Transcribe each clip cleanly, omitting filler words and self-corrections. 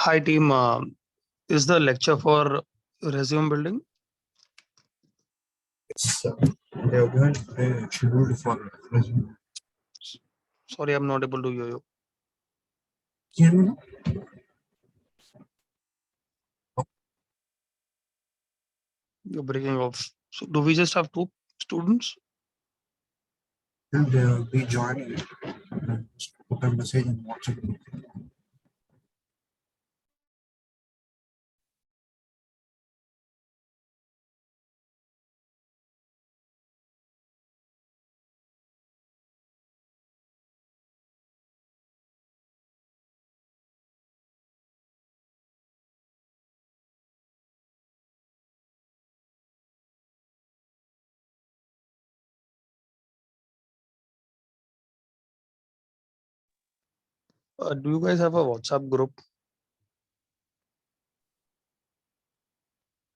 Hi team, is the lecture for resume building? It's they are going scheduled for resume. Sorry, I'm not able to hear you. Can you You're breaking off. So do we just have two students? and be joining? Just put a message in WhatsApp group. Do you guys have a WhatsApp group?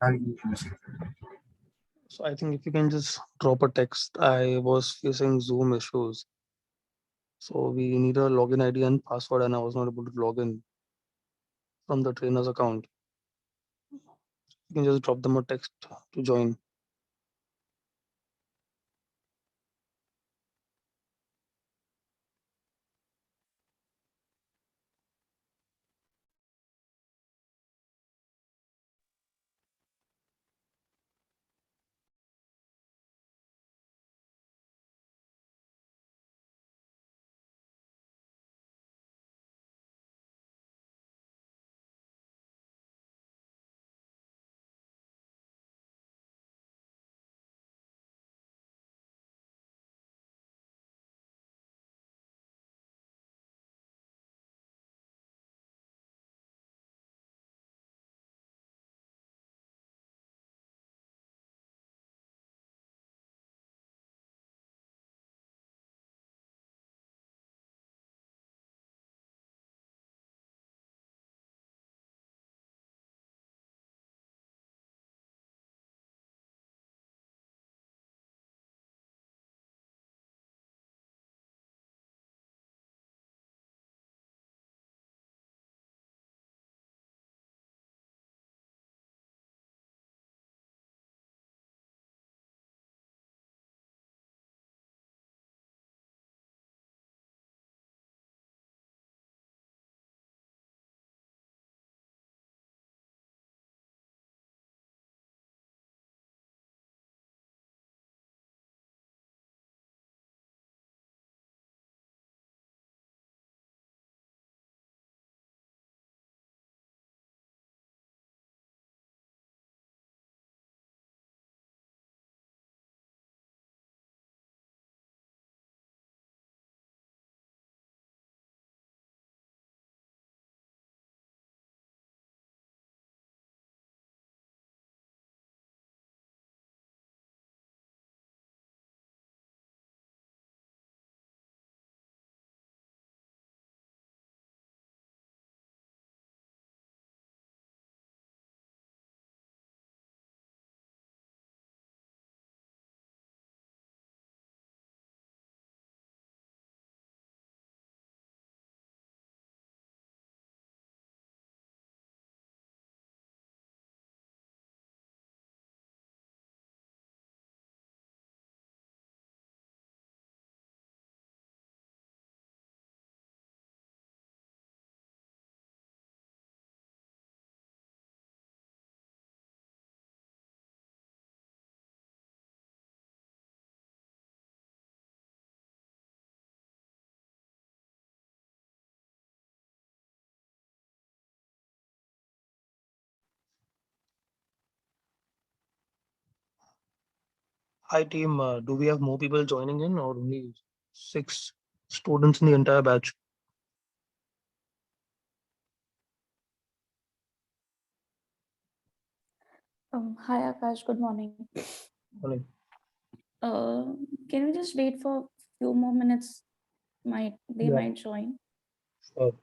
I'll give you a message. So I think if you can just drop a text. I was facing Zoom issues. So we need a login ID and password, and I was not able to log in from the trainer's account. You can just drop them a text to join. Hi team, do we have more people joining in or only 6 students in the entire batch? Hi Akash, good morning. Only- Can we just wait for few more minutes? They Yeah, might join. sure.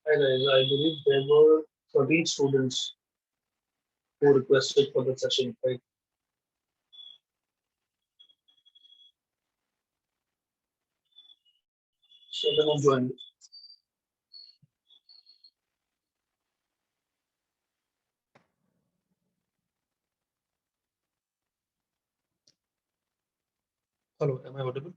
Hi guys, I believe there were 13 students who requested for the session, right? 7 have joined. Hello, am I audible?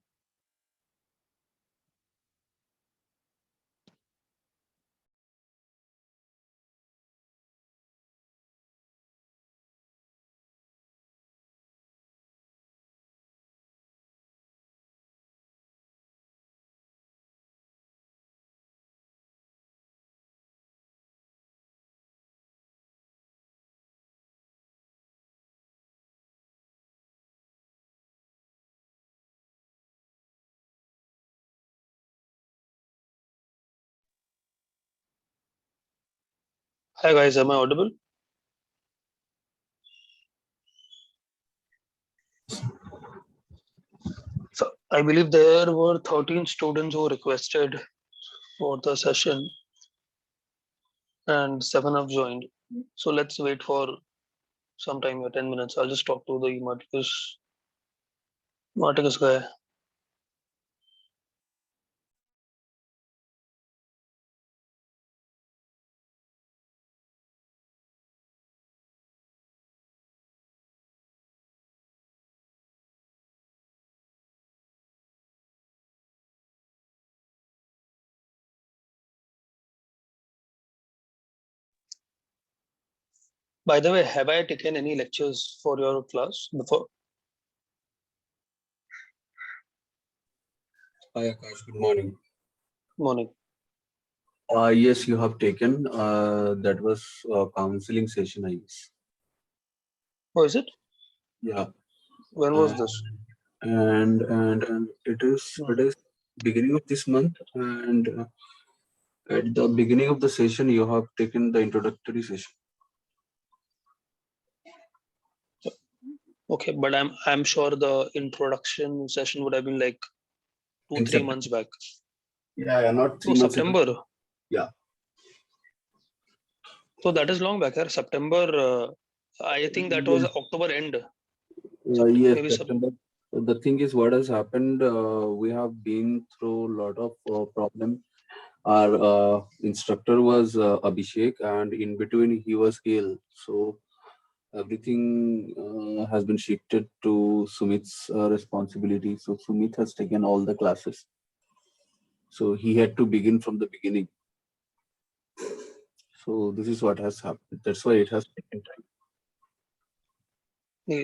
Hi guys, am I audible? So I believe there were 13 students who requested for the session and 7 have joined. So let's wait for some time, 10 minutes. I'll just talk to the Marticus guy. By the way, have I taken any lectures for your class before? Hi Akash, good morning. Morning. Yes, you have taken. That was a counseling session, I guess. Oh, is it? Yeah, When was and this? and Hmm. it is beginning of this month, and at the beginning of the session, you have taken the introductory session. Okay, but I'm sure the introduction session would have been like two, In 3 months September. back. Yeah, not Oh, 3 months. September. Yeah, So that is long back, here. September. I think that was yes, October end. yes, Maybe some. September. The thing is, what has happened? We have been through a lot of problem. Our instructor was Abhishek, and in between he was ill. So everything has been shifted to Sumit's responsibility. So Sumit has taken all the classes. So he had to begin from the beginning. So this is what has happened. That's why it has taken time.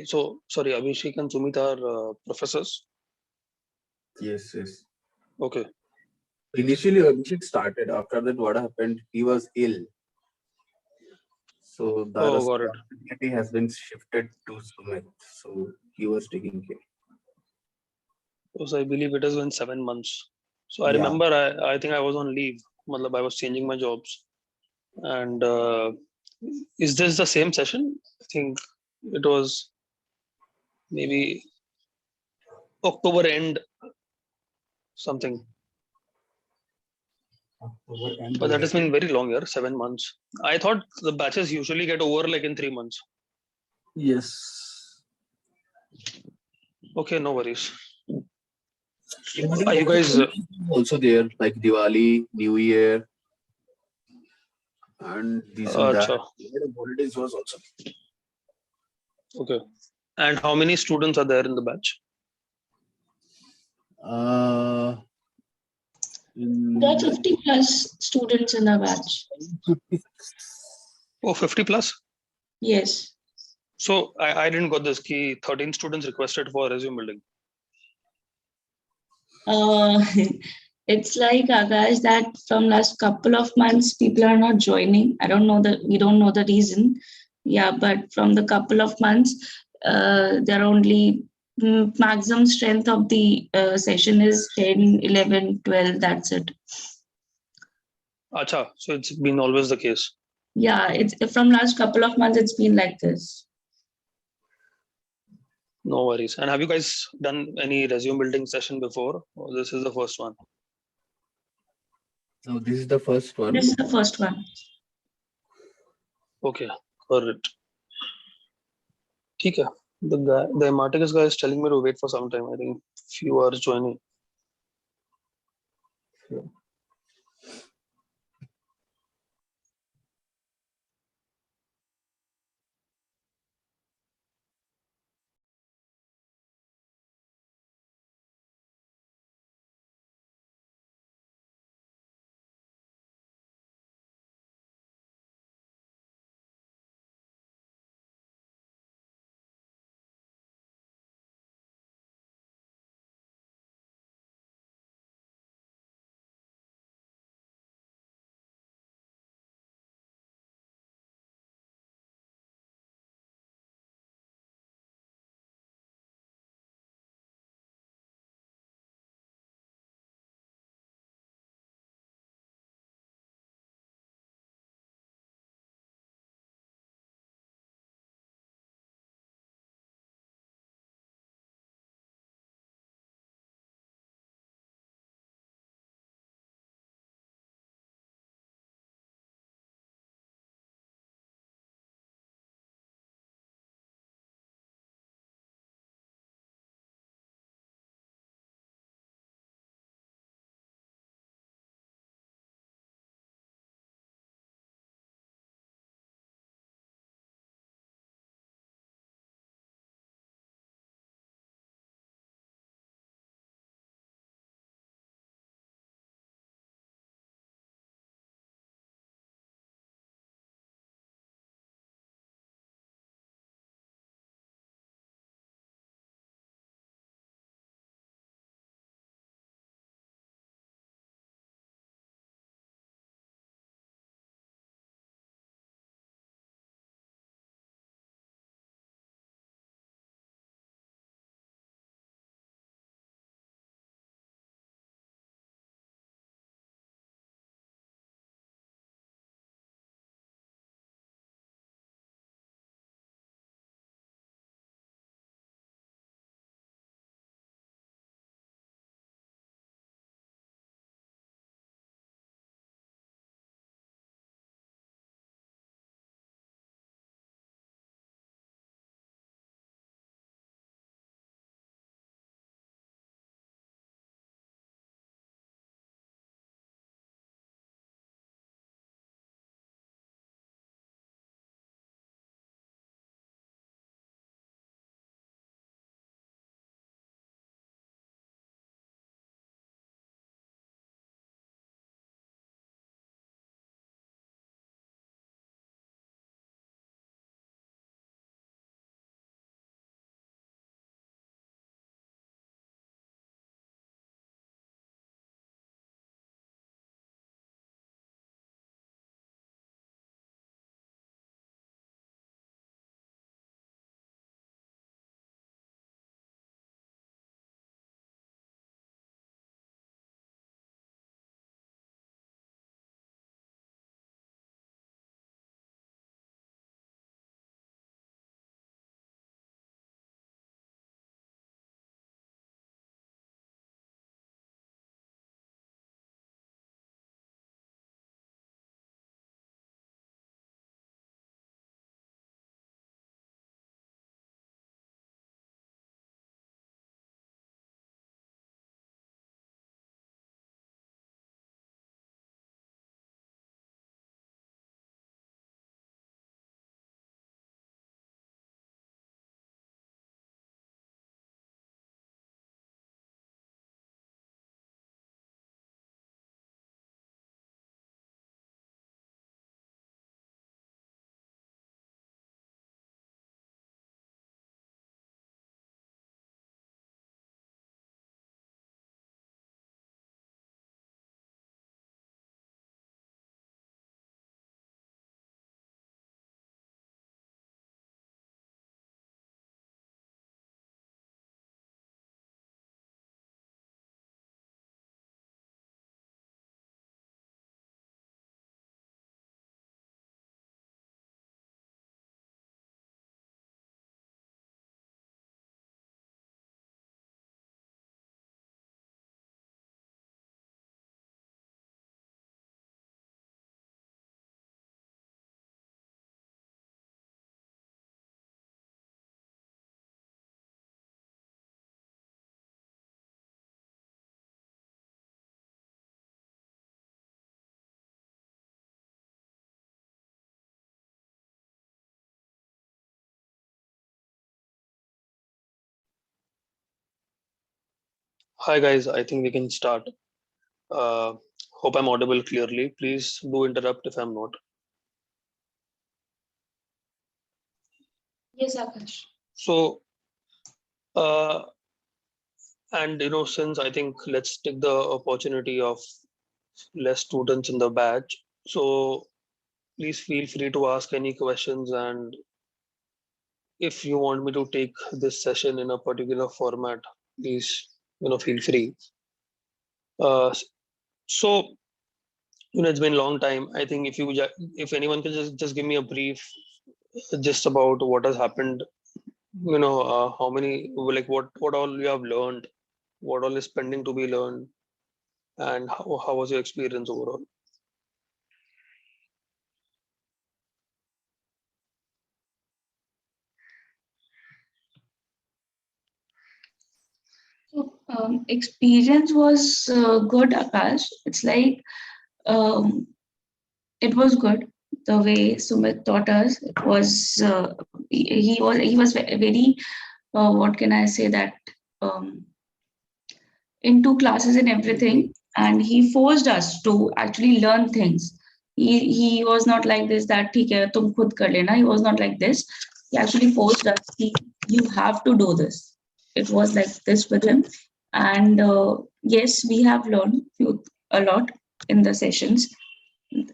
So sorry, Abhishek and Sumit are professors. Yes, yes. Okay. Initially, Abhishek started. After that, what happened? He was ill. So the Oh, got it. responsibility has been shifted to Sumit. So he was taking care. Because I believe it has been 7 months. So I Yeah. remember I think I was on leave. Matlab, I was changing my jobs. And is this the same session? I think it was maybe October end something. October end, But that has yes. been very long year, 7 months. I thought the batches usually get over like in 3 months. Yes. Okay, no worries. In between, Are you lot of guys holidays also there, like Diwali, New Year, and this and that. acha, Lot of holidays was also. okay. And how many students are there in the batch? Uh, There are in 50 plus students in our batch. 50, Oh, 50 plus. Yes. So I didn't got this key. 13 students requested for resume building. Uh, it's like Akash that from last couple of months people are not joining. I don't know that we don't know the reason. Yeah, but from the couple of months, there are only maximum strength of the session is 10, 11, 12. That's it. Acha, so it's been always the case. Yeah, it's from last couple of months. It's been like this. No worries. And have you guys done any resume building session before? Or this is the first one? No, this is the first This one. is the first one. Okay, got it. ठीक है. The Marticus guy is telling me to wait for some time. I think few hours joining. Sure. Hi guys, I think we can start. Uh, Hope I'm audible clearly. Please do interrupt if I'm not. Yes, Akash. So, uh, and since I think let's take the opportunity of less students in the batch. So please feel free to ask any questions, and if you want me to take this session in a particular format, please feel free. Uh, so it's been a long time. I think if anyone can just give me a brief just about what has happened, how many, like what all you have learned, what all is pending to be learned, and how was your experience overall. So, experience was good, Akash. It's like um, it was good the way Sumit taught us. It was he was very what can I say that um, into classes and everything, and he forced us to actually learn things. He was not like this that ठीक है तुम खुद कर लेना. He was not like this. He actually forced us. You have to do this. It was like this with him, and yes, we have learned a lot in the sessions.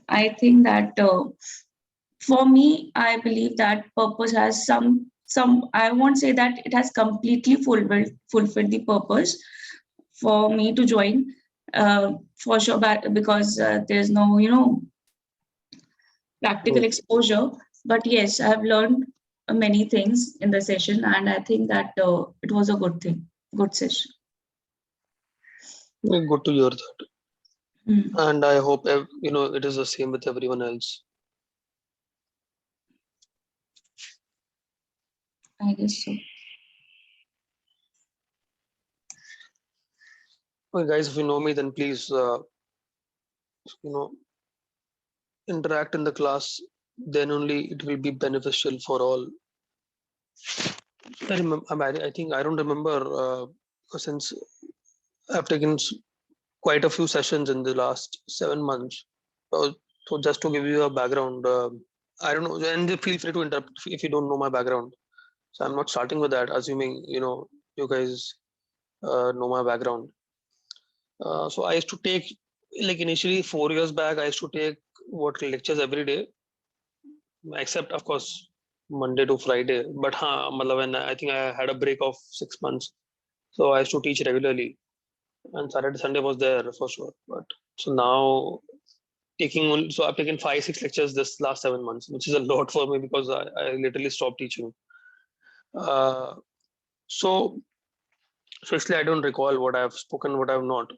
I think that for me, I believe that purpose has some. I won't say that it has completely fulfilled the purpose for me to join. For sure, because there's no practical Mm. exposure. But yes, I have learned many things in the session, and I think that it was a good thing, good session. Good to hear that, Hmm, and I hope it is the same with everyone else. I guess so. Well, guys, if you know me, then please you know interact in the class. Then only it will be beneficial for all. I remember. I think I don't remember since I've taken quite a few sessions in the last 7 months. So just to give you a background, I don't know, and feel free to interrupt if you don't know my background. So I'm not starting with that, assuming you guys know my background. So I used to take, like, initially 4 years back, I used to take what lectures every day, except of course Monday to Friday. But matlab when I think I had a break of 6 months, so I used to teach regularly, and Saturday Sunday was there for sure. But so now so I've taken 5 6 lectures this last 7 months, which is a lot for me because I literally stopped teaching. Uh, so firstly, I don't recall what I've spoken, what I've not.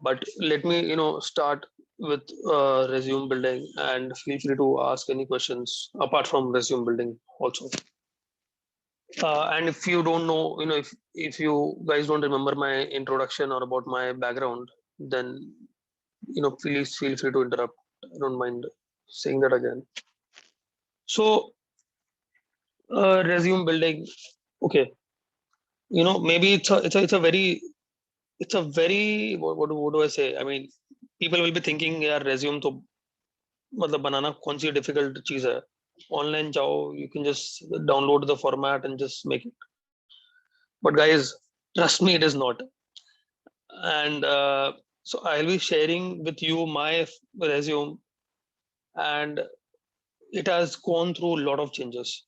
But let me start with resume building, and feel free to ask any questions apart from resume building also. And if you don't know, if you guys don't remember my introduction or about my background, then please feel free to interrupt. I don't mind saying that again. So resume building, okay, maybe it's a very what do I say? I mean, people will be thinking, yeah, resume to मतलब बनाना कौन सी difficult चीज है. Online जाओ, you can just download the format and just make it. But guys, trust me, it is not. And so I'll be sharing with you my resume, and it has gone through a lot of changes.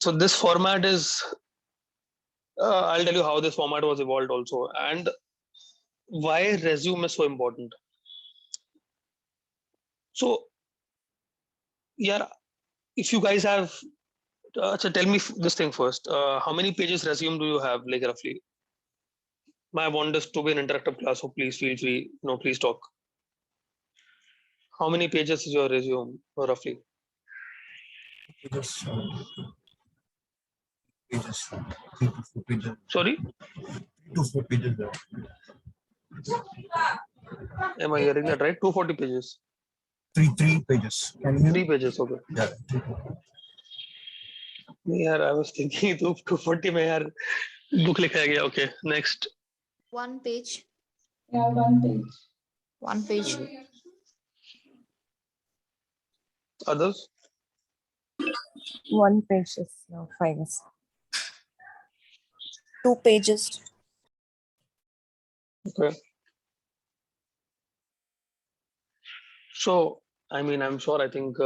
So this format is, I'll tell you how this format was evolved also, and why resume is so important. So yeah, if you guys have, so tell me this thing first. How many pages resume do you have, like, roughly? I want this to be an interactive class, so please feel free. Please talk. How many pages is your resume, roughly? Pages, pages, 3 to 4 pages, Sorry, 3 to 4 pages. am I hearing that right? 240 pages. Three pages. Can you hear me? 3 pages, okay. Yeah. Yeah, I was thinking 240 में यार book लिखा गया. Okay, next. 1 page. Yeah, 1 page. 1 page. Others? 1 page is fine. 2 pages. Okay. So, I mean, I'm sure, I think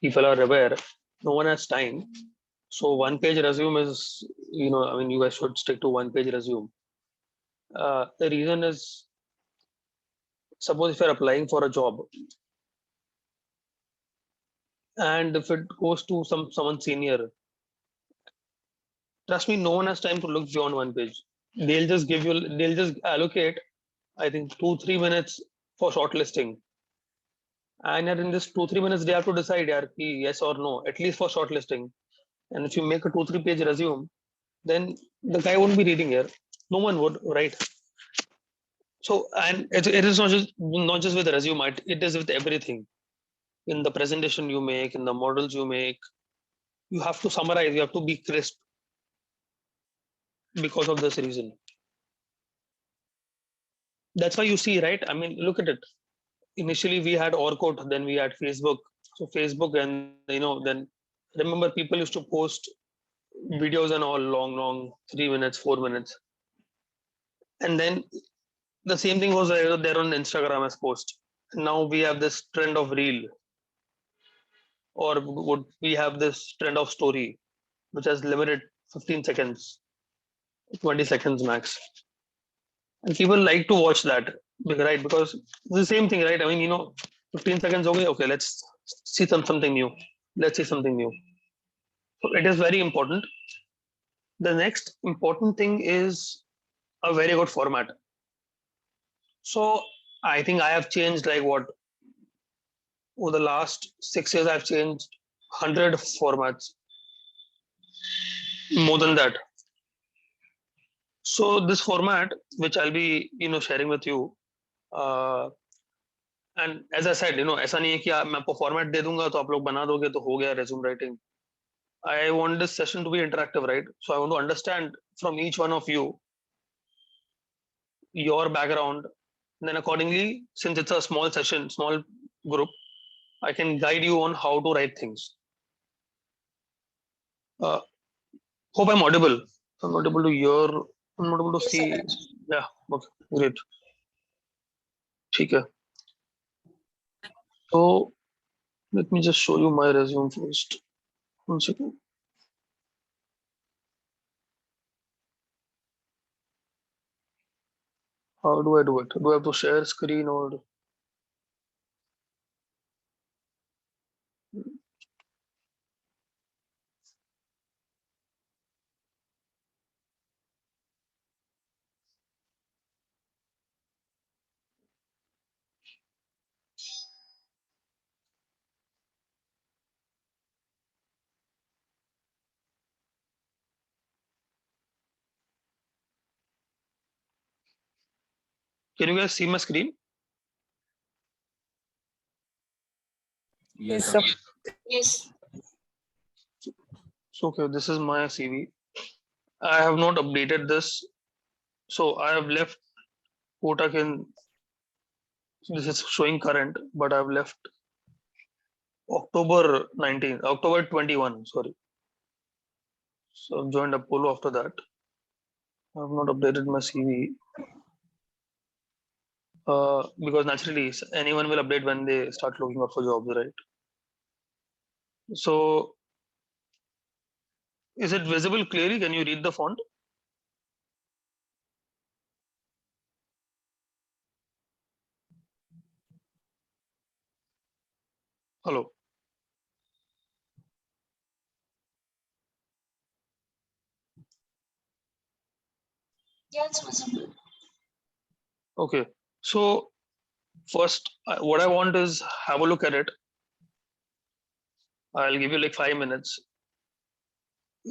people are aware, no one has time. So 1 page resume is, I mean, you guys should stick to 1 page resume. The reason is, suppose if you're applying for a job and if it goes to someone senior, trust me, no one has time to look beyond 1 page. They'll just allocate, I think, 2-3 minutes for shortlisting. And in this 2-3 minutes, they have to decide, yes or no, at least for shortlisting. And if you make a 2-3 page resume, then the guy won't be reading here. No one would, right? So, and it is not just with the resume, it is with everything. In the presentation you make, in the models you make, you have to summarize, you have to be crisp because of this reason. That's why you see, right? I mean, look at it. Initially, we had Orkut, then we had Facebook. So Facebook, and then remember people used to post videos and all long 3 minutes, 4 minutes, and then the same thing was there on Instagram as post. Now we have this trend of reel, or would we have this trend of story, which has limited 15 seconds, 20 seconds max, and people like to watch that, right? Because it's the same thing, right? I mean, 15 seconds, okay, let's see something new. Let's see something new. So it is very important. The next important thing is a very good format. So I think I have changed, like, what, over the last 6 years, I've changed 100 formats, more than that. So this format, which I'll be, sharing with you, and as I said, ऐसा नहीं है कि मैं आपको format दे दूंगा तो आप लोग बना दोगे तो हो गया resume writing. I want this session to be interactive, right? So I want to understand from each one of you your background. Then accordingly, since it's a small session, small group, I can guide you on how to write things. Hope I'm audible. I'm not able to hear. I'm not able to Yes, see. Akash. Yeah. Okay. Great. ठीक है. So let me just show you my resume first. 1 second. How do I do it? Do I have to share screen or? Can you guys see my screen? Yes, sir. Yes. So okay, this is my CV. I have not updated this. So I have left Kotak in. This is showing current, but I've left October 19, October 21. Sorry. So I've joined Apollo after that. I've not updated my CV. Because naturally anyone will update when they start looking out for jobs, right? So is it visible clearly? Can you read the font? Hello. Yeah, it's visible. Okay. So first, what I want is have a look at it. I'll give you like 5 minutes.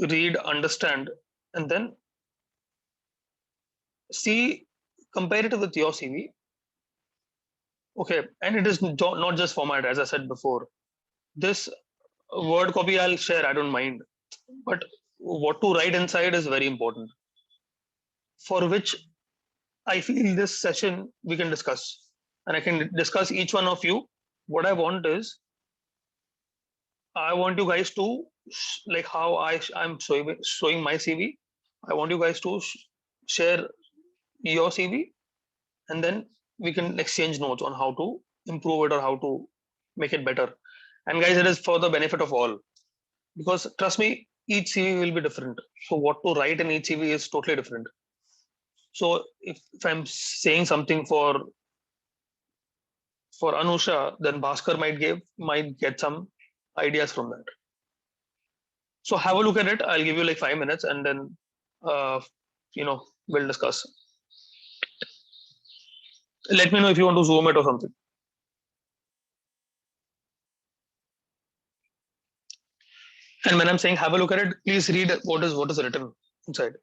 Read, understand, and then see, compare it with your CV. Okay, and it is not just format, as I said before. This word copy I'll share, I don't mind, but what to write inside is very important. for which I feel this session we can discuss, and I can discuss each one of you. What I want is, I want you guys to like how I'm showing my CV. I want you guys to share your CV, and then we can exchange notes on how to improve it or how to make it better. And guys, it is for the benefit of all, because trust me, each CV will be different. So what to write in each CV is totally different. So if I'm saying something for Anusha, then Bhaskar might get some ideas from that. So have a look at it. I'll give you like 5 minutes, and then uh, we'll discuss. Let me know if you want to zoom it or something. And when I'm saying have a look at it, please read what is written inside.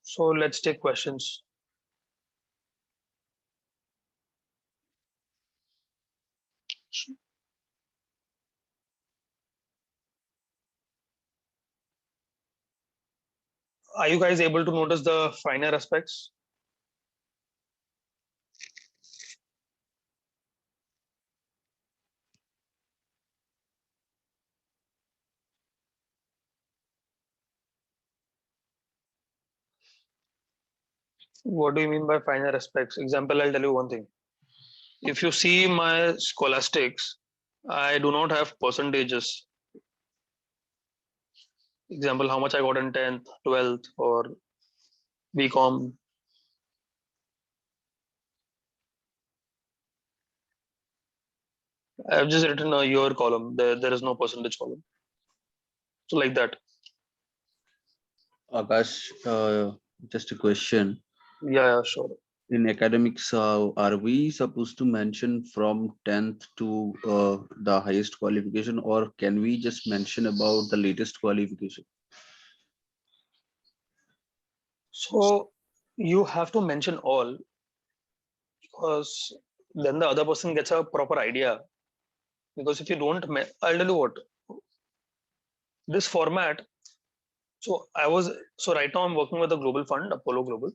So let's take questions. Are you guys able to notice the finer aspects? What do you mean by finer aspects? Example, I'll tell you one thing. If you see my scholastics, I do not have percentages. Example, how much I got in 10th, 12th, or BCom. I've just written a year column. There is no percentage column. So like that. Akash, just a question. Yeah, sure. In academics, are we supposed to mention from 10th to the highest qualification, or can we just mention about the latest qualification? So you have to mention all, because then the other person gets a proper idea. Because if you don't, I'll tell you what, this format. So right now I'm working with a global fund, Apollo Global,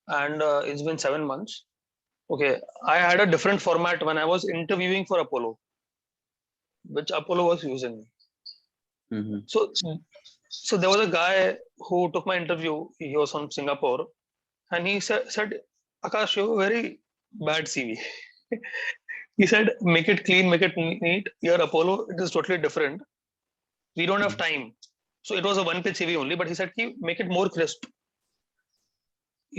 and it's been 7 months. Okay, I had a different format when I was interviewing for Apollo, which Apollo was using. Mm-hmm. So there was a guy who took my interview. He was from Singapore, and he said, Akash, you have a very bad CV. He said, make it clean, make it neat. Your Apollo, it is totally different. We don't have time. So it was a one-page CV only, but he said, make it more crisp.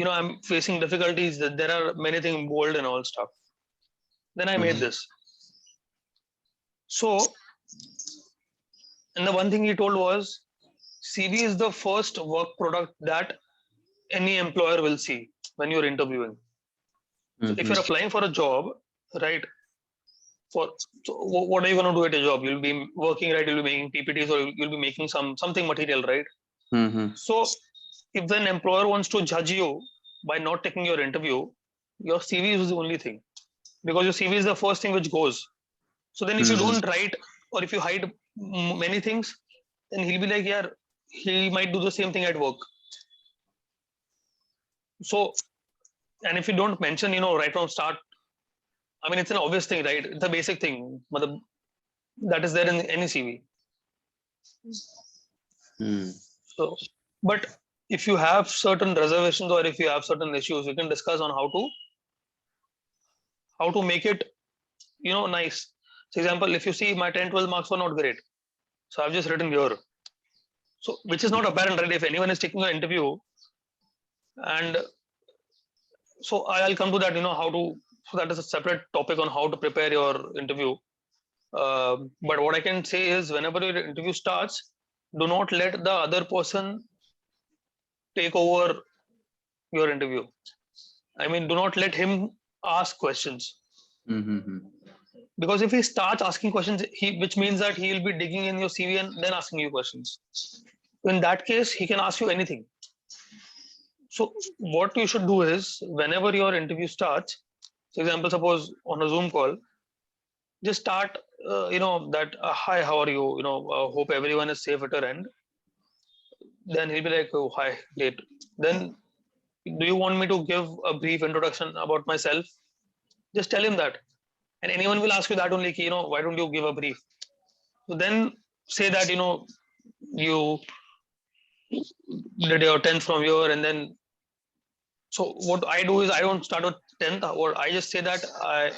I'm facing difficulties. There are many things bold and all stuff. Then I made this. So, and the one thing he told was, CV is the first work product that any employer will see when you're interviewing. So if you're applying for a job, right? So what are you going to do at a job? You'll be working, right? You'll be making PPTs, or you'll be making something material, right? So if an employer wants to judge you by not taking your interview, your CV is the only thing, because your CV is the first thing which goes. So then if you don't write, or if you hide many things, then he'll be like, yeah, he might do the same thing at work. So, and if you don't mention, right from start, I mean, it's an obvious thing, right? It's a basic thing, but that is there in any CV. So, but if you have certain reservations, or if you have certain issues, we can discuss on how to make it, nice. For example, if you see my 10, 12 marks were not great. So I've just written here. So which is not apparent, right? If anyone is taking an interview, and so I'll come to that, how to, so that is a separate topic on how to prepare your interview. But what I can say is whenever your interview starts, do not let the other person take over your interview. I mean, do not let him ask questions. Mm-hmm. Because if he starts asking questions, which means that he will be digging in your CV and then asking you questions. In that case, he can ask you anything. So what you should do is whenever your interview starts, for example, suppose on a Zoom call, just start, that hi, how are you? Hope everyone is safe at your end. Then he'll be like, oh, hi, great. Then do you want me to give a brief introduction about myself? Just tell him that. And anyone will ask you that only, why don't you give a brief? So then say that, you did your 10th from here, and then so what I do is I don't start with 10th, or I just say that I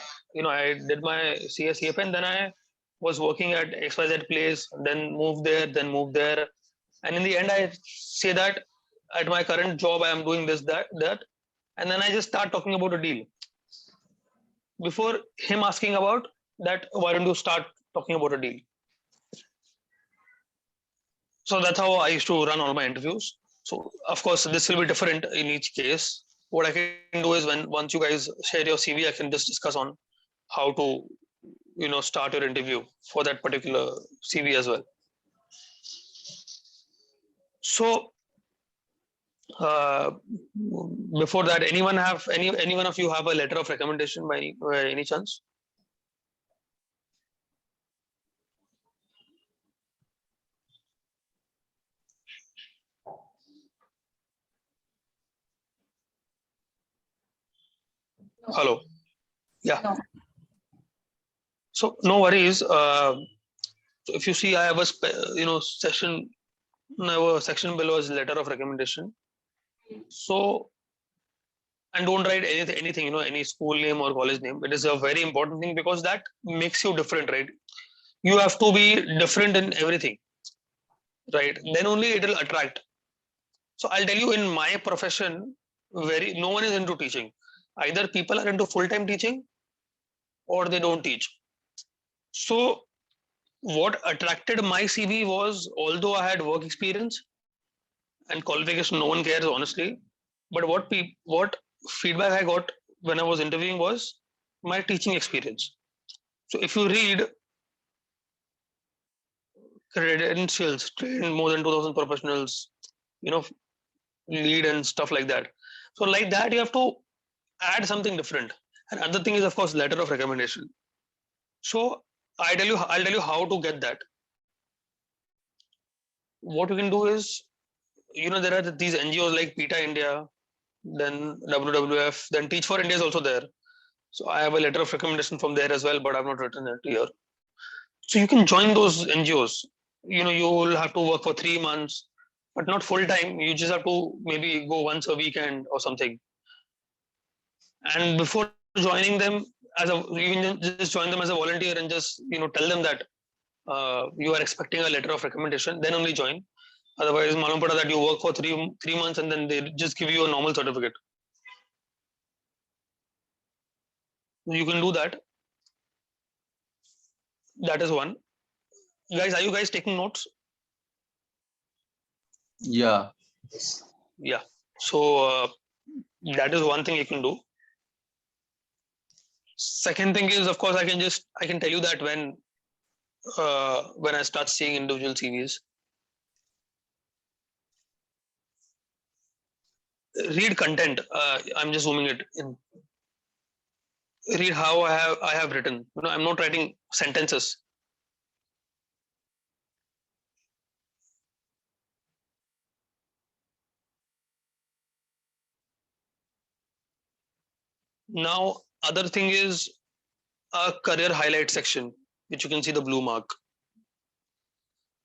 did my CSCF, and then I was working at XYZ place, then moved there, and in the end I say that at my current job I am doing this, that, and then I just start talking about a deal before him asking about that. Why don't you start talking about a deal? So that's how I used to run all my interviews. So of course this will be different in each case. What I can do is once you guys share your CV, I can just discuss on how to start your interview for that particular CV as well. So uh, before that, anyone of you have a letter of recommendation by any chance? Hello. Yeah. No. So no worries. So if you see, I have a section. I have a section below is letter of recommendation. So, and don't write anything, any school name or college name. It is a very important thing because that makes you different, right? You have to be different in everything, right? Then only it will attract. So I'll tell you, in my profession, no one is into teaching. Either people are into full-time teaching or they don't teach. So what attracted my CV was, although I had work experience and qualification, no one cares honestly. But what feedback I got when I was interviewing was my teaching experience. So if you read credentials, trained more than 2,000 professionals, you know, lead and stuff like that. So like that, you have to add something different. And other thing is, of course, letter of recommendation. So I'll tell you how to get that. What you can do is, there are these NGOs like PETA India, then WWF, then Teach for India is also there. So I have a letter of recommendation from there as well, but I've not written it here. So you can join those NGOs. You will have to work for 3 months, but not full time. You just have to maybe go once a weekend or something. And before joining them, you can just join them as a volunteer and just tell them that you are expecting a letter of recommendation. Then only join. Otherwise, malum pada that you work for three months and then they just give you a normal certificate. You can do that. That is one. Guys, are you guys taking notes? Yeah. Yeah. So that is one thing you can do. Second thing is, of course, I can tell you that when I start seeing individual CVs, read content. I'm just zooming it in. Read how I have written. I'm not writing sentences. Now, other thing is a career highlight section, which you can see the blue mark,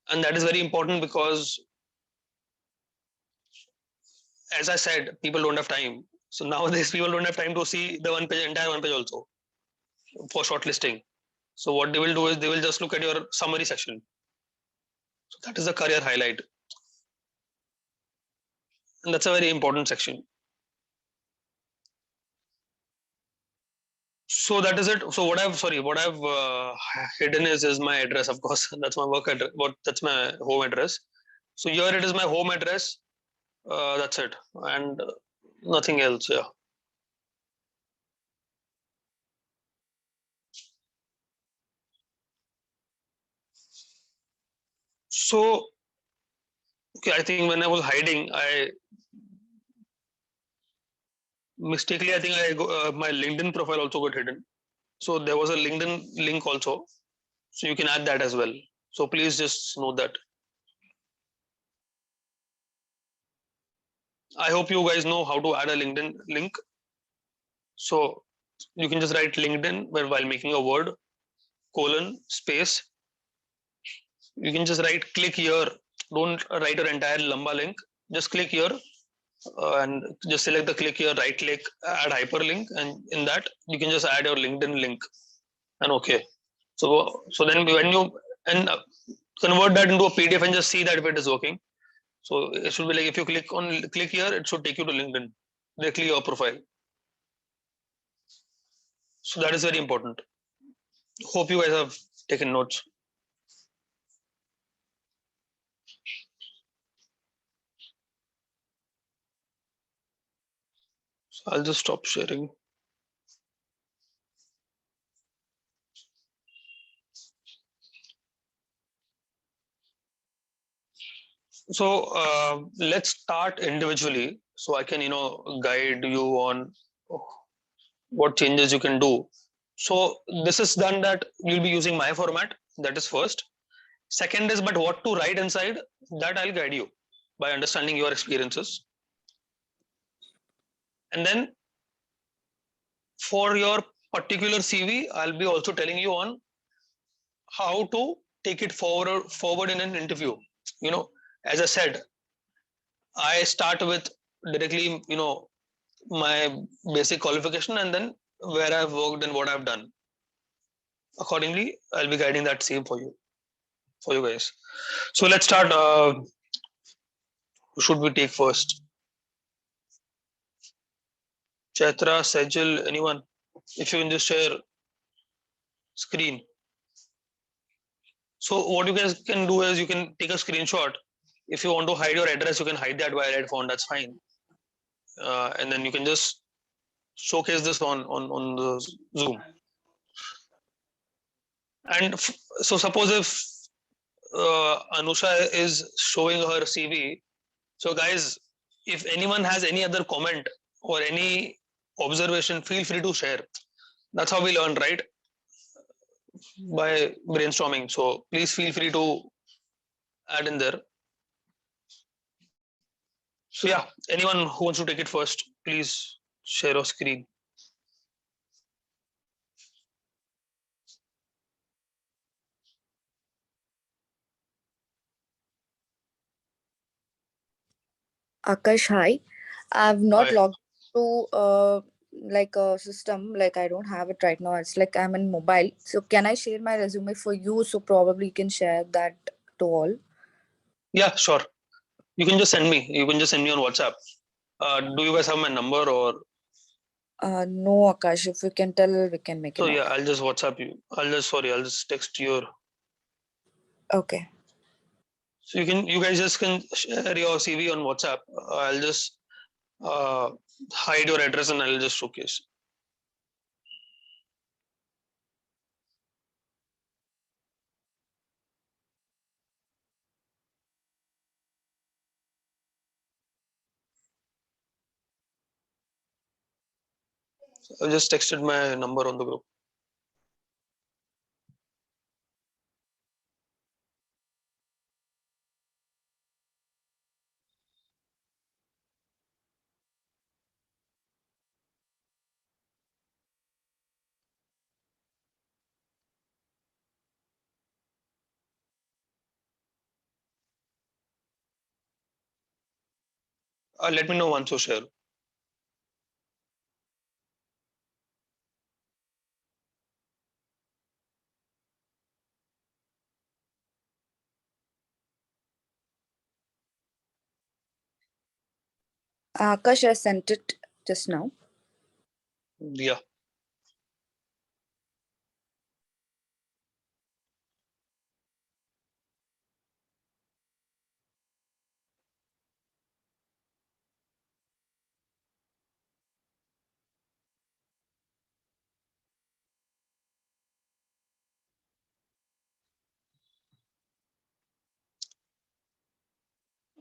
and that is very important because, as I said, people don't have time. So nowadays, people don't have time to see the entire one page also. for shortlisting. So what they will do is they will just look at your summary section. So that is the career highlight, and that's a very important section. So that is it. So what I've hidden is my address, of course. That's my work address. That's my home address. So here it is my home address. That's it, and nothing else. Yeah. So okay, I think when I was hiding, I mistakenly, I think my LinkedIn profile also got hidden. So there was a LinkedIn link also, so you can add that as well. So please just note that. I hope you guys know how to add a LinkedIn link. So you can just write LinkedIn while making a word :space. You can just write click here. Don't write your entire lamba link. Just click here and just select the click here, right click, add hyperlink, and in that you can just add your LinkedIn link and okay. So then when you and convert that into a PDF and just see that if it is working. So it should be like if you click here, it should take you to LinkedIn directly your profile. So that is very important. Hope you guys have taken notes. So I'll just stop sharing. So let's start individually so I can guide you on what changes you can do. So this is done that you'll be using my format. That is first. Second is, but what to write inside, that I'll guide you by understanding your experiences. And then for your particular CV, I'll be also telling you on how to take it forward in an interview. As I said, I start with directly, my basic qualification and then where I've worked and what I've done. Accordingly, I'll be guiding that same for you guys. So let's start. Who should we take first? Chaitra, Sajal, anyone? If you can just share screen. So what you guys can do is you can take a screenshot. If you want to hide your address, you can hide that by red font. That's fine. And then you can just showcase this on the Zoom. And so suppose if Anusha is showing her CV. So guys, if anyone has any other comment or any observation, feel free to share. That's how we learn, right? By brainstorming. So please feel free to add in there. So yeah, anyone who wants to take it first, please share your screen. Akash, hi. I've not Hi. logged to like a system. Like I don't have it right now. It's like I'm in mobile. So can I share my resume for you? So probably you can share that to all. Yeah, sure. You can just send me. You can just send me on WhatsApp. Do you guys have my number or? No, Akash. If you can tell, we can make a So note. yeah, I'll just WhatsApp you. I'll just text your. Okay. So you guys just can share your CV on WhatsApp. I'll just uh, hide your address and I'll just showcase. I just texted my number on the group. Let me know once you share. Akash, I sent it just now. Yeah.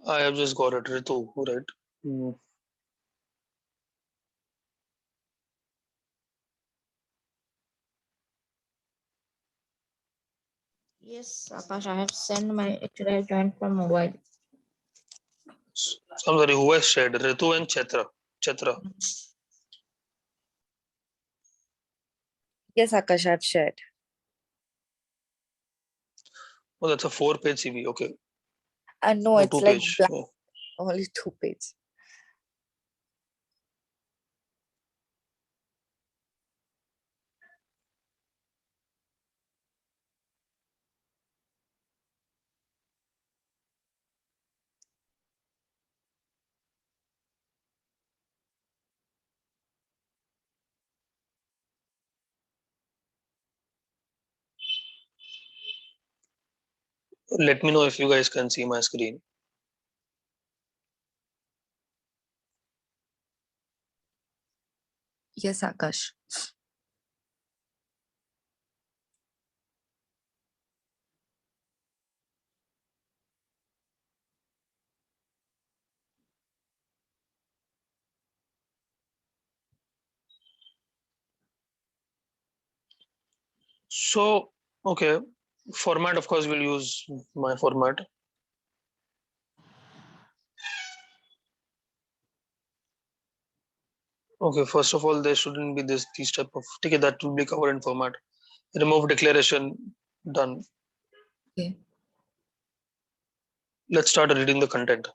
I have just got it, Ritu, right? Mm. Yes, Akash, I have sent my actually I joined from mobile. I'm sorry, who has shared? Ritu and Chitra. Chitra. Yes, Akash, I've shared. Oh, that's a 4-page CV. Okay. No, No, it's two like page. blank, Yeah. only 2 pages. Let me know if you guys can see my screen. Yes, Akash. So, okay. Format, of course, we'll use my format. Okay, first of all, there shouldn't be these type of ticket that will be covered in format. Remove declaration, done. Okay. Let's start reading the content.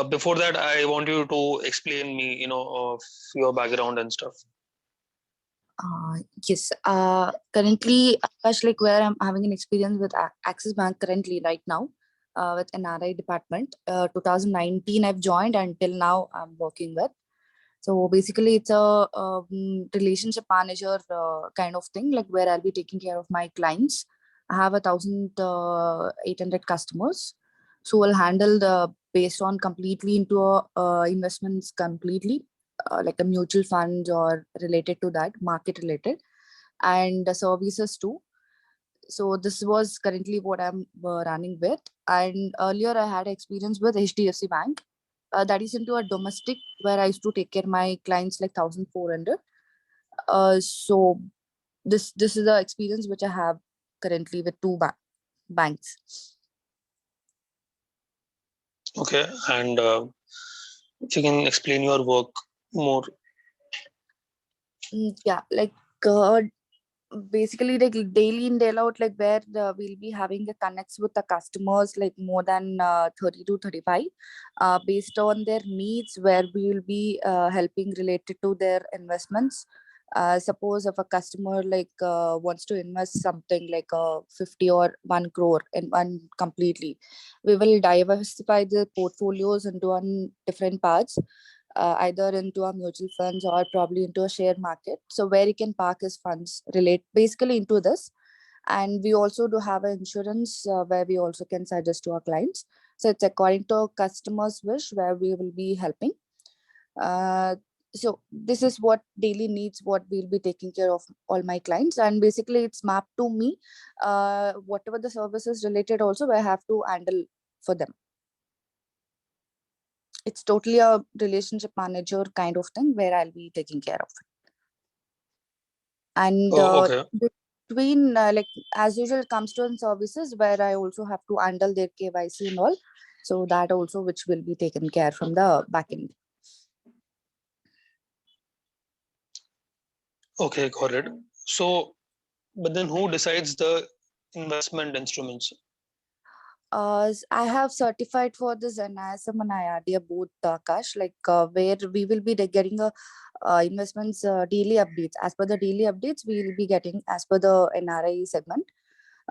Before that, I want you to explain me, of your background and stuff. Yes. Currently, Akash, like where I'm having an experience with Axis Bank currently right now, with NRI department. 2019 I've joined, until now I'm working with. So basically, it's a relationship manager kind of thing, like where I'll be taking care of my clients. I have 1,800 customers, so I'll handle the based on completely into investments completely, like a mutual fund or related to that, market related, and the services too. So this was currently what I'm running with. And earlier I had experience with HDFC Bank. That is into a domestic where I used to take care my clients like 1,400. So this is the experience which I have currently with two banks. Okay, and if you can explain your work more. Yeah, like uh, basically like daily in day out, like where we'll be having the connects with the customers like more than 30 to 35, based on their needs, where we will be helping related to their investments. Suppose if a customer wants to invest something like 50 or 1 crore in one completely, we will diversify the portfolios into on different parts, either into a mutual funds or probably into a share market. So where he can park his funds relate basically into this. And we also do have an insurance where we also can suggest to our clients. So it's according to our customers' wish where we will be helping. Uh, so this is what daily needs, what we'll be taking care of all my clients, and basically it's mapped to me. Whatever the services related also I have to handle for them. It's totally a relationship manager kind of thing where I'll be taking care of it. And Oh, okay. between like as usual comes to services where I also have to handle their KYC and all. So that also which will be taken care from the back end. Okay, got it. So, but then who decides the investment instruments? I have certified for this NISM and IRDA both, Akash, where we will be getting a investments daily updates. As per the daily updates, we will be getting as per the NRI segment.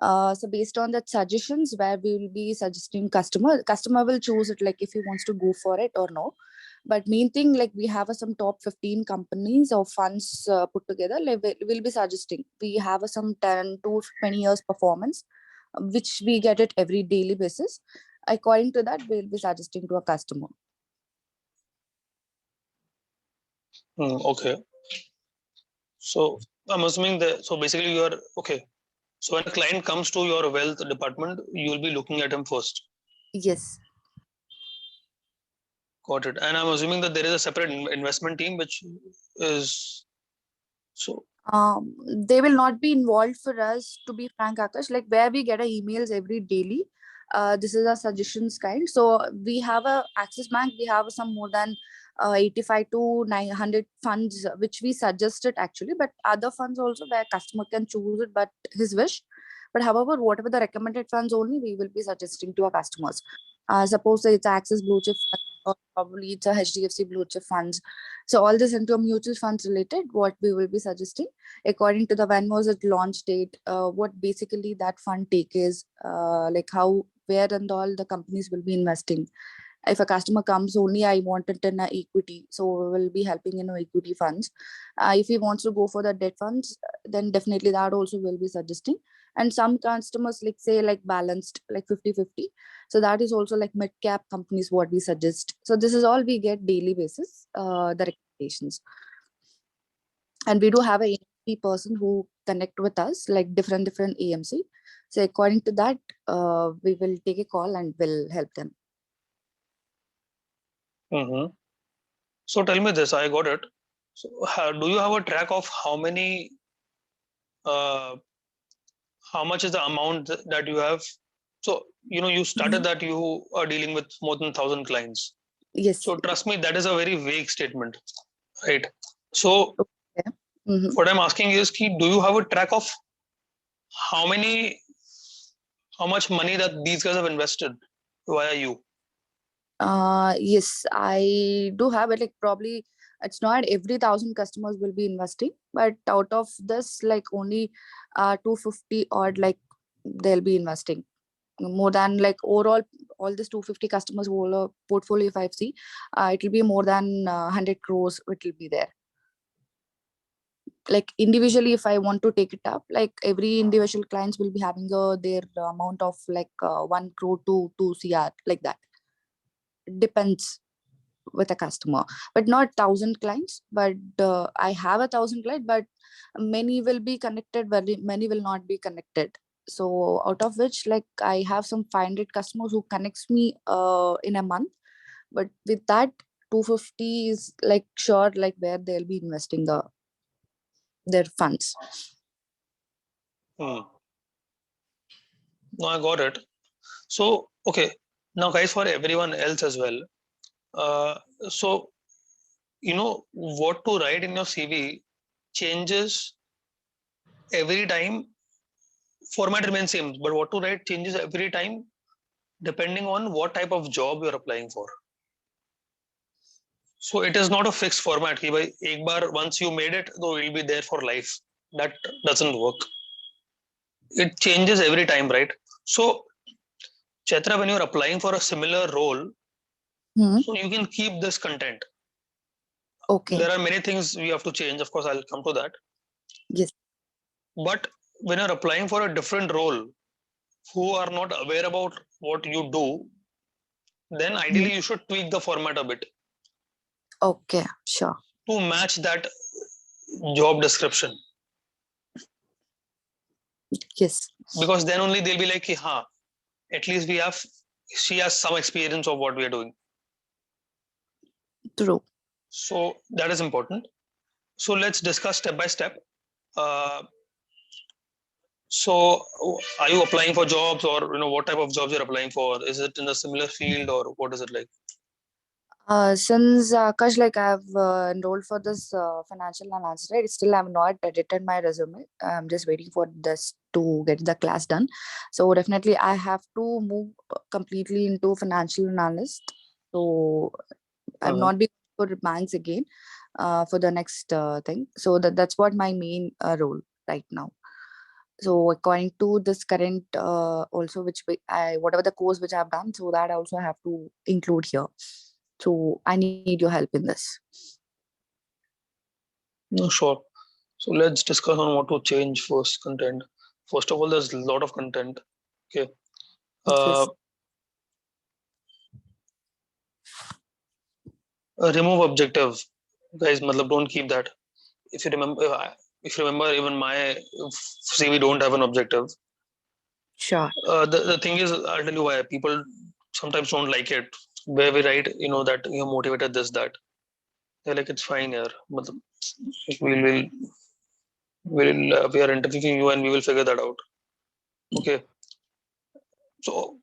So based on that suggestions, where we will be suggesting customer will choose it, like if he wants to go for it or no. But main thing, like we have some top 15 companies or funds put together, like we'll be suggesting. We have some 10 to 20 years performance, which we get it every daily basis. According to that, we'll be suggesting to a customer. Okay. So I'm assuming that, so basically you are, okay. So when a client comes to your wealth department, you will be looking at him first. Yes. Got it. And I'm assuming that there is a separate investment team which is, so They will not be involved for us, to be frank, Akash, like where we get emails every daily. This is a suggestions kind. So we have a Axis Bank, we have some more than 85 to 900 funds which we suggested actually, but other funds also where customer can choose it but his wish. But however, whatever the recommended funds only we will be suggesting to our customers. Suppose it's Axis Blue Chip Fund, or probably it's a HDFC Blue Chip funds. So all this into a mutual funds related, what we will be suggesting according to the when was it launch date, what basically that fund take is, like how, where and all the companies will be investing. If a customer comes only, I want it in a equity, so we will be helping in equity funds. If he wants to go for the debt funds, then definitely that also will be suggesting. And some customers like say like balanced like 50-50, so that is also like mid cap companies what we suggest. So this is all we get daily basis, the recommendations. And we do have a AMC person who connect with us, like different AMC. So according to that, we will take a call and will help them. So tell me this, I got it. So do you have a track of how many, uh, how much is the amount that you have? So, you started that you are dealing with more than 1,000 clients. Yes. So trust me, that is a very vague statement, right? So Okay. Mhm. what I'm asking is, do you have a track of how much money that these guys have invested via you? Yes, I do have it. Like probably it's not every 1,000 customers will be investing, but out of this, like only 250 odd, like they'll be investing more than like overall all this 250 customers whole portfolio. If I see, it will be more than 100 crores. It will be there. Like individually, if I want to take it up, like every individual clients will be having their amount of like 1 crore to 2 CR, like that. It depends with a customer, but not 1,000 clients. But I have 1,000 clients, but many will be connected, but many will not be connected. So out of which, like I have some 500 customers who connects me in a month, but with that 250 is like sure, like where they'll be investing their funds. No, I got it. So, okay. Now, guys, for everyone else as well. Uh, so, what to write in your CV changes every time. Format remains same, but what to write changes every time depending on what type of job you're applying for. So it is not a fixed format. कि भाई एक बार once you made it, so it will be there for life. That doesn't work. It changes every time, right? So, Chaitra, when you're applying for a similar role, so you can keep this content. Okay. There are many things we have to change. Of course, I'll come to that. Yes. But when you're applying for a different role, who are not aware about what you do, then ideally you should tweak the format a bit Okay, sure. to match that job description. Yes. Because then only they'll be like, ha, at least she has some experience of what we are doing. True. So that is important. So let's discuss step by step. So are you applying for jobs, or what type of jobs you're applying for? Is it in a similar field, or what is it like? Since Akash, like I've enrolled for this financial analysis, right? Still, I've not edited my resume. I'm just waiting for this to get the class done. So definitely, I have to move completely into financial analyst. So I'm not being for banks again for the next thing. So that's what my main role right now. So according to this current also, which I whatever the course which I've done, so that also I have to include here. So I need your help in this. No, sure. So let's discuss on what to change first. Content. First of all, there's a lot of content. Okay. Yes. Remove objective, guys. Matlab, don't keep that. If you remember, even my CV don't have an objective. Sure. The thing is, I'll tell you why people sometimes don't like it. Where we write, that you're motivated, this, that. They're like, it's fine here. Matlab, we are interviewing you and we will figure that out. Okay. So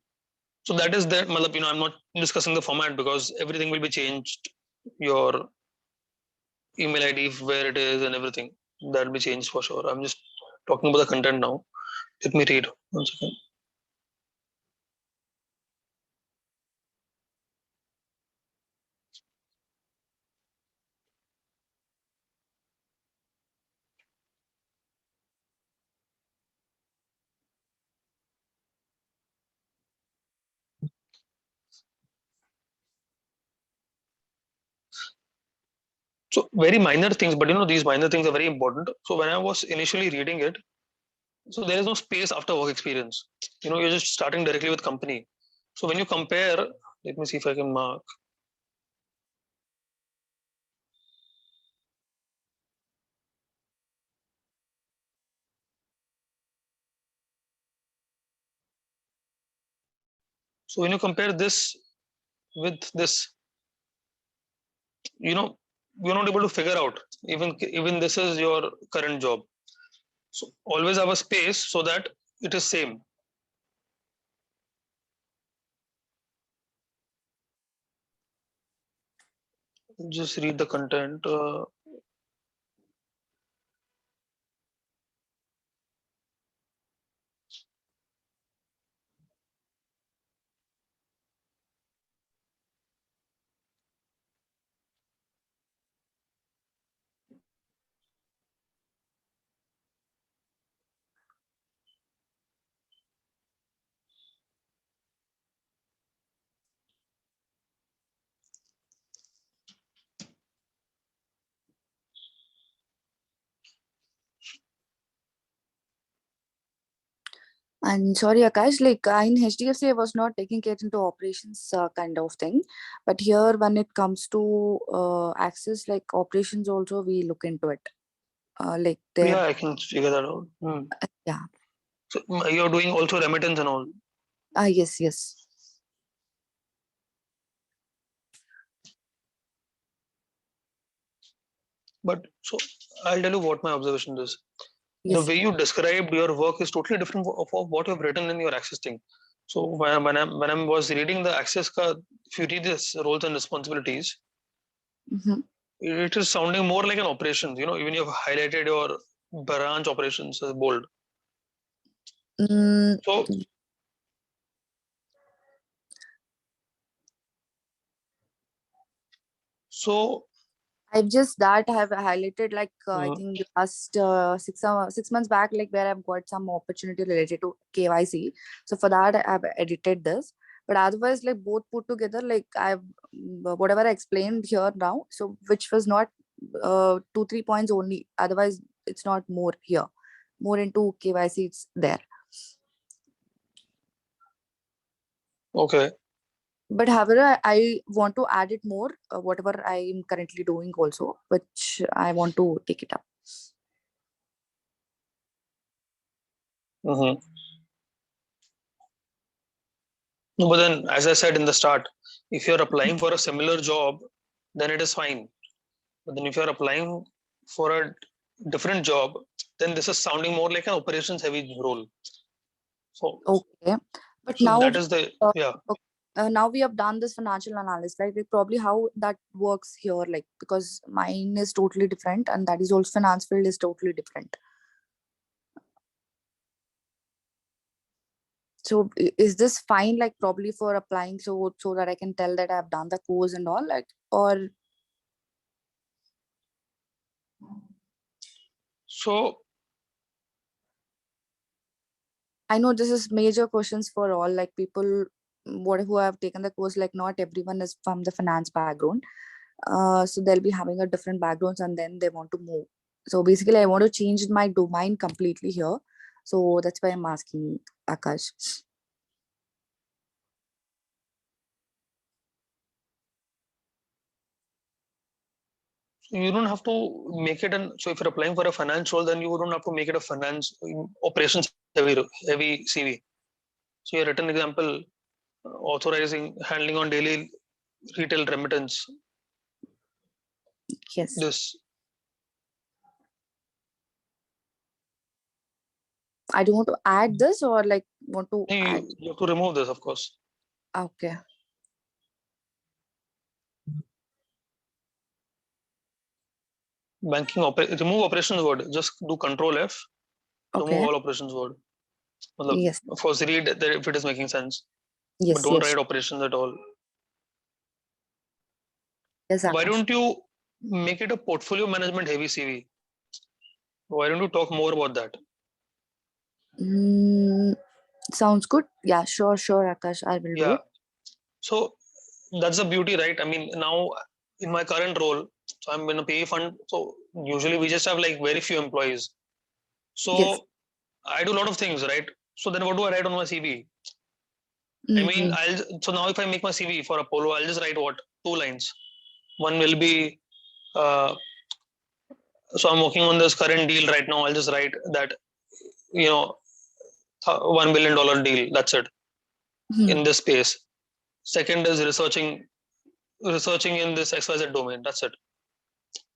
that is that. Matlab, I'm not discussing the format because everything will be changed. Your email ID, where it is, and everything that will be changed for sure. I'm just talking about the content now. Let me read 1 second. So very minor things, but these minor things are very important. So when I was initially reading it, so there is no space after work experience. You're just starting directly with company. So when you compare, let me see if I can mark. So when you compare this with this, you're not able to figure out even this is your current job. So always have a space so that it is same. Just read the content. And sorry, Akash, like in HDFC, I was not taking it into operations kind of thing. But here, when it comes to access, like operations, also we look into it. Like there, Yeah, I can figure that out. yeah. So you're doing also remittance and all. Yes, yes. But so I'll tell you what my observation is. The Yes. way you described your work is totally different of what you've written in your access thing. So when I was reading the access card, if you read this roles and responsibilities, Mm-hmm. it is sounding more like an operation. Even you've highlighted your branch operations as bold. Mm, So so I've just that I have highlighted like I uh, think last 6 months back, like where I've got some opportunity related to KYC. So for that, I've edited this. But otherwise, like both put together, like I've whatever I explained here now. So which was not 2-3 points only. Otherwise, it's not more here. More into KYC, it's there. okay. But however, I want to add it more. Whatever I'm currently doing, also, which I want to take it up. Mm-hmm. No, but then, as I said in the start, if you're applying for a similar job, then it is fine. But then if you're applying for a different job, then this is sounding more like an operations heavy role. So Okay, but so now that is the uh, yeah. now we have done this financial analysis, right? Like probably how that works here, like because mine is totally different, and that is also finance field is totally different. So is this fine? Like probably for applying, so that I can tell that I've done the course and all, like or So I know this is major questions for all like people who have taken the course, like not everyone is from the finance background. So they'll be having a different backgrounds and then they want to move. So basically, I want to change my domain completely here. So that's why I'm asking Akash. You don't have to make it an. So if you're applying for a finance role, then you don't have to make it a finance operations heavy CV. So your written example, authorizing handling on daily retail remittance. Yes. This I don't want to add this or like want to add. you have to remove this, of course. Okay. Banking remove operations word. Just do Control F. Remove Okay. all operations word. Yes. Of course, read that if it is making sense. Yes. But don't Yes. write operations at all. Yes. Why Akash. don't you make it a portfolio management heavy CV? Why don't you talk more about that? Sounds good. Yeah. Sure. Akash. I will do Yeah. it. So that's the beauty, right? I mean, now in my current role, so I'm in a PE fund. So usually we just have like very few employees. So Yes. I do a lot of things, right? So then what do I write on my CV? I mean, so now if I make my CV for Apollo, I'll just write what? 2 lines. One will be, so I'm working on this current deal right now. I'll just write that, $1 billion deal. That's it in this space. Second is researching in this XYZ domain. That's it.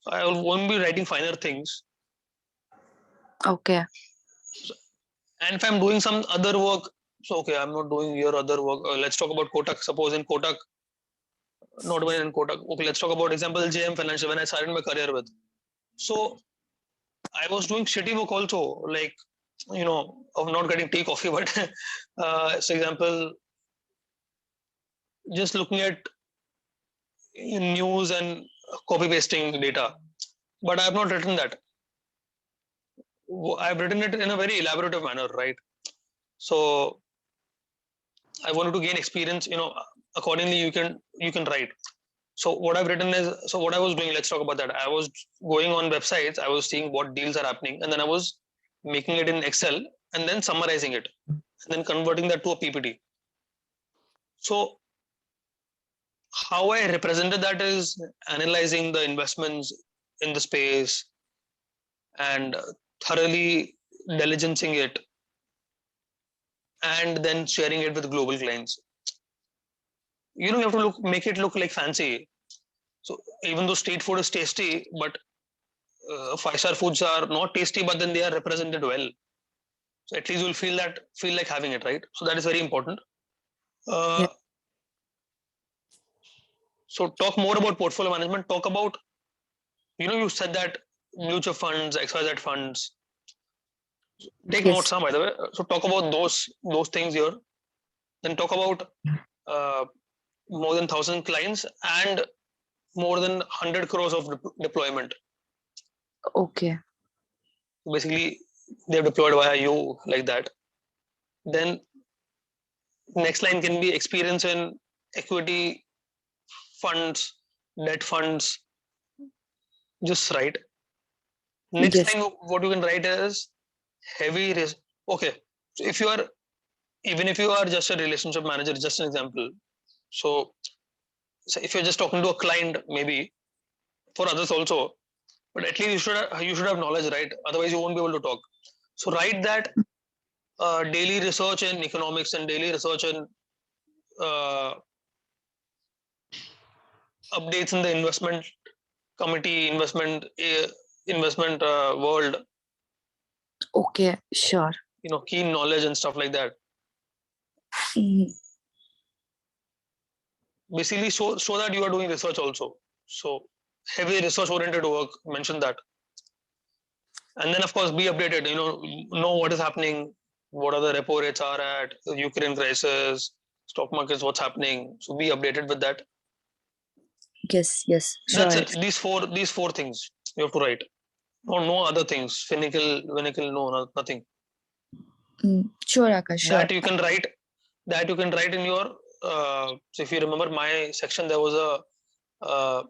I won't be writing finer things. Okay. And if I'm doing some other work, so okay, I'm not doing your other work. Let's talk about Kotak. Suppose in Kotak, not even in Kotak. Okay, let's talk about example JM Financial when I started my career with. So I was doing shitty work also, like of not getting tea, coffee, but for example, just looking at news and copy pasting data. But I have not written that. I've written it in a very elaborative manner, right? So I wanted to gain experience. Accordingly, you can write. So what I've written is, so what I was doing, let's talk about that. I was going on websites, I was seeing what deals are happening, and then I was making it in Excel and then summarizing it and then converting that to a PPT. So how I represented that is analyzing the investments in the space and thoroughly diligencing it and then sharing it with global clients. You have to make it look like fancy. So even though street food is tasty, but 5-star foods are not tasty, but then they are represented well. So at least you'll feel like having it, right? So that is very important. Yeah. So talk more about portfolio management. Talk about, you said that mutual funds, XYZ funds. Take Yes. notes, by the way. So talk about those things here. Then talk about more than 1,000 clients and more than 100 crores of deployment. Okay. Basically, they're deployed via you like that. Then next line can be experience in equity funds, debt funds. Just write. Next Yes. line, what you can write is heavy risk. Okay, so even if you are just a relationship manager, just an example. So if you're just talking to a client, maybe for others also, but at least you should have knowledge, right? Otherwise, you won't be able to talk. So write that daily research in economics and daily research in updates in the investment committee, investment world. Okay. Sure. Keen knowledge and stuff like that. Basically, so that you are doing research also. So heavy research oriented work. Mention that, and then of course be updated. Know what is happening, what are the repo rates are at, the Ukraine crisis, stock markets, what's happening. So be updated with that. Yes. Yes. Sure. That's it. These four things you have to write. No other things. Finical, no, nothing. Sure, Akash. Sure. That you can write in your So if you remember my section, there was a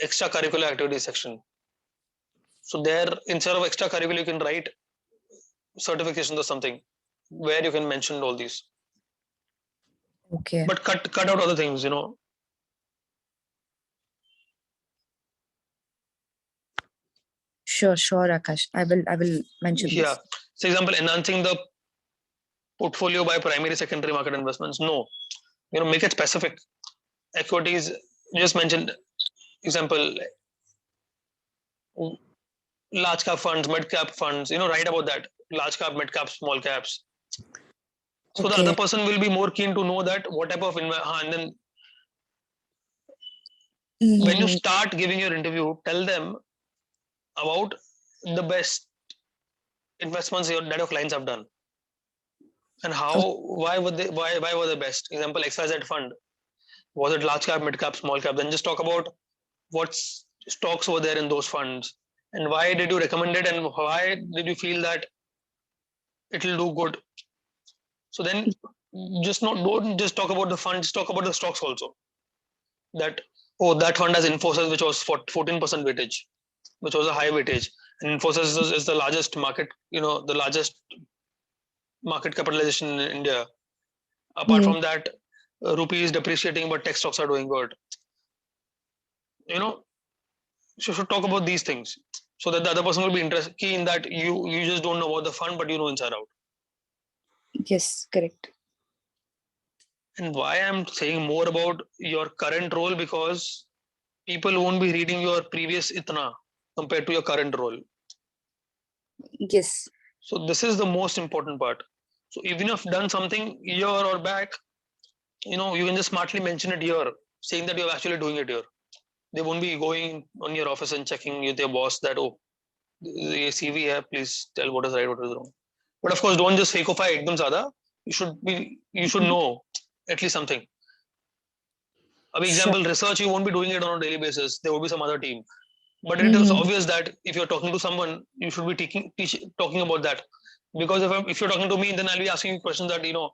extracurricular activity section. So there, instead of extracurricular, you can write certifications or something where you can mention all these. Okay. But cut out other things, you know. Sure, Akash. I will mention Yeah. this. So example, enhancing the portfolio by primary, secondary market investments. No, you know, make it specific. Equities, just mentioned. Example, large cap funds, mid cap funds. You know, write about that. Large cap, mid cap, small caps. So the Okay. other person will be more keen to know that what type of and then when you Mm, start giving your interview, tell them about the best investments that your clients have done and how why were they best. Example, XYZ fund, was it large cap, mid cap, small cap? Then just talk about what stocks were there in those funds and why did you recommend it and why did you feel that it will do good. So then just don't just talk about the funds, talk about the stocks also. That that fund has Infosys, which was 14% weightage, which was a high weightage. And Infosys is the largest market, you know, the largest market capitalization in India. Apart mm, from that, rupee is depreciating, but tech stocks are doing good. You know, you should talk about these things so that the other person will be interested keen that you just don't know about the fund, but you know inside out. yes, correct. And why I'm saying more about your current role, because people won't be reading your previous itna compared to your current role. Yes. So this is the most important part. So even if you've done something year or back, you know, you can just smartly mention it here, saying that you're actually doing it here. They won't be going on your office and checking with your boss that, oh, the CV hai, please tell what is right, what is wrong. But of course, don't just fakeify ekdam zyada. You should know at least something. For Sure. example, research, you won't be doing it on a daily basis. There will be some other team. But it is obvious that if you're talking to someone, you should be talking about that. Because if you're talking to me, then I'll be asking you questions that, you know,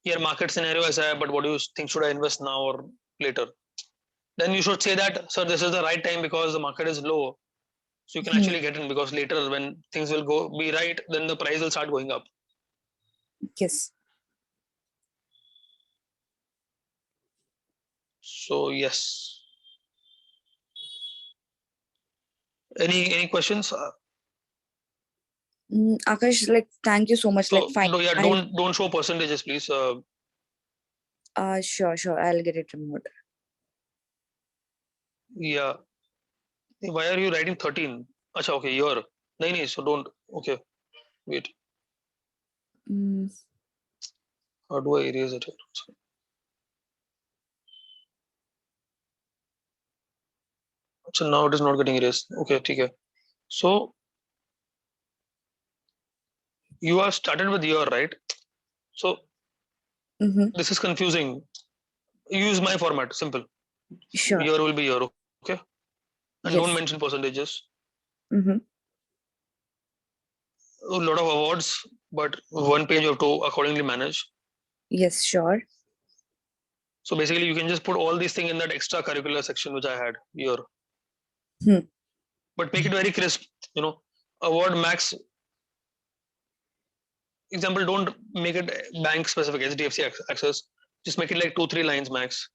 your market scenario is here, but what do you think? Should I invest now or later? Then you should say that, sir, this is the right time because the market is low. So you can actually get in, because later when things will be right, then the price will start going up. Yes. So yes. Any questions? Akash, like, thank you so much. Like, So fine. no, yeah, don't show percentages, please. Sure. I'll get it removed. Yeah. Why are you writing 13? Acha, okay, year. No, so don't. Okay, wait. Mm, How do I erase it? So now it is not getting erased. Okay, okay. So you have started with year, right? So this is confusing. Use my format, simple. Sure. Year will be year, okay? And Yes. don't mention percentages. Mm-hmm. A lot of awards, but one page you have to accordingly manage. Yes, sure. So basically, you can just put all these things in that extracurricular section which I had here. But make it very crisp. You know, award max. Example, don't make it bank specific, HDFC access. Just make it like 2-3 lines max.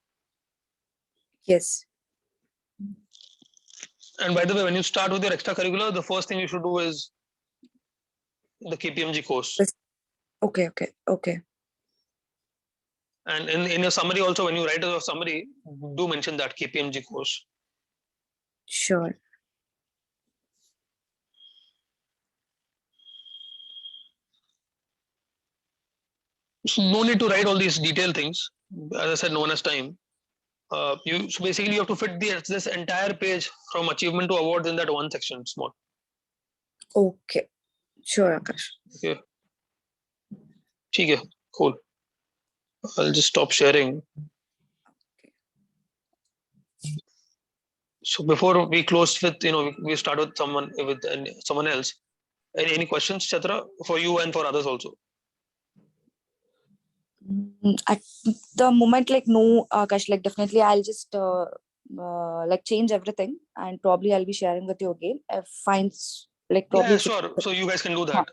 Yes. And by the way, when you start with your extracurricular, the first thing you should do is the KPMG course. Okay. And in your summary also, when you write a summary, do mention that KPMG course. Sure. So no need to write all these detailed things. As I said, no one has time. So basically you have to fit this entire page from achievement to awards in that one section, small. Okay. Sure, Akash. Okay. Okay, cool. I'll just stop sharing. So before we close with, we start with someone else. Any questions, Chatra, for you and for others also? At the moment, like no, Akash, like definitely I'll just like change everything and probably I'll be sharing with you again. If finds like probably Yeah, if it, sure. So you guys can do huh,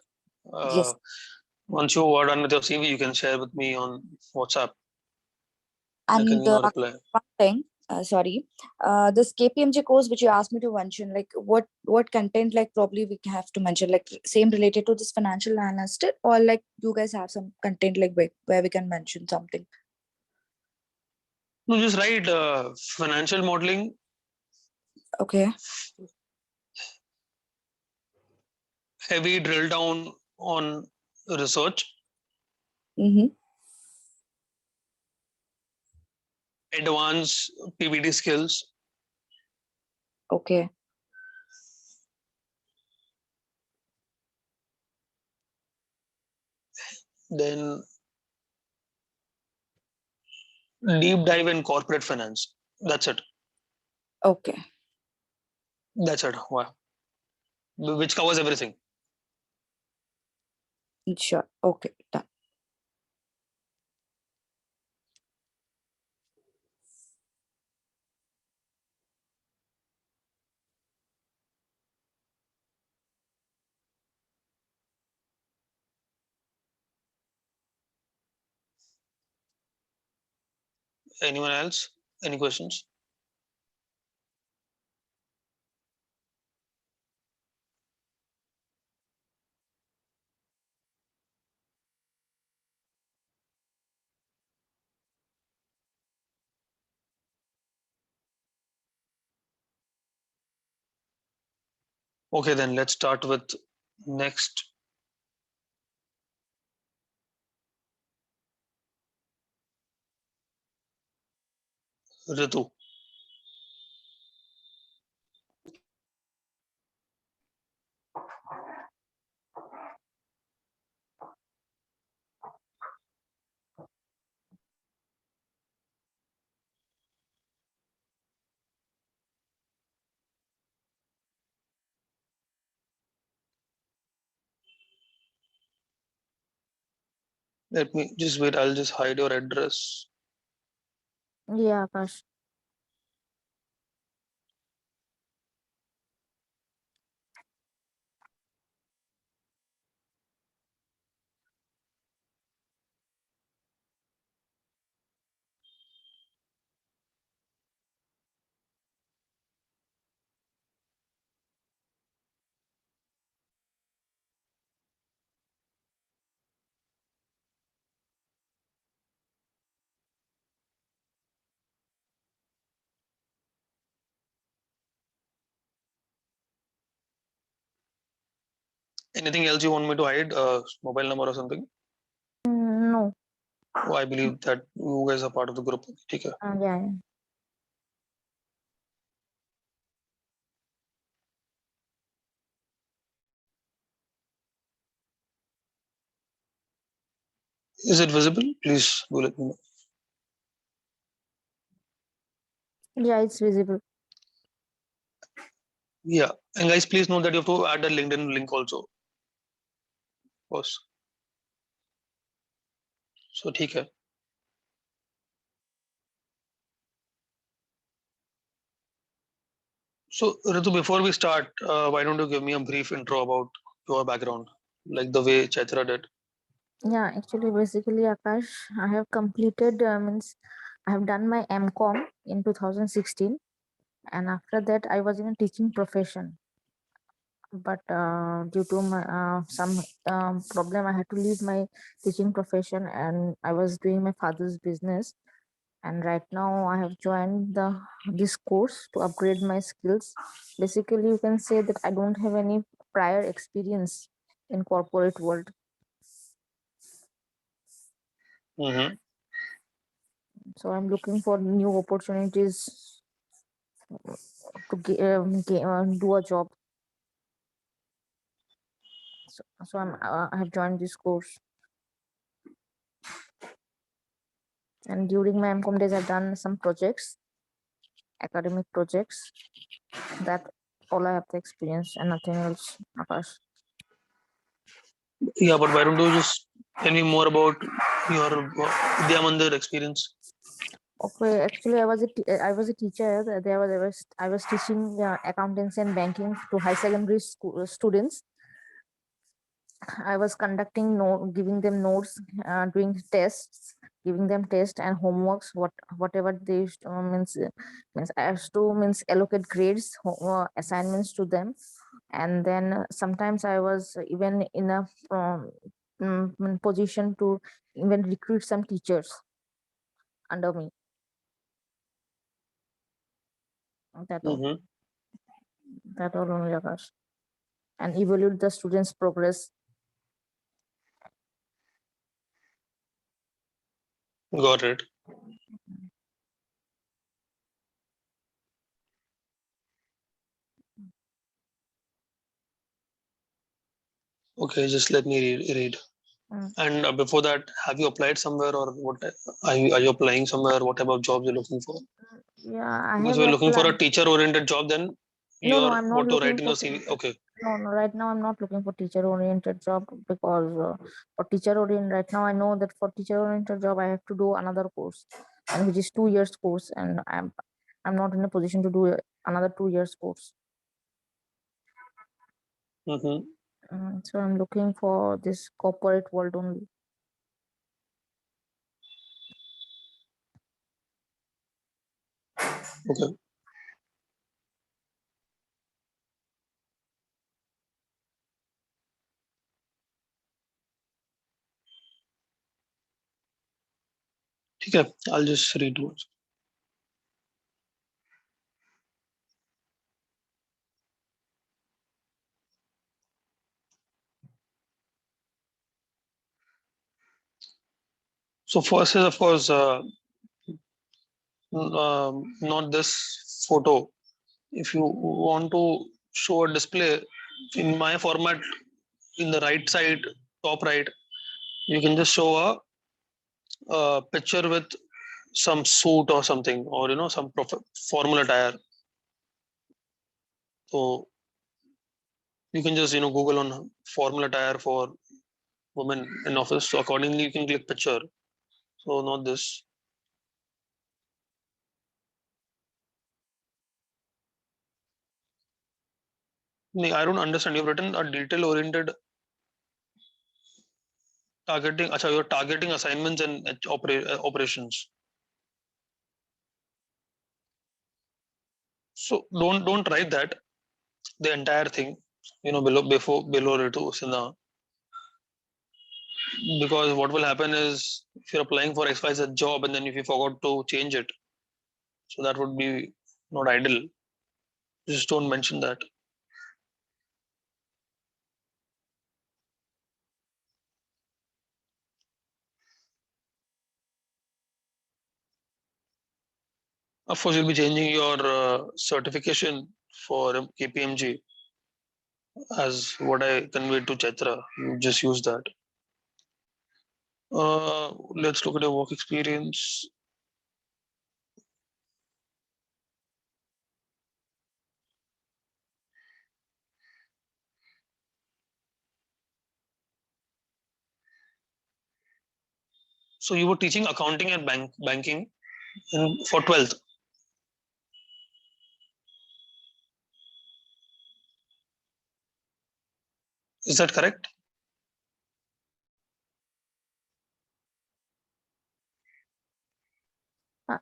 that. yes. Once you are done with your CV, you can share with me on WhatsApp. I can, And reply. one thing, sorry, this KPMG course which you asked me to mention, like what content like probably we have to mention, like same related to this financial analyst, or like you guys have some content like where we can mention something. No, just write financial modeling, Okay. heavy drill down on research, Mm-hmm. advanced PBD skills, Okay. then deep dive in corporate finance. That's it. Okay. That's it. Wow. Which covers everything. Sure. Okay. Done. Anyone else? Any questions? Okay, then let's start with next. Ritu. Let me just wait. I'll just hide your address. Yeah, Akash. Anything else you want me to hide? Mobile number or something? No. Oh, I believe that you guys are part of the group. Okay. Yeah. Is it visible? Please do let me know. Yeah, it's visible. Yeah. And guys, please note that you have to add a LinkedIn link also. Of course. So, ठीक है. So, Ritu, before we start, why don't you give me a brief intro about your background, like the way Chaitra did? Yeah, actually, basically, Akash, I have completed, means I have done my MCom in 2016. And after that, I was in a teaching profession. But due to my some problem, I had to leave my teaching profession and I was doing my father's business. And right now, I have joined this course to upgrade my skills. Basically, you can say that I don't have any prior experience in corporate world. Mm-hmm. So I'm looking for new opportunities to do a job. So I have joined this course, and during my MCOM days, I've done some projects, academic projects. That all I have the experience and nothing else, Akash. Yeah, but why don't you just tell me more about your Vidya Mandir experience? Okay, actually, I was a teacher. I was teaching accountancy and banking to high secondary school students. I was conducting giving them notes, doing tests, giving them tests and homeworks. Whatever they means I have to means allocate grades, assignments to them, and then sometimes I was even in a position to even recruit some teachers under me. That all. Mm-hmm. That all only, Akash. And evaluate the students' progress. Got it. Okay, just let me read. Mm. And before that, have you applied somewhere, or what? Are you applying somewhere? What type of jobs you're looking for? Yeah, I Because have we're looking for a applied. teacher-oriented job, then No, no, you're I'm not what to looking write in for. your CV. Okay. No, no, right now I'm not looking for teacher-oriented job because for teacher-oriented right now I know that for teacher-oriented job I have to do another course, and which is 2 years course, and I'm not in a position to do another 2 years course. Mm-hmm. So I'm looking for this corporate world only. Okay. Okay. I'll just read those. So first is of course not this photo. If you want to show a display in my format, in the right side, top right, you can just show a picture with some suit or something, or some formal attire. So you can just Google on formal attire for women in office. So accordingly, you can click picture. So not this. I don't understand. You've written a detail-oriented targeting. Acha, you're targeting assignments and operations. So don't write that the entire thing. Below it, Sina. Because what will happen is if you're applying for XYZ job and then if you forgot to change it, so that would be not ideal. Just don't mention that. Of course, you'll be changing your certification for KPMG as what I conveyed to Chaitra. You just use that. Let's look at your work experience. So you were teaching accounting and banking for 12th. Is that correct?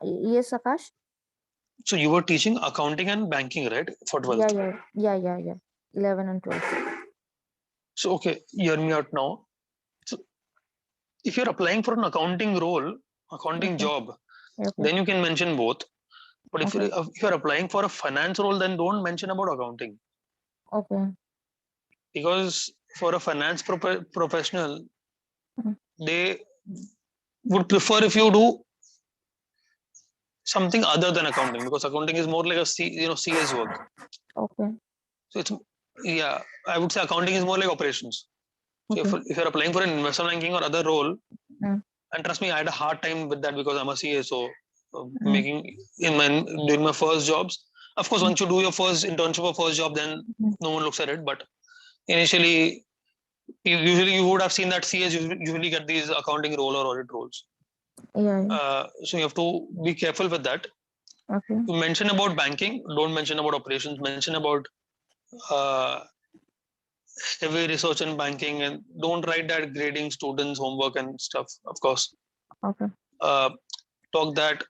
Yes, Akash. So you were teaching accounting and banking, right, for 12th? Yeah. 11 and 12. So okay, hear me out now. So if you're applying for an accounting role, accounting Okay. job, Okay. then you can mention both. But Okay. if you're applying for a finance role, then don't mention about accounting, Okay. because for a finance professional, Mhm. they would prefer if you do something other than accounting, because accounting is more like a CS work. Okay. So it's, yeah, I would say accounting is more like operations. So Okay. if you're applying for an investment banking or other role, Mm. and trust me, I had a hard time with that because I'm a CA. So Mm. making during my first jobs, of course, Mm. once you do your first internship or first job, then Mm. no one looks at it. But initially, Usually you would have seen that CS usually get these accounting role or audit roles. Yeah. So you have to be careful with that. Okay. You mention about banking, don't mention about operations, mention about uh, heavy research in banking, and don't write that grading students homework and stuff, of course. Okay. uh, Talk that,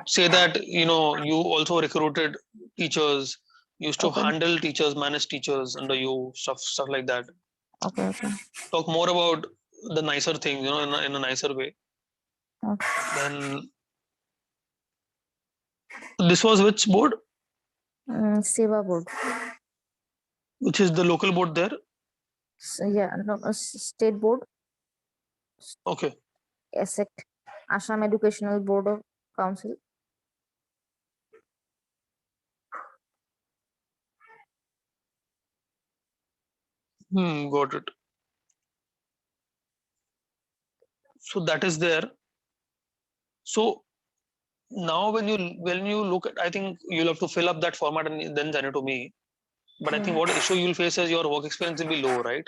say that you also recruited teachers, used to Okay. handle teachers, manage teachers under you, stuff like that. Okay. Okay. Talk more about the nicer thing, in a nicer way. Okay. Then this was which board? Seva board. Which is the local board there? Yeah, no, state board, Okay. ASEC, Assam Educational Board of Council. Got it. So that is there. So now when you look at, I think you'll have to fill up that format and then send it to me. But I think what issue you'll face is your work experience will be low, right?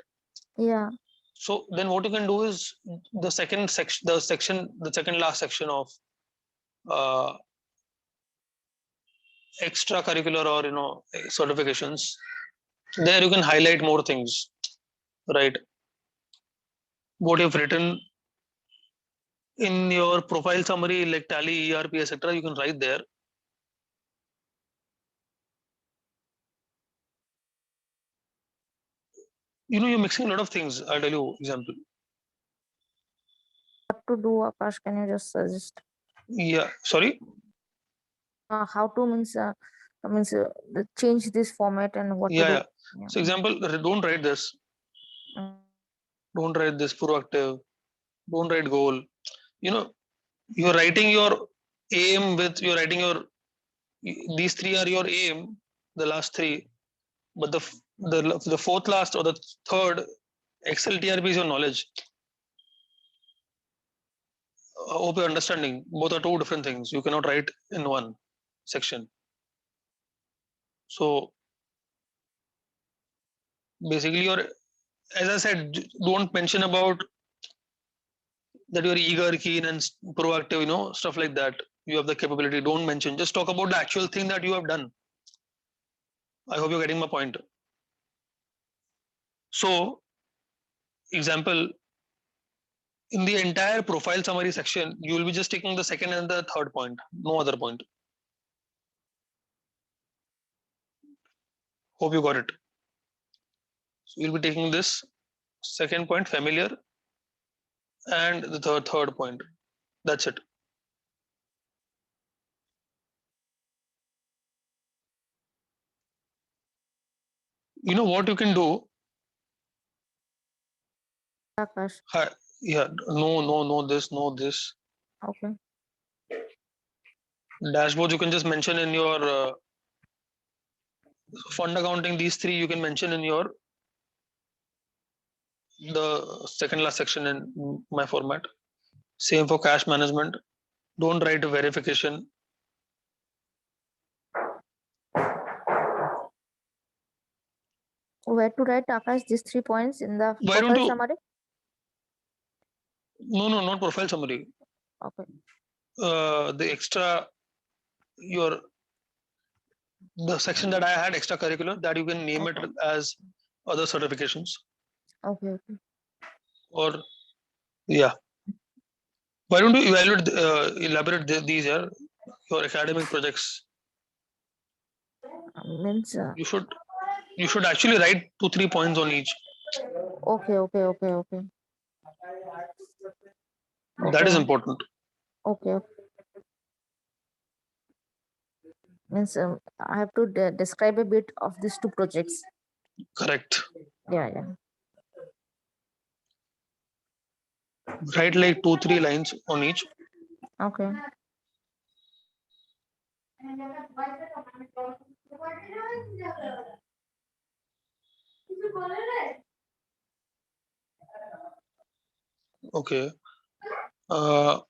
Yeah. So then what you can do is the second section, the second last section of uh, extracurricular or certifications. There you can highlight more things, right? What you've written in your profile summary, like Tally, ERP, etc., you can write there. You're mixing a lot of things. I'll tell you example. What to do, Akash? Can you just suggest? Yeah, sorry. How to change this format and what to do? Yeah. So example, don't write this. Mm. Don't write this proactive. Don't write goal. You're writing your aim with you're writing your these three are your aim, the last three, but the fourth last or the third XLTRP is your knowledge. I hope you're understanding. Both are two different things. You cannot write in one section. So basically, as I said, don't mention about that you're eager, keen, and proactive. Stuff like that. You have the capability. Don't mention. Just talk about the actual thing that you have done. I hope you're getting my point. So, example, in the entire profile summary section, you will be just taking the second and the third point, no other point. Hope you got it. So you'll be taking this second point, familiar, and the third point. That's it. You know what you can do? Akash. Yeah, no, this, no, this. Okay. Dashboard, you can just mention in your fund accounting, these three you can mention in your the second last section in my format. Same for cash management. Don't write verification. Where to write, Akash, these 3 points in the Why don't profile you? summary? No, not profile summary. Okay. The extra the section that I had extracurricular, that you can name it as other certifications. Okay. Or yeah. Why don't you elaborate these here, your academic projects? Means You should actually write 2-3 points on each. Okay. That is important. Okay. Means I have to describe a bit of these 2 projects. Correct. Yeah. Write like 2-3 lines on each. Okay. Okay. So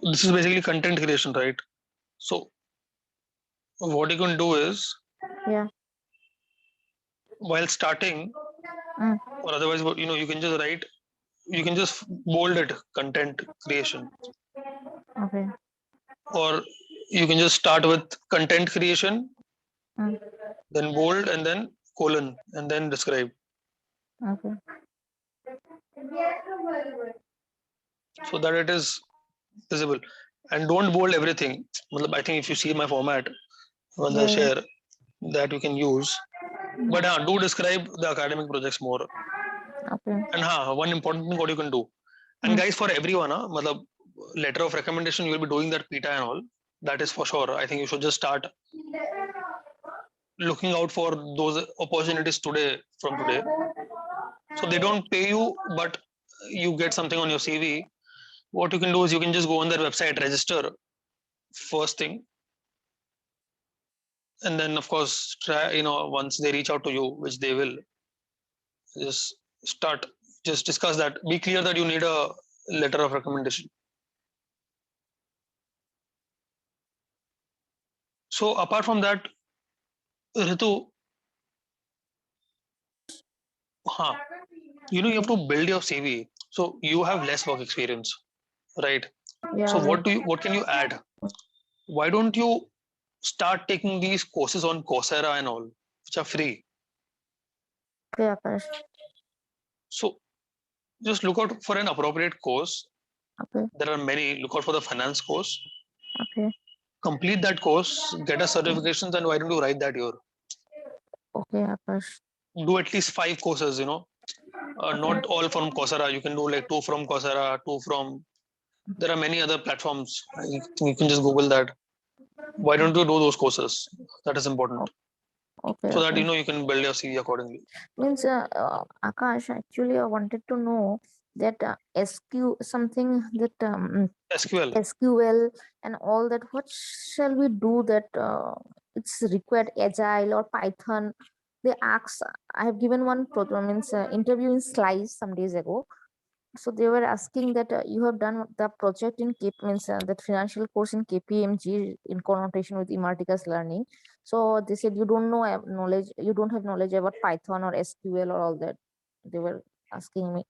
this is basically content creation, right? So what you can do is, Yeah. while starting, Mm. or otherwise, you can just write, you can just bold it, content creation, Okay. or you can just start with content creation, Mm. then bold, and then colon, and then describe, Okay. so that it is visible. And don't bold everything. Matlab, I think if you see my format, once I Yeah. Yeah. share, that you can use. But do describe the academic projects more. Okay. And one important thing what you can do. And Mm. guys, for everyone, matlab, letter of recommendation, you will be doing that PETA and all. That is for sure. I think you should just start looking out for those opportunities today from today. So they don't pay you, but you get something on your CV. What you can do is you can just go on their website, register first thing, and then of course try. Once they reach out to you, which they will, just start. Just discuss that. Be clear that you need a letter of recommendation. So apart from that, Ritu, you have to build your CV. So you have less work experience, right? Yeah. So Right. what can you add? Why don't you start taking these courses on Coursera and all, which are free? Okay, Akash. So just look out for an appropriate course. Okay. There are many. Look out for the finance course. Okay. Complete that course, get a certifications, and why don't you write that year? Okay, Akash. Do at least 5 courses. Not all from Coursera. You can do like 2 from Coursera, 2 from. There are many other platforms. You can just Google that. Why don't you do those courses? That is important, Okay, so that Akash. you can build your CV accordingly. Means, Akash, actually, I wanted to know that SQ something that SQL. SQL and all that. What shall we do that it's required Agile or Python? They ask. I have given one program means interview in Slice some days ago. So they were asking that you have done the project in KP means that financial course in KPMG in connotation with Emerticus learning. So they said you don't know knowledge, you don't have knowledge about Python or SQL or all that. They were asking me.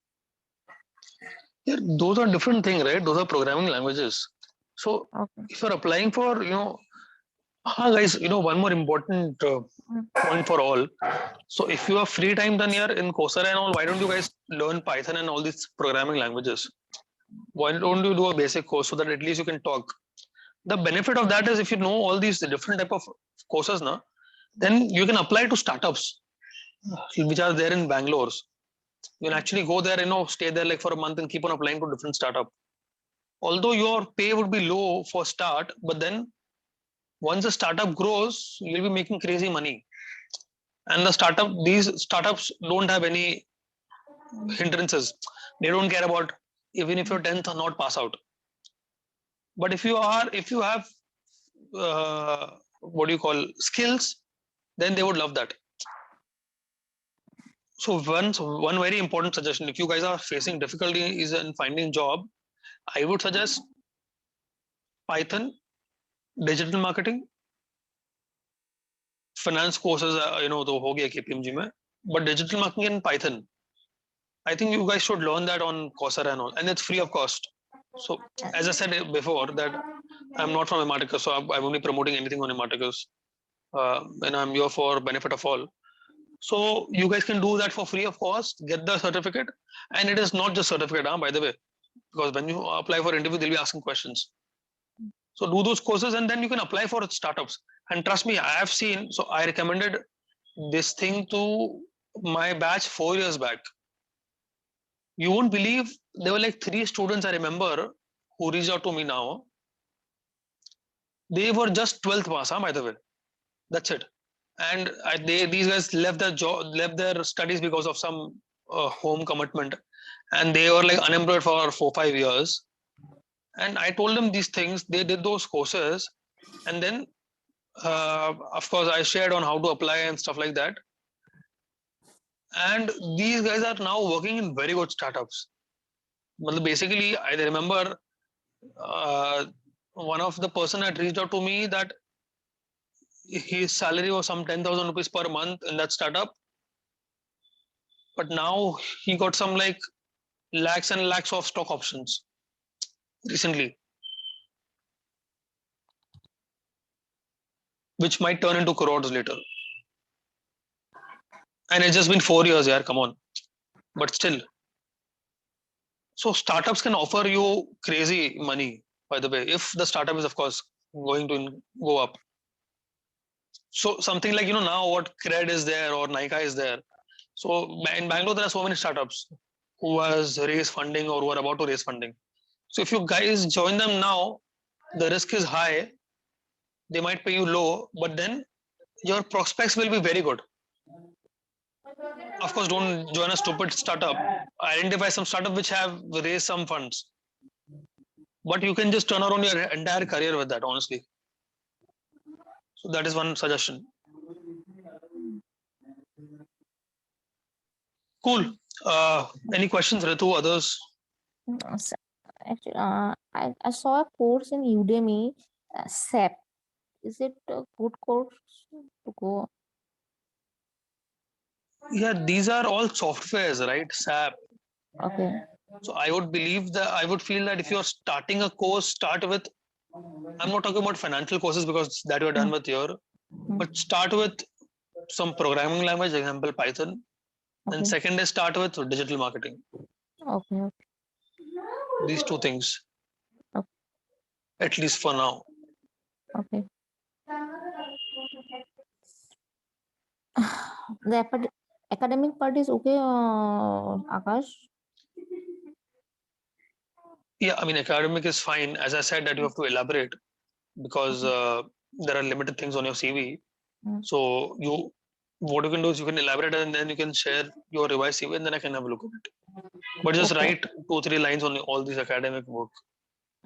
Yeah, those are different thing, right? Those are programming languages. So Okay. if you're applying for, guys, one more important Mm. point for all. So if you have free time then here in Coursera and all, why don't you guys learn Python and all these programming languages? Why don't you do a basic course so that at least you can talk? The benefit of that is if you know all these different type of courses now, then you can apply to startups which are there in Bangalore. You can actually go there, stay there like for a month and keep on applying to different startup. Although your pay would be low for start, but then once the startup grows, you'll be making crazy money. And these startups don't have any hindrances. They don't care about even if you're 10th or not pass out. But if you have what do you call skills, then they would love that. So one very important suggestion: if you guys are facing difficulty is in finding job, I would suggest Python, digital marketing, finance courses. तो हो गया KPMG में, but digital marketing and Python. I think you guys should learn that on Coursera and all, and it's free of cost. So as I said before, that I'm not from Ematicus, so I'm only promoting anything on Ematicus, and I'm here for benefit of all. So you guys can do that for free of cost, get the certificate, and it is not just certificate, by the way, because when you apply for interview, they'll be asking questions. So do those courses, and then you can apply for startups. And trust me, I have seen. So I recommended this thing to my batch 4 years back. You won't believe there were like 3 students I remember who reached out to me now. They were just 12th pass, by the way. That's it. And these guys left their job, left their studies because of some home commitment, and they were like unemployed for 4-5 years. And I told them these things. They did those courses, and then of course I shared on how to apply and stuff like that. And these guys are now working in very good startups. But basically, I remember one of the person had reached out to me that his salary was some 10,000 rupees per month in that startup, but now he got some like lakhs and lakhs of stock options recently, which might turn into crores later. And it's just been 4 years, yeah, come on. But still, so startups can offer you crazy money, by the way, if the startup is, of course, going to go up. So something like, now what Cred is there or Nika is there. So in Bangalore, there are so many startups who has raised funding or who are about to raise funding. So if you guys join them now, the risk is high. They might pay you low, but then your prospects will be very good. Of course, don't join a stupid startup. Identify some startup which have raised some funds. But you can just turn around your entire career with that, honestly. So that is one suggestion. Cool. Any questions, Ritu? Others? So, actually, I saw a course in Udemy, SAP. Is it a good course to go? Yeah, these are all softwares, right? SAP. Okay. So I would believe that I would feel that if you're starting a course, start with, I'm not talking about financial courses because that you're done with here, but start with some programming language, example Python. And Okay. second is start with digital marketing. Okay. These two things, Okay. at least for now. Okay. The academic part is okay, Akash. Yeah, I mean, academic is fine. As I said, that you have to elaborate because there are limited things on your CV. So what you can do is you can elaborate and then you can share your revised CV and then I can have a look at it. But just Okay. write 2-3 lines on all these academic work.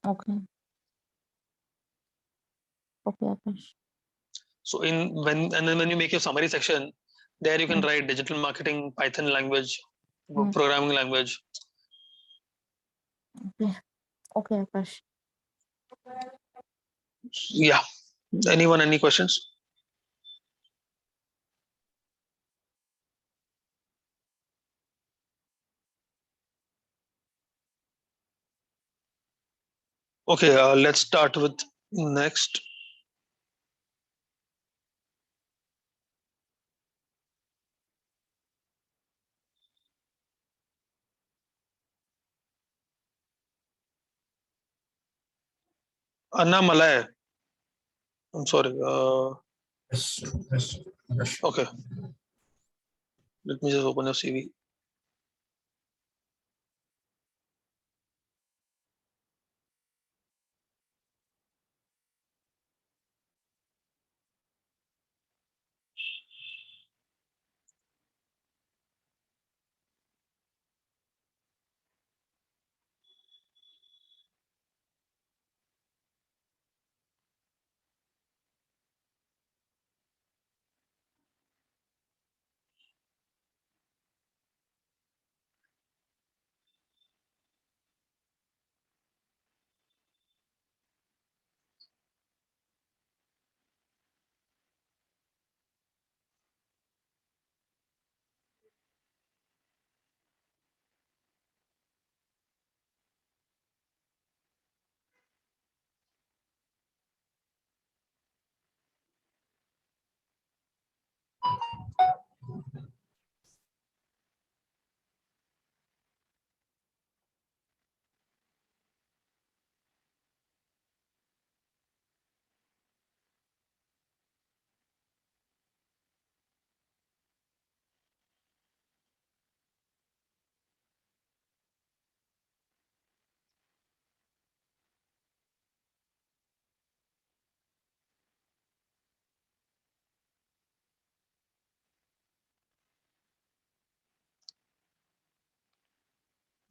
Okay. Okay, Akash. So when you make your summary section, there you can write digital marketing, Python language, programming language. Okay. Okay, Akash. Yeah. Anyone, any questions? Okay, let's start with next. Anna Malay. I'm sorry. Yes, yes, yes. Okay. Let me just open your CV.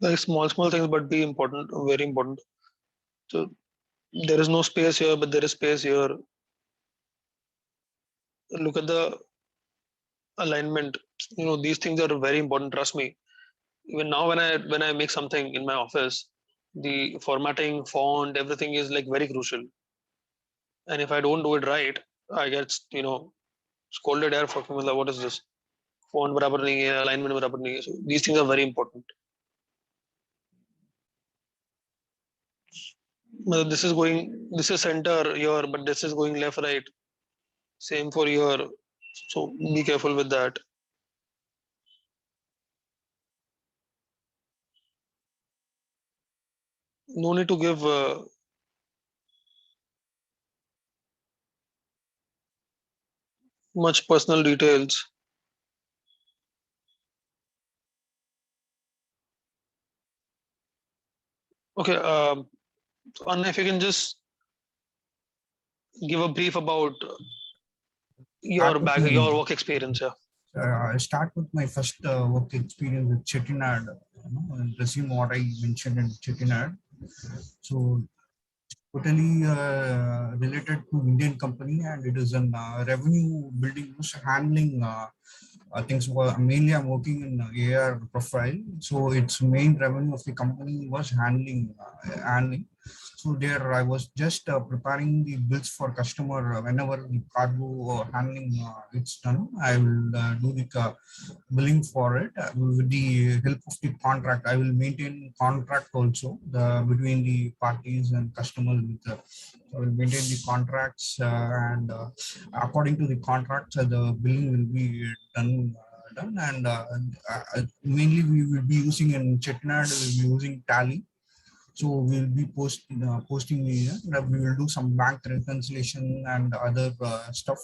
Very small things, but be important, very important. So there is no space here, but there is space here. Look at the alignment. These things are very important. Trust me. Even now, when I make something in my office, the formatting, font, everything is like very crucial. And if I don't do it right, I get scolded there for like, what is this? font बराबर नहीं है, alignment बराबर नहीं है. So these things are very important. This is center here, but this is going left, right. Same for here. So be careful with that. No need to give much personal details. Okay, so Anna, if you can just give a brief about your work experience. Yeah. I start with my first work experience with Chettinad, and resume what I mentioned in Chettinad. So totally related to Indian company, and it is an revenue building, handling things. Mainly I'm working in AR profile, so its main revenue of the company was handling. So there I was just preparing the bills for customer whenever the cargo handling it's done. I will do the billing for it with the help of the contract. I will maintain contract also between the parties and customers. I will maintain the contracts and according to the contracts, the billing will be done. And mainly we will be using in Chetnad, we will be using Tally. So we'll be posting we will do some bank reconciliation and other stuff,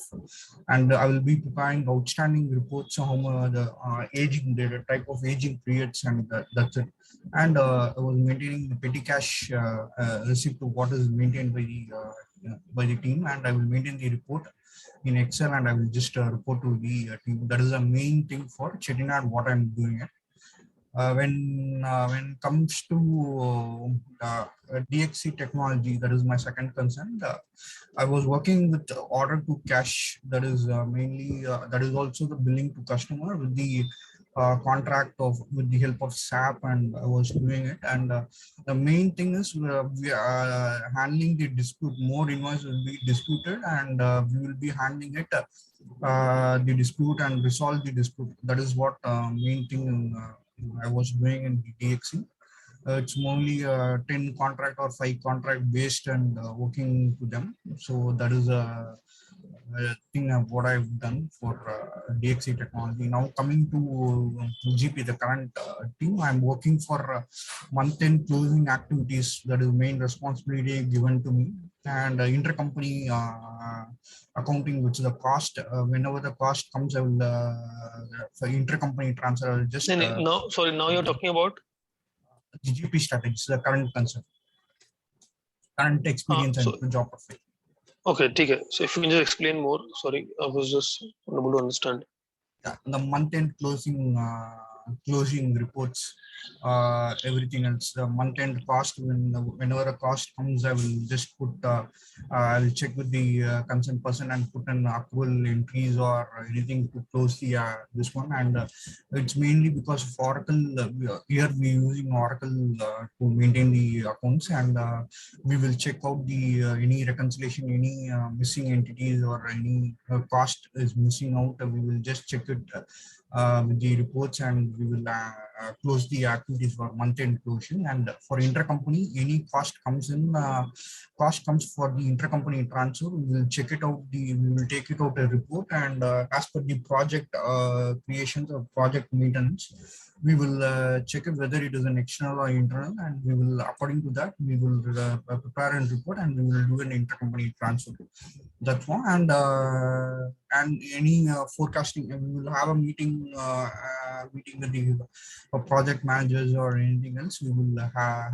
and I will be preparing outstanding reports on the aging, the type of aging periods, and that's it. And I was maintaining the petty cash receipt to what is maintained by the team, and I will maintain the report in Excel, and I will just report to the team. That is the main thing for Chettinad what I'm doing it. When it comes to DXC technology, that is my second concern. I was working with order to cash. That is mainly that is also the billing to customer with the contract of with the help of SAP, and I was doing it. And the main thing is we are handling the dispute. More invoice will be disputed, and we will be handling it. The dispute and resolve the dispute. That is what main thing I was doing in the DXC. It's only 10 contract or 5 contract based and working to them. So that is a thing of what I've done for DXC technology. Now coming to GP, the current team, I'm working for month-end closing activities. That is main responsibility given to me, and intercompany accounting, which is the cost. Whenever the cost comes, I will for intercompany transfer. I will just now you're talking about GP strategies, the current concept, current experience and job profile. Okay, okay. So if you can just explain more. Sorry, I was just unable to understand. Yeah, the month-end closing reports, everything else. The month-end cost, whenever a cost comes, I will just put. I will check with the concerned person and put an approval entries or anything to close the this one. And it's mainly because of Oracle. Here we using Oracle to maintain the accounts, and we will check out the any reconciliation, any missing entities or any cost is missing out. We will just check it with the reports, and we will close the activities for month-end closing. And for intercompany, any cost comes in, cost comes for the intercompany transfer. We will check it out. We will take it out a report, and as per the project creations or project maintenance, we will check it whether it is an external or internal, and we will, according to that, we will prepare and report, and we will do an intercompany transfer. That's one. And any forecasting, we will have a meeting with the project managers or anything else. We will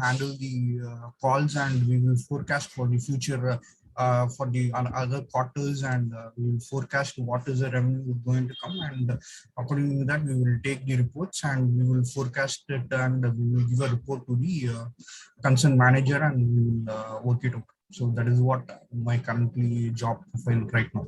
handle the calls, and we will forecast for the future for the other quarters, and we will forecast what is the revenue going to come, and according to that we will take the reports and we will forecast it, and we will give a report to the concerned manager, and we will work it out. So that is what my currently job profile right now.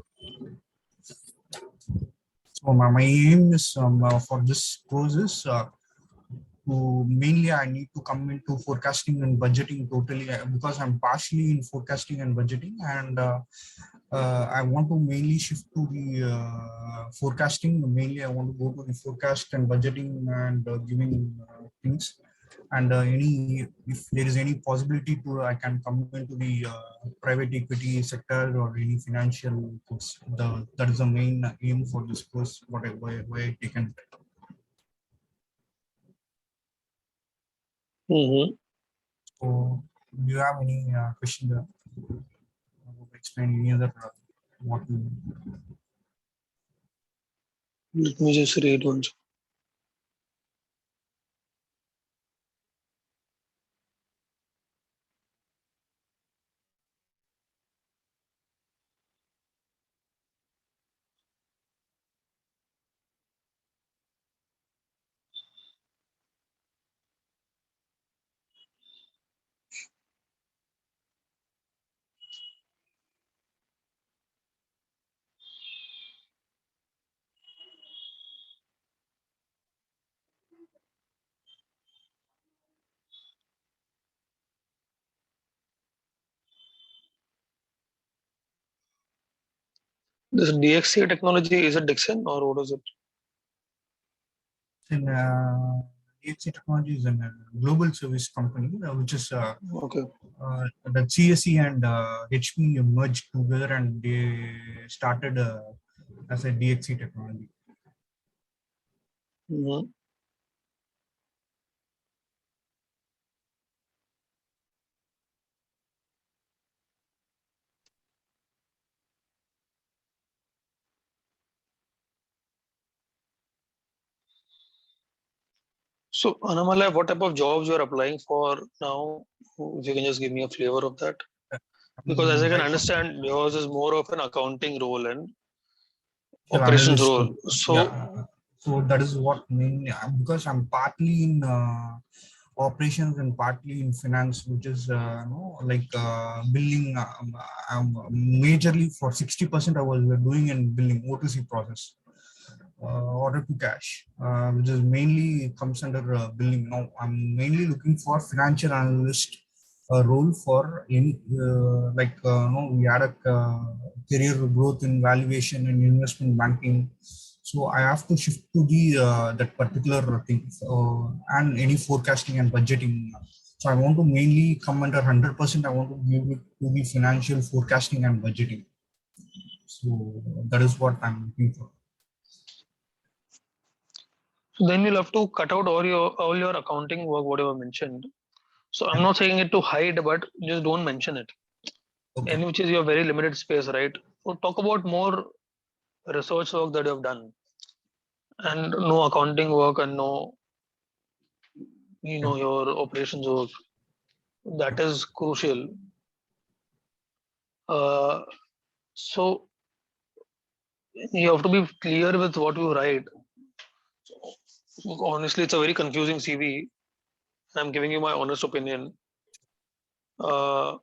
So my aim is for this course is to mainly I need to come into forecasting and budgeting totally, because I'm partially in forecasting and budgeting, and I want to mainly shift to the forecasting. Mainly, I want to go to the forecast and budgeting and giving things. And if there is any possibility to, I can come into the private equity sector or any financial course. That is the main aim for this course. Why I taken. Mm-hmm. So, do you have any question? Explain any other what you Let me just read once. This DXC technology, is it Dixon or what is it? in DXC Technology is a global service company, which is Okay. the CSE and HP merged together and they started as a DXC Technology. Mm-hmm. So, Annamalai, what type of jobs you are applying for now? If you can just give me a flavor of that. Because as I can Right now, understand, yours is more of an accounting role and the operations analyst. role. Yeah. So, So that is what mainly because I'm partly in operations and partly in finance, which is like billing. Majorly for 60% I was doing in billing O2C process, order to cash, which is mainly comes under billing. Now I'm mainly looking for financial analyst role for any no, we had a career growth in valuation and investment banking. So I have to shift to the that particular thing and any forecasting and budgeting. So I want to mainly come under 100%. I want to give it to the financial forecasting and budgeting. So that is what I'm looking for. so then you'll have to cut out all your accounting work, whatever mentioned. So I'm not saying it to hide, but just don't mention it. Okay. And which is your very limited space, right? So talk about more research work that you have done, and no accounting work and no, your operations work. That is crucial. Uh, so you have to be clear with what you write. Honestly, it's a very confusing CV. I'm giving you my honest opinion. Uh,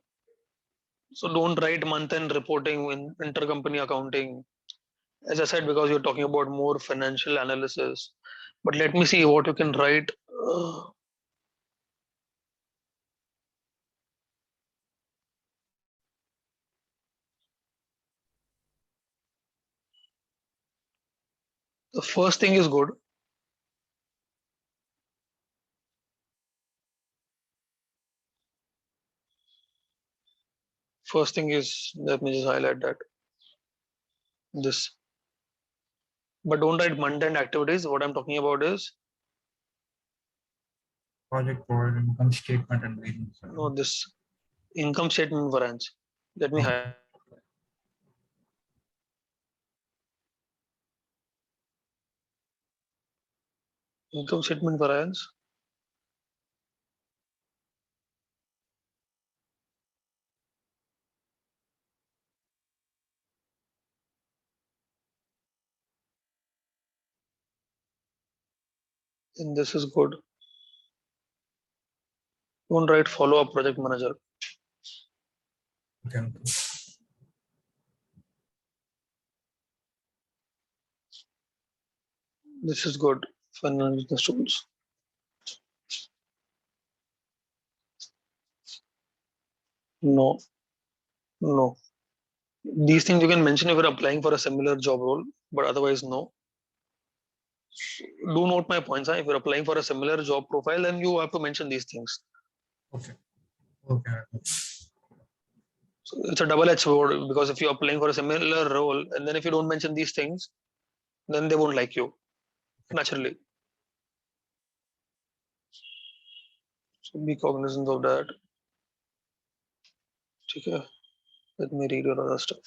so don't write month-end reporting in intercompany accounting. As I said, because you're talking about more financial analysis. But let me see what you can write. Uh, the first thing is good. First thing is, let me just highlight that. This. But don't write month-end activities. What I'm talking about is, Project for income statement and variance. no, this income statement variance. Let me Okay. highlight income statement variance. And this is good. Don't write follow-up project manager. Okay. This is good. Financial business tools. No, no. These things you can mention if you're applying for a similar job role, but otherwise no. Do note my points. If you're applying for a similar job profile, then you have to mention these things. Okay. Okay. So it's a double-edged sword, because if you're applying for a similar role and then if you don't mention these things, then they won't like you naturally. So be cognizant of that. Okay. Let me read your other stuff.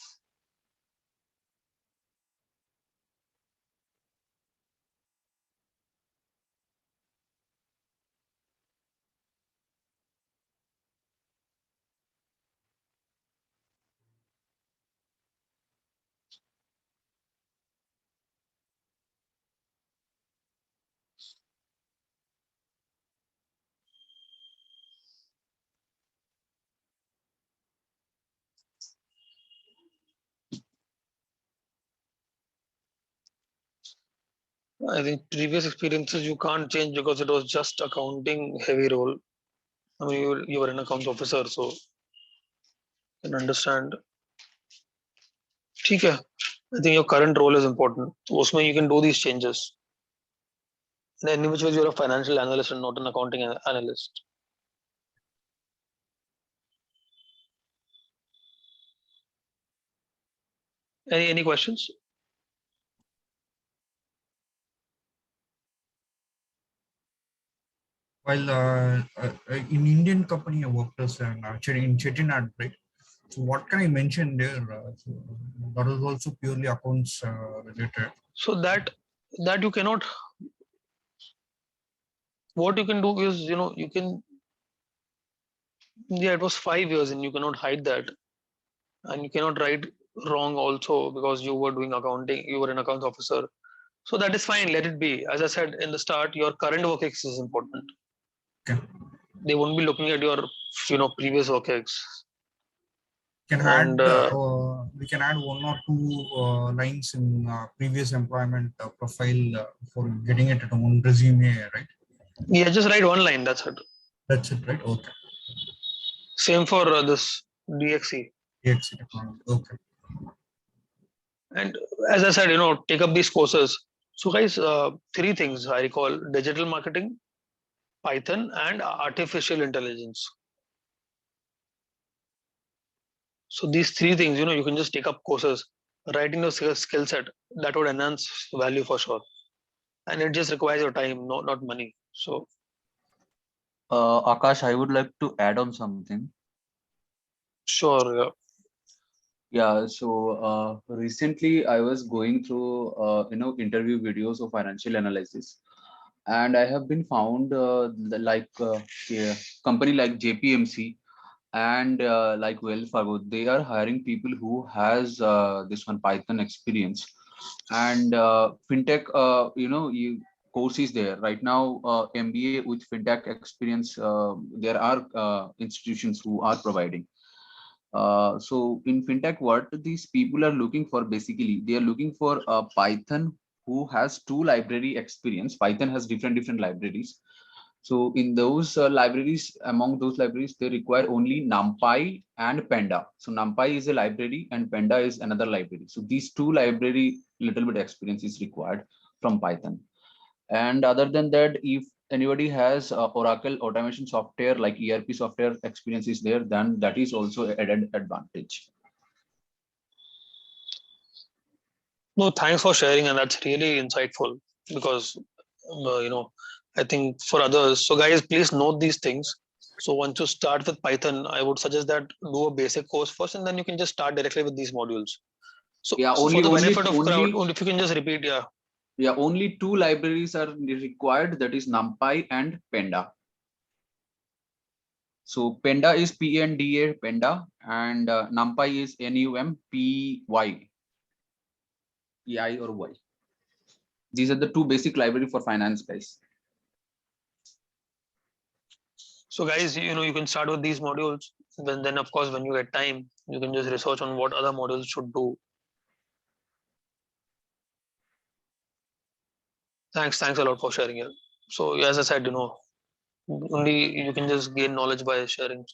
I think previous experiences you can't change because it was just accounting heavy role. I mean, you were an accounts officer, so you can understand. ठीक है. I think your current role is important. उसमें you can do these changes. In which way you're a financial analyst and not an accounting analyst. Any questions? While in Indian company, I worked as an in Chettinad, right? So what can I mention there? So that is also purely accounts related. So that you cannot. What you can do is, you can. Yeah, it was 5 years, and you cannot hide that, and you cannot write wrong also because you were doing accounting. You were an accounts officer, so that is fine. Let it be. As I said in the start, your current work ex is important. Okay. They won't be looking at your, previous work ex. Can And add we can add one or two lines in previous employment profile for getting it at one resume, right? yeah, just write one line. That's it. That's it, right? Okay. Same for this DXE. DXC technology. Okay. And as I said, take up these courses. So, guys, three things I recall: digital marketing, Python, and artificial intelligence. So, these three things, you can just take up courses, writing your skill set that would enhance value for sure. And it just requires your time, not money. So, Akash, I would like to add on something. sure. Yeah. Yeah, so recently I was going through interview videos of financial analysis, and I have been found yeah, company like JPMC and like Wells Fargo, they are hiring people who has this one Python experience, and fintech course is there right now. MBA with fintech experience, there are institutions who are providing. So in fintech, what these people are looking for, basically they are looking for a Python who has two library experience. Python has different libraries. So in those libraries, among those libraries, they require only NumPy and Panda. So NumPy is a library and Panda is another library. So these two library little bit experience is required from Python. And other than that, if anybody has Oracle automation software like ERP software experience is there, then that is also added advantage. No, thanks for sharing, and that's really insightful because I think for others. So, guys, please note these things. So, once you start with Python, I would suggest that do a basic course first, and then you can just start directly with these modules. So, Yeah, for only the only benefit of crowd, only if you can just repeat, yeah. yeah, only two libraries are required, that is NumPy and Panda. So Panda is PNDA Panda, and NumPy is NUMPY, EI or Y. These are the two basic library for finance guys. So, guys, you can start with these modules. Then of course, when you get time, you can just research on what other modules should do. Thanks a lot for sharing it. So, as I said, only you can just gain knowledge by sharing.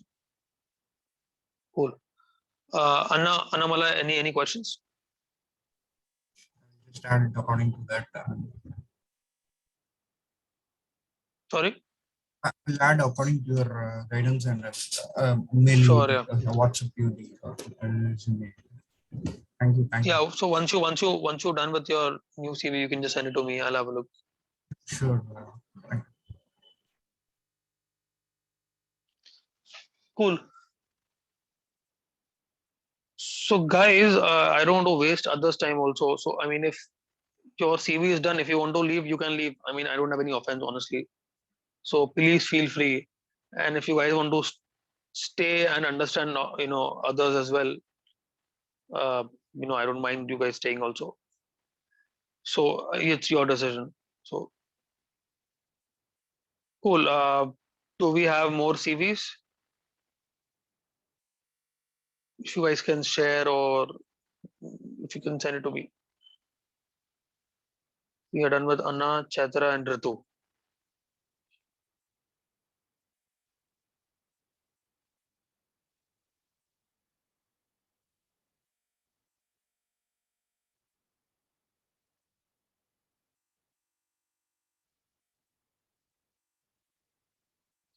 Cool. Annamala, any questions? Just add it according to that. Sorry. I'll add according to your guidance, and mail you, Sure. Yeah. WhatsApp you the resume. Thank you. Thank you. Yeah. So once you're done with your new CV, you can just send it to me. I'll have a look. Sure. Thank you. Cool. So guys, I don't want to waste others' time also. So I mean, if your CV is done, if you want to leave, you can leave. I mean, I don't have any offense, honestly. So please feel free. And if you guys want to stay and understand, others as well, I don't mind you guys staying also. So it's your decision. So cool. Do we have more CVs? If you guys can share, or if you can send it to me. We are done with Anna, Chaitra, and Ritu.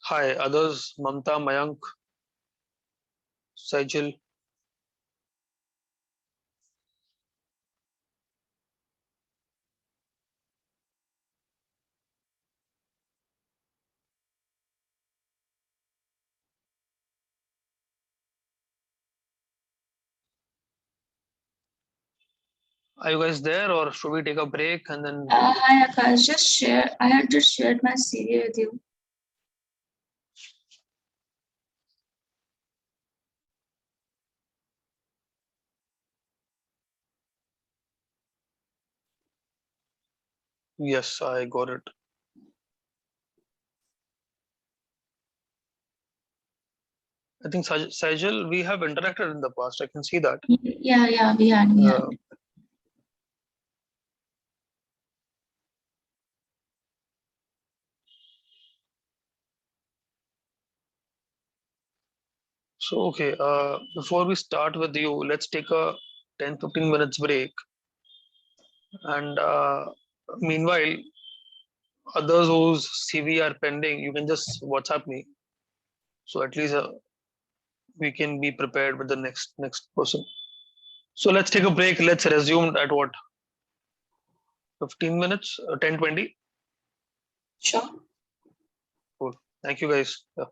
Hi, others, Mamta, Mayank, Sajil. Are you guys there, or should we take a break and then? Hi Akash, just share. I had just shared my CV with you. Yes, I got it. I think Sajil, we have interacted in the past. I can see that. Yeah, we had. So, okay, before we start with you, let's take a 10-15 minutes break. And meanwhile, others whose CV are pending, you can just WhatsApp me. So at least we can be prepared with the next person. So let's take a break. Let's resume at what? 15 minutes? 10, 20? Sure. Cool. Thank you guys. Yeah.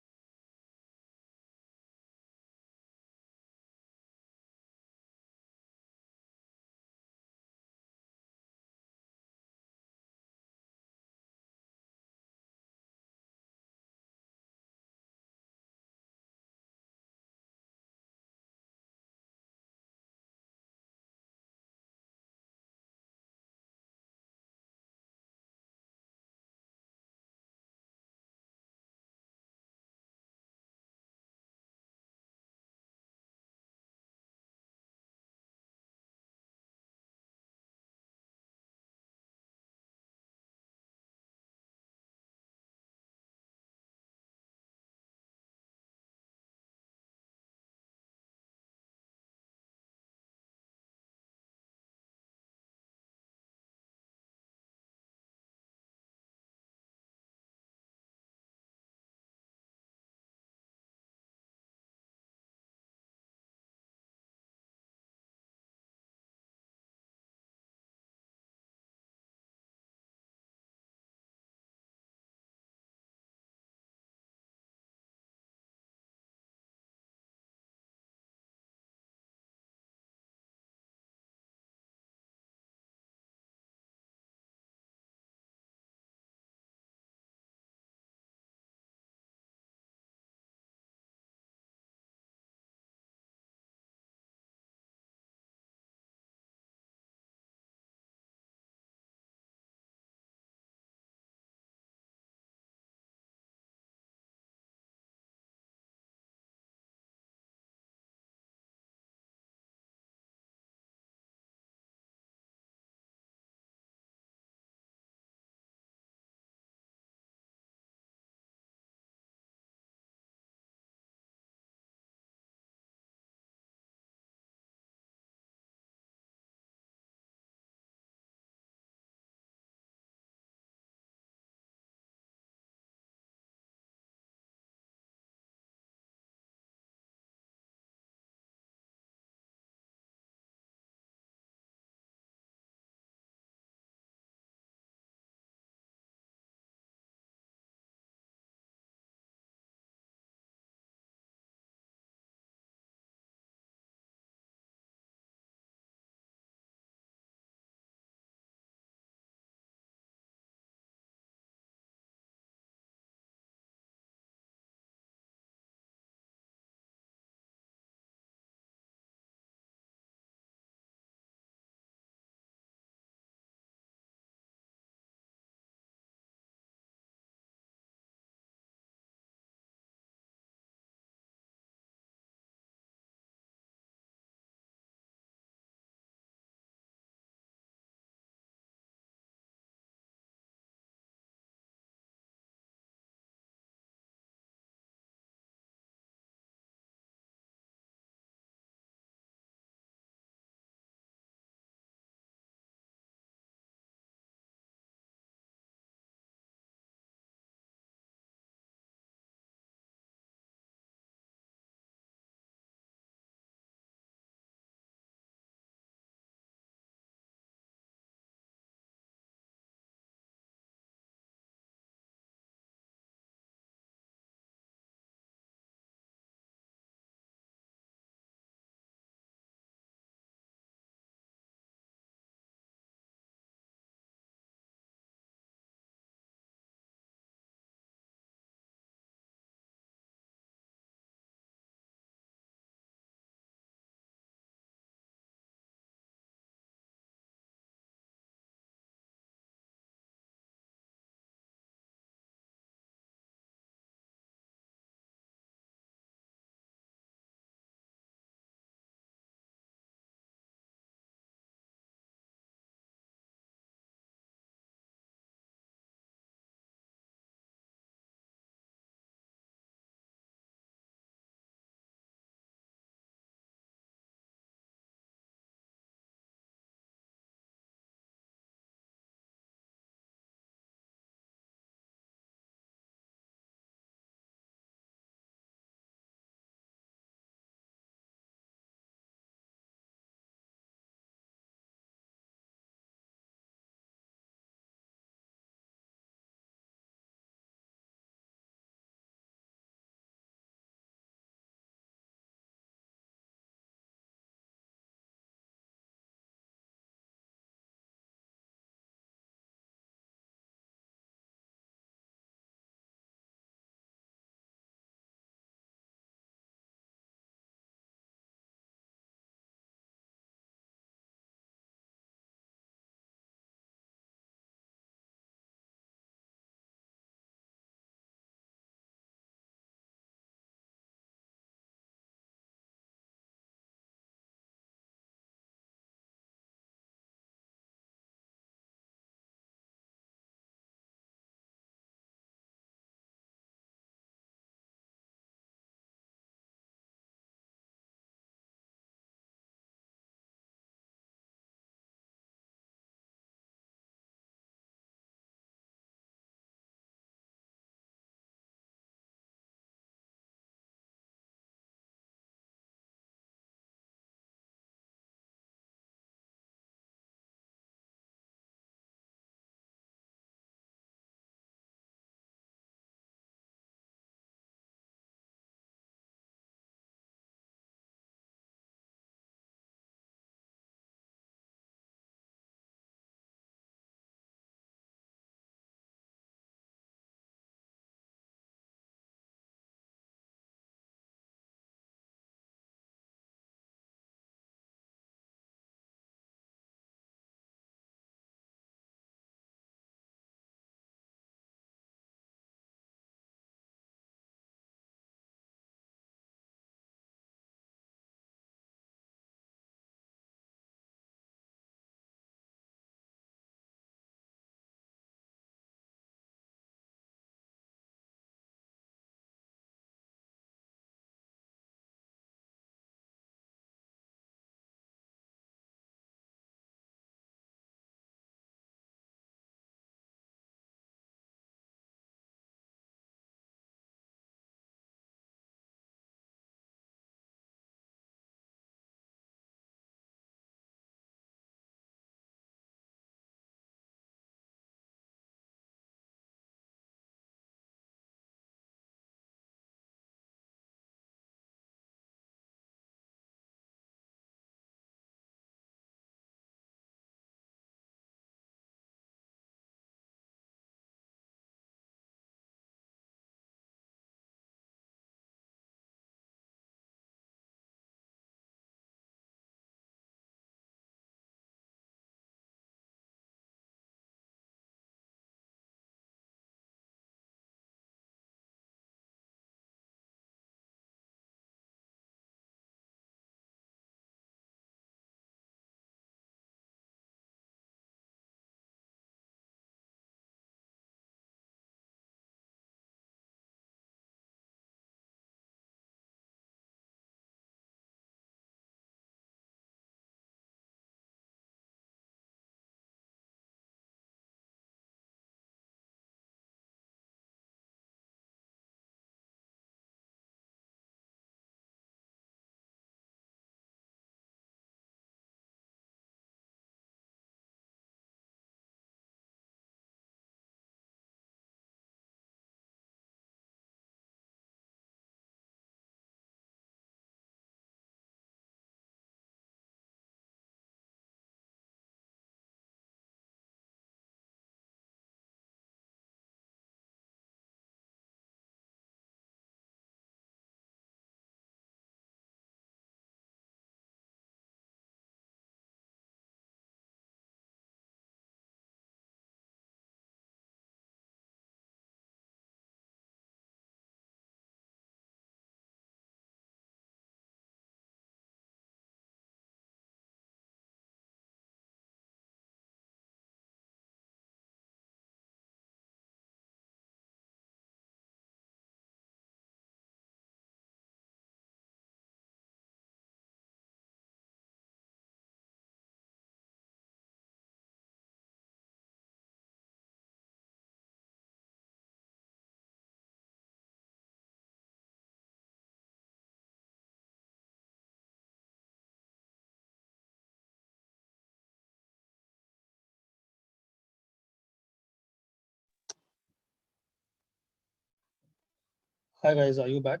Hi guys, are you back?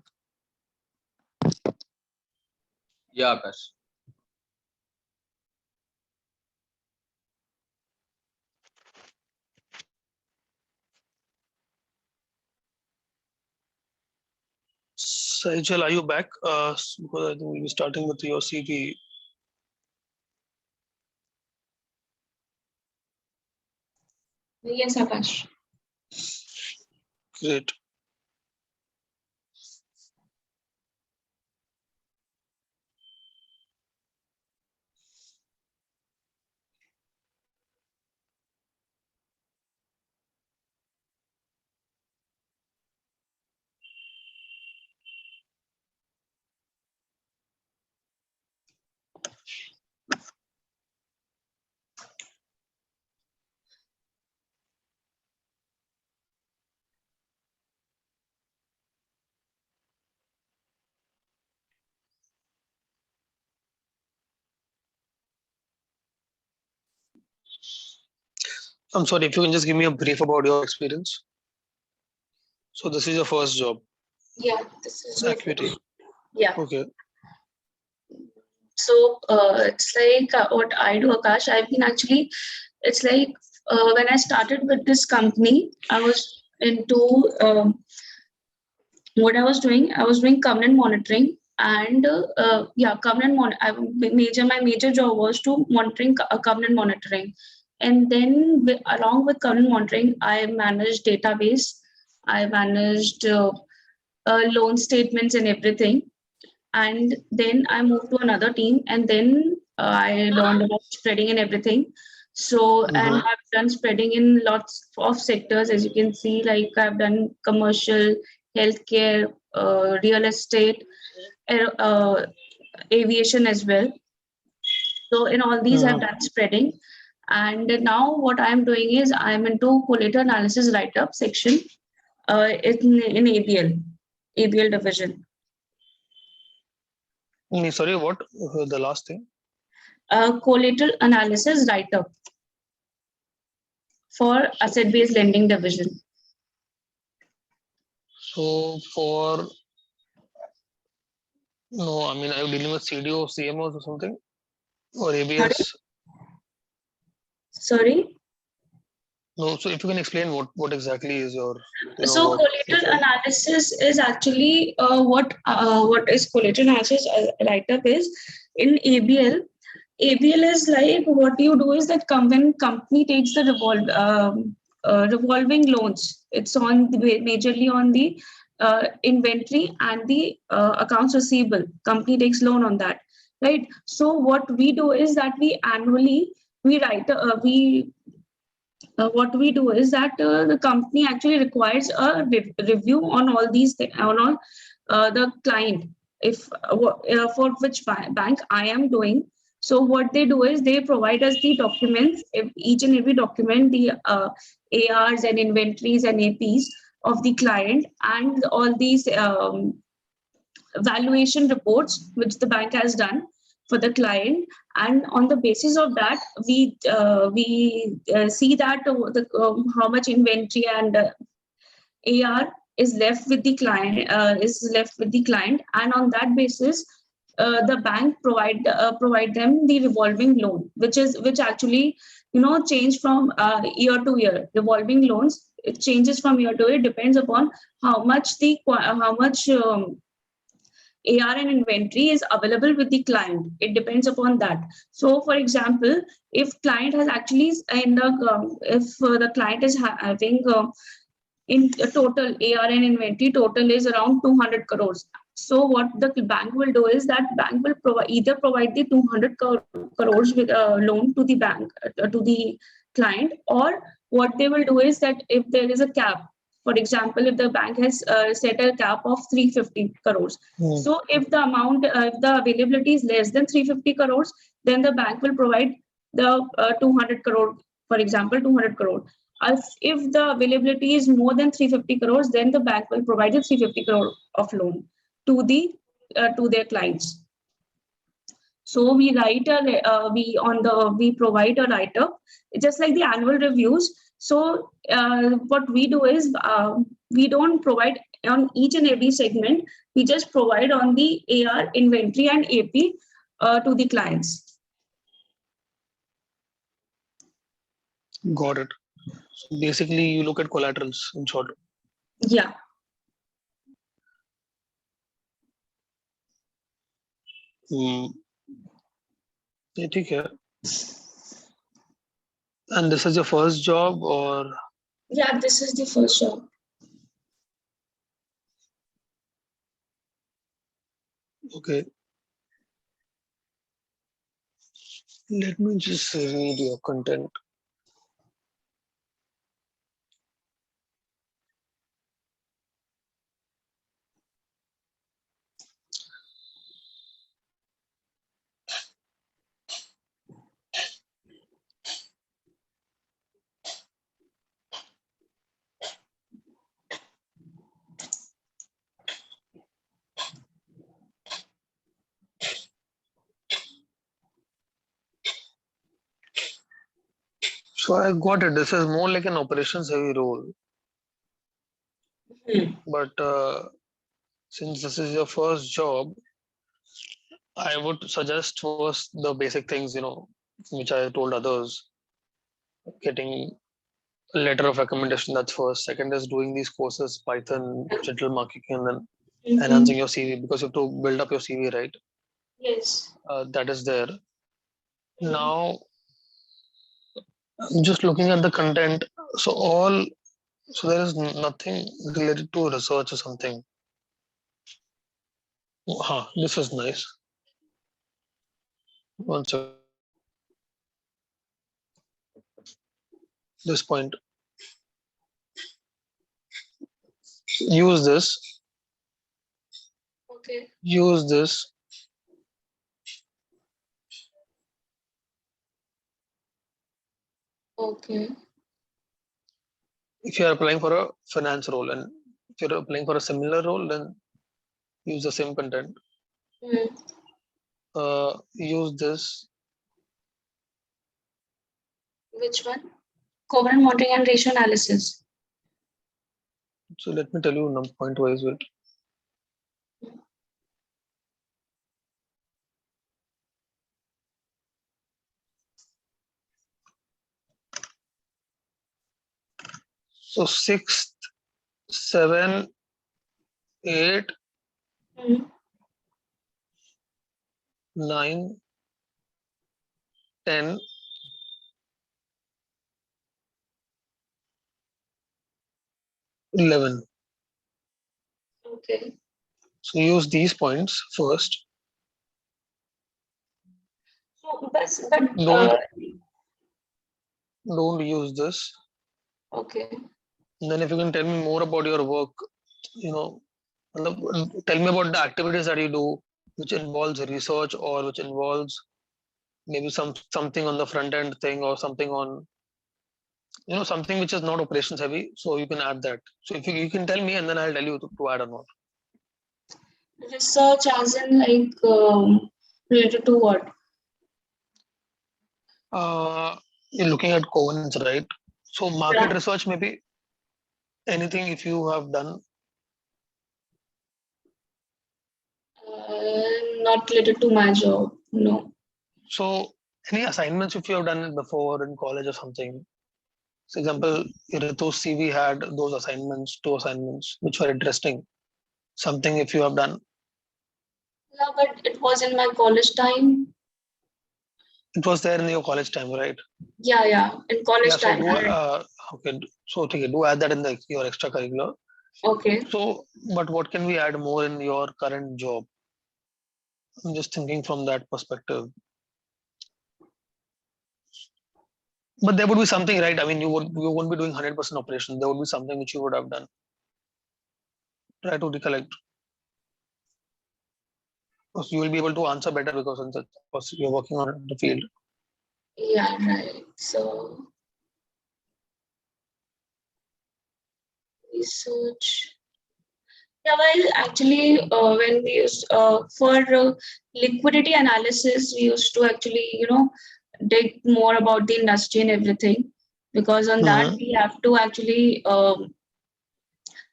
Yeah, Akash. Sahil, are you back? Because I think we'll be starting with your CV. Yes, Akash. Great. I'm sorry, if you can just give me a brief about your experience. So this is your first job, Yeah, this is my Acuity. yeah. Okay. So it's like what I do, Akash. I've been actually, it's like when I started with this company, I was into what I was doing covenant monitoring and yeah, my major job was to monitoring covenant monitoring, and then along with covenant monitoring, I managed database, I managed loan statements and everything, and then I moved to another team, and then I learned about spreading and everything. So, and Mm-hmm. I've done spreading in lots of sectors, as you can see, like I've done commercial, healthcare, real estate, aviation as well. So, in all these, I've done spreading. And now, what I'm doing is I'm into collateral analysis write up section in ABL division. Sorry, what? The last thing. Collateral analysis write-up for asset-based lending division. So for no, I mean, are you dealing with CDO, CMOs or something, or ABS? Sorry. No. So if you can explain what exactly is your So work collateral profile. analysis is actually what is collateral analysis write-up is in ABL. ABL is like what you do is that when company takes the revolving loans, it's on majorly on the inventory and the accounts receivable. Company takes loan on that, right? So what we do is that we annually we write we what we do is that the company actually requires a review on all these on all the client if for which bank I am doing. So what they do is they provide us the documents, each and every document, the ARs and inventories and APs of the client, and all these valuation reports which the bank has done for the client, and on the basis of that we see that how much inventory and AR is left with the client, and on that basis the bank provide them the revolving loan, which actually change from year to year. Revolving loans, it changes from year to year, depends upon how much AR and inventory is available with the client. It depends upon that. So, for example, if client has actually in the if the client is having in total AR and inventory total is around 200 crores. So what the bank will do is that bank will provide the 200 crores with a loan to the bank to the client, or what they will do is that if there is a cap, for example, if the bank has set a cap of 350 crores, so if the amount if the availability is less than 350 crores, then the bank will provide the 200 crore, for example 200 crore. If the availability is more than 350 crores, then the bank will provide the 350 crore of loan to their clients. So we write we provide a write up just like the annual reviews. So what we do is we don't provide on each and every segment. We just provide on the AR, inventory, and AP to the clients. Got it. So basically, you look at collaterals in short. Yeah. Yeah, ठीक है. And this is your first job, or? Yeah, this is the first job. Okay. Let me just read your content. So I got it. This is more like an operations heavy role. But since this is your first job, I would suggest first the basic things, which I told others. Getting a letter of recommendation, that's first. Second is doing these courses, Python, digital marketing, and then enhancing your CV, because you have to build up your CV, right? Yes. That is there. Now, I'm just looking at the content. So there is nothing related to research or something. This is nice. One second. This point. Use this. Okay. Use this. Okay. If you are applying for a finance role, and if you're applying for a similar role, then use the same content. Use this. Which one? Covenant modeling and ratio analysis. So let me tell you point wise. Wait. So 6th, 7, 8, 9, 10, 11. Okay. So use these points first. So, but don't use this. Okay. And then if you can tell me more about your work, tell me about the activities that you do, which involves research or which involves maybe something on the front end thing, or something on, something which is not operations heavy. So you can add that. So if you can tell me, and then I'll tell you to add or not. Research as in related to what? You're looking at covenants, right? So market Yeah. research, maybe anything if you have done. Not related to my job. No. So any assignments if you have done it before in college or something. For example, Ritu's CV had those assignments, 2 assignments, which were interesting. Something if you have done. Yeah, but it was in my college time. It was there in your college time, right? Yeah, in college So time. okay. So do add that in your extracurricular. Okay. So, but what can we add more in your current job? I'm just thinking from that perspective. But there would be something, right? I mean, you won't be doing 100% operation. There would be something which you would have done. Try to recollect. Because you will be able to answer better, because you're working on the field. Yeah, right. So research. Yeah, well, actually, when we used for liquidity analysis, we used to actually, dig more about the industry and everything, because on that we have to actually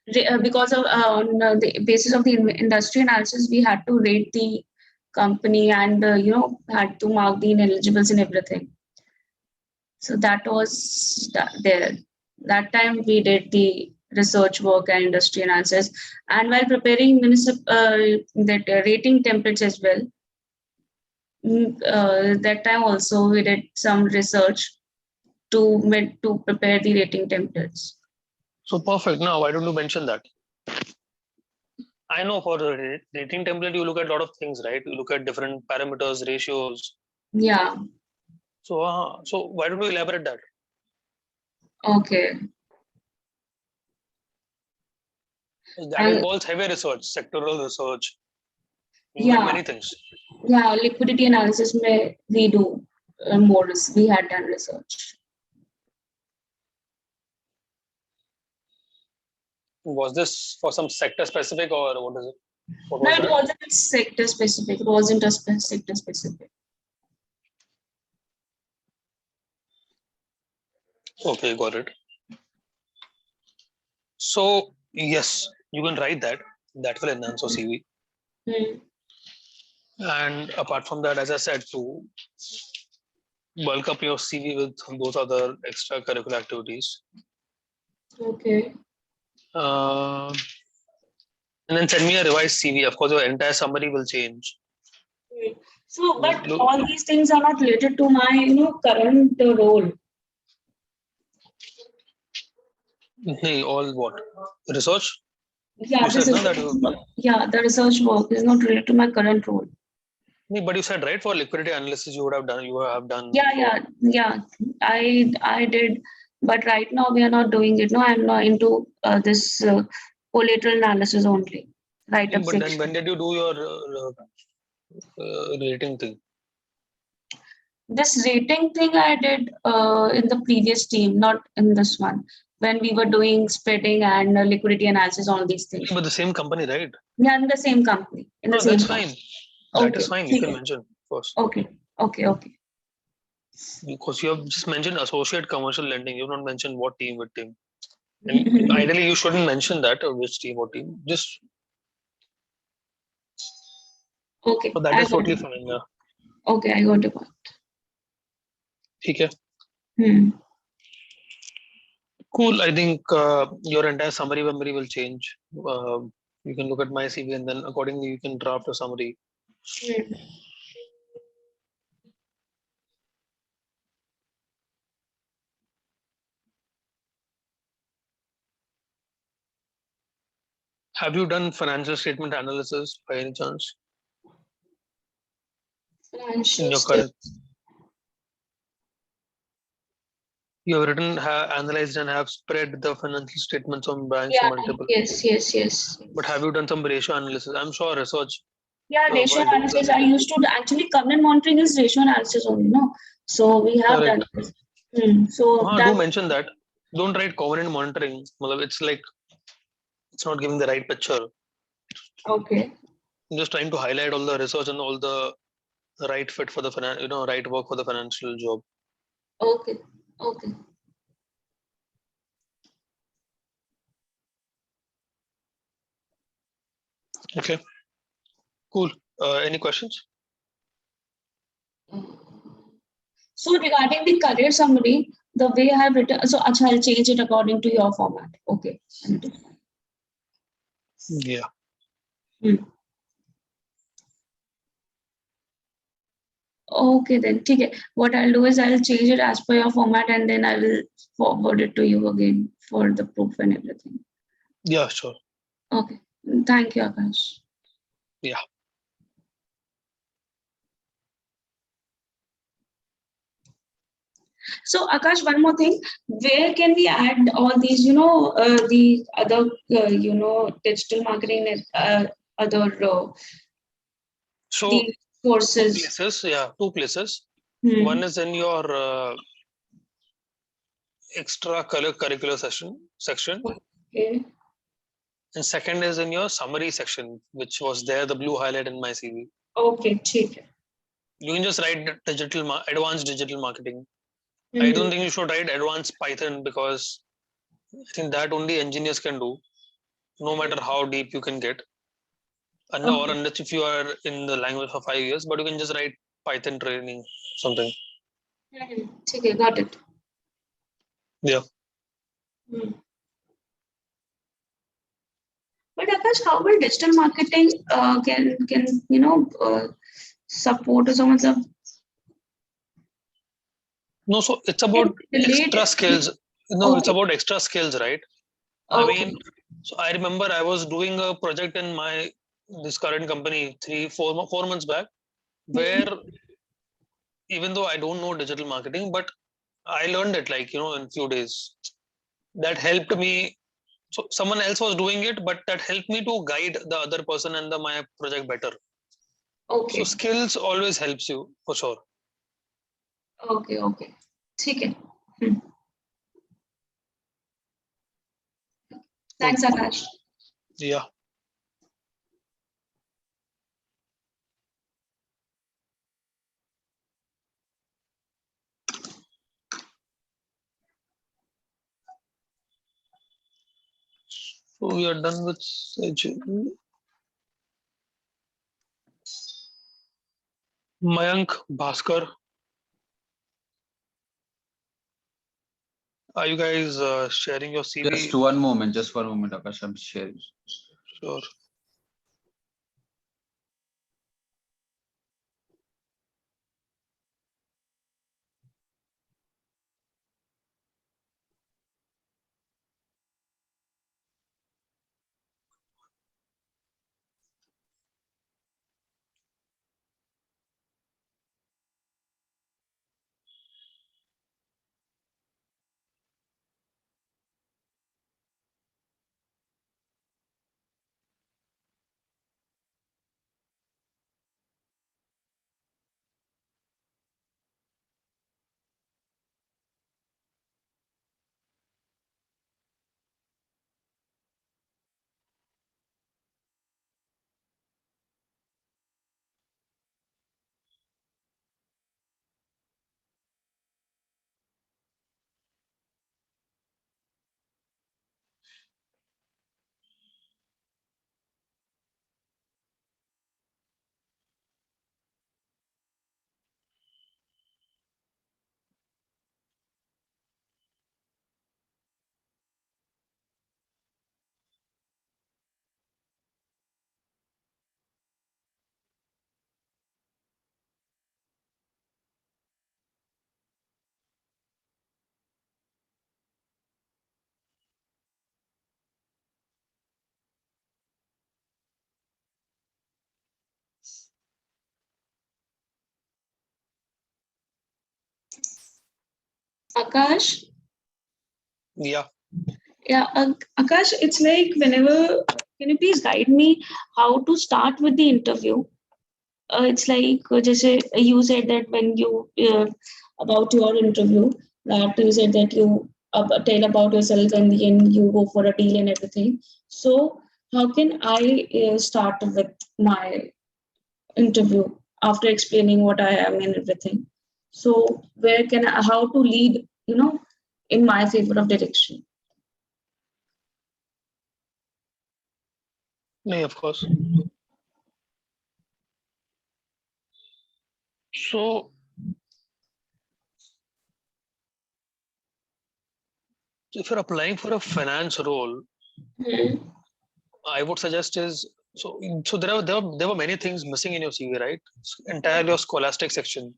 because of on the basis of the industry analysis, we had to rate the company and had to mark the ineligibles and everything. So that was there. That time we did the research work and industry analysis, and while preparing that rating templates as well. That time also we did some research to prepare the rating templates. So perfect. Now, why don't you mention that? I know for the rating template, you look at a lot of things, right? You look at different parameters, ratios. Yeah. So why don't you elaborate that? Okay. That involves heavy research, sectoral research, many things. Yeah, liquidity analysis we do more. We had done research. Was this for some sector specific or what is it? No, it wasn't sector specific. It wasn't a sector specific. Okay, got it. So yes, you can write that. That will enhance your CV. And apart from that, as I said, to bulk up your CV with those other extracurricular activities. Okay. And then send me a revised CV. Of course, your entire summary will change. So, but all these things are not related to my, current role. Hey, all what? Research? Yeah, the research work is not related to my current role. But you said, right, for liquidity analysis you have done. Yeah. I did, but right now we are not doing it. No, I'm not into this collateral analysis only. Right. But then when did you do your rating thing? This rating thing I did in the previous team, not in this one. When we were doing spreading and liquidity analysis, all these things. But the same company, right? Yeah, in the same company. That's fine. That is fine. You can mention first. Okay. Because you have just mentioned associate commercial lending. You have not mentioned what team with team. And ideally, you shouldn't mention that or which team or team. Just okay. So that is totally fine. Yeah. Okay, I got it. Okay. Cool. I think your entire summary memory will change. You can look at my CV and then accordingly you can draft a summary. Have you done financial statement analysis by any chance? In your current, you have written, analyzed, and have spread the financial statements on banks multiple. Yes. But have you done some ratio analysis? I'm sure research. Yeah, ratio analysis. I used to actually covenant monitoring is ratio analysis only, no? So we have done this. Do mention that. Don't write covenant monitoring. It's like it's not giving the right picture. Okay. I'm just trying to highlight all the research and all the right fit for the right work for the financial job. Okay. Okay. Cool. Any questions? So regarding the career summary, the way I have written, so I'll change it according to your format. Okay. Yeah. Okay, then. Okay. What I'll do is I'll change it as per your format and then I will forward it to you again for the proof and everything. Yeah, sure. Okay. Thank you, Akash. Yeah. So, Akash, one more thing. Where can we add all these, the other, digital marketing and other so courses? Two places. One is in your extra curricular section. Okay. And second is in your summary section, which was there, the blue highlight in my CV. Okay, ठीक. You can just write advanced digital marketing. I don't think you should write advanced Python because I think that only engineers can do. no matter how deep you can get. And or Okay. unless if you are in the language for 5 years, but you can just write Python training, something. Okay, got it. Yeah. But Akash, how will digital marketing can support or someone's No, so it's can about relate? extra skills. No, it's Okay. about extra skills, right? I Okay. mean, so I remember I was doing a project in my this current company 4 months back, where even though I don't know digital marketing, but I learned it like in few days. That helped me. So someone else was doing it, but that helped me to guide the other person and my project better. So Okay. skills always helps you for sure. Okay. Okay. Okay. Thanks, Akash. Yeah. So we are done with Mayank Bhaskar. Are you guys sharing your CV? Just one moment, Akash. I'm sharing. Sure. Akash. Yeah. Yeah, Akash, it's like whenever, can you please guide me how to start with the interview? It's like just you said that when you about your interview, that you said that you tell about yourself and then you go for a deal and everything. So how can I start with my interview after explaining what I am and everything? So where can I, how to lead, in my favor of direction? No, of course. So if you're applying for a finance role, I would suggest is so there were many things missing in your CV, right? Entire your scholastic section.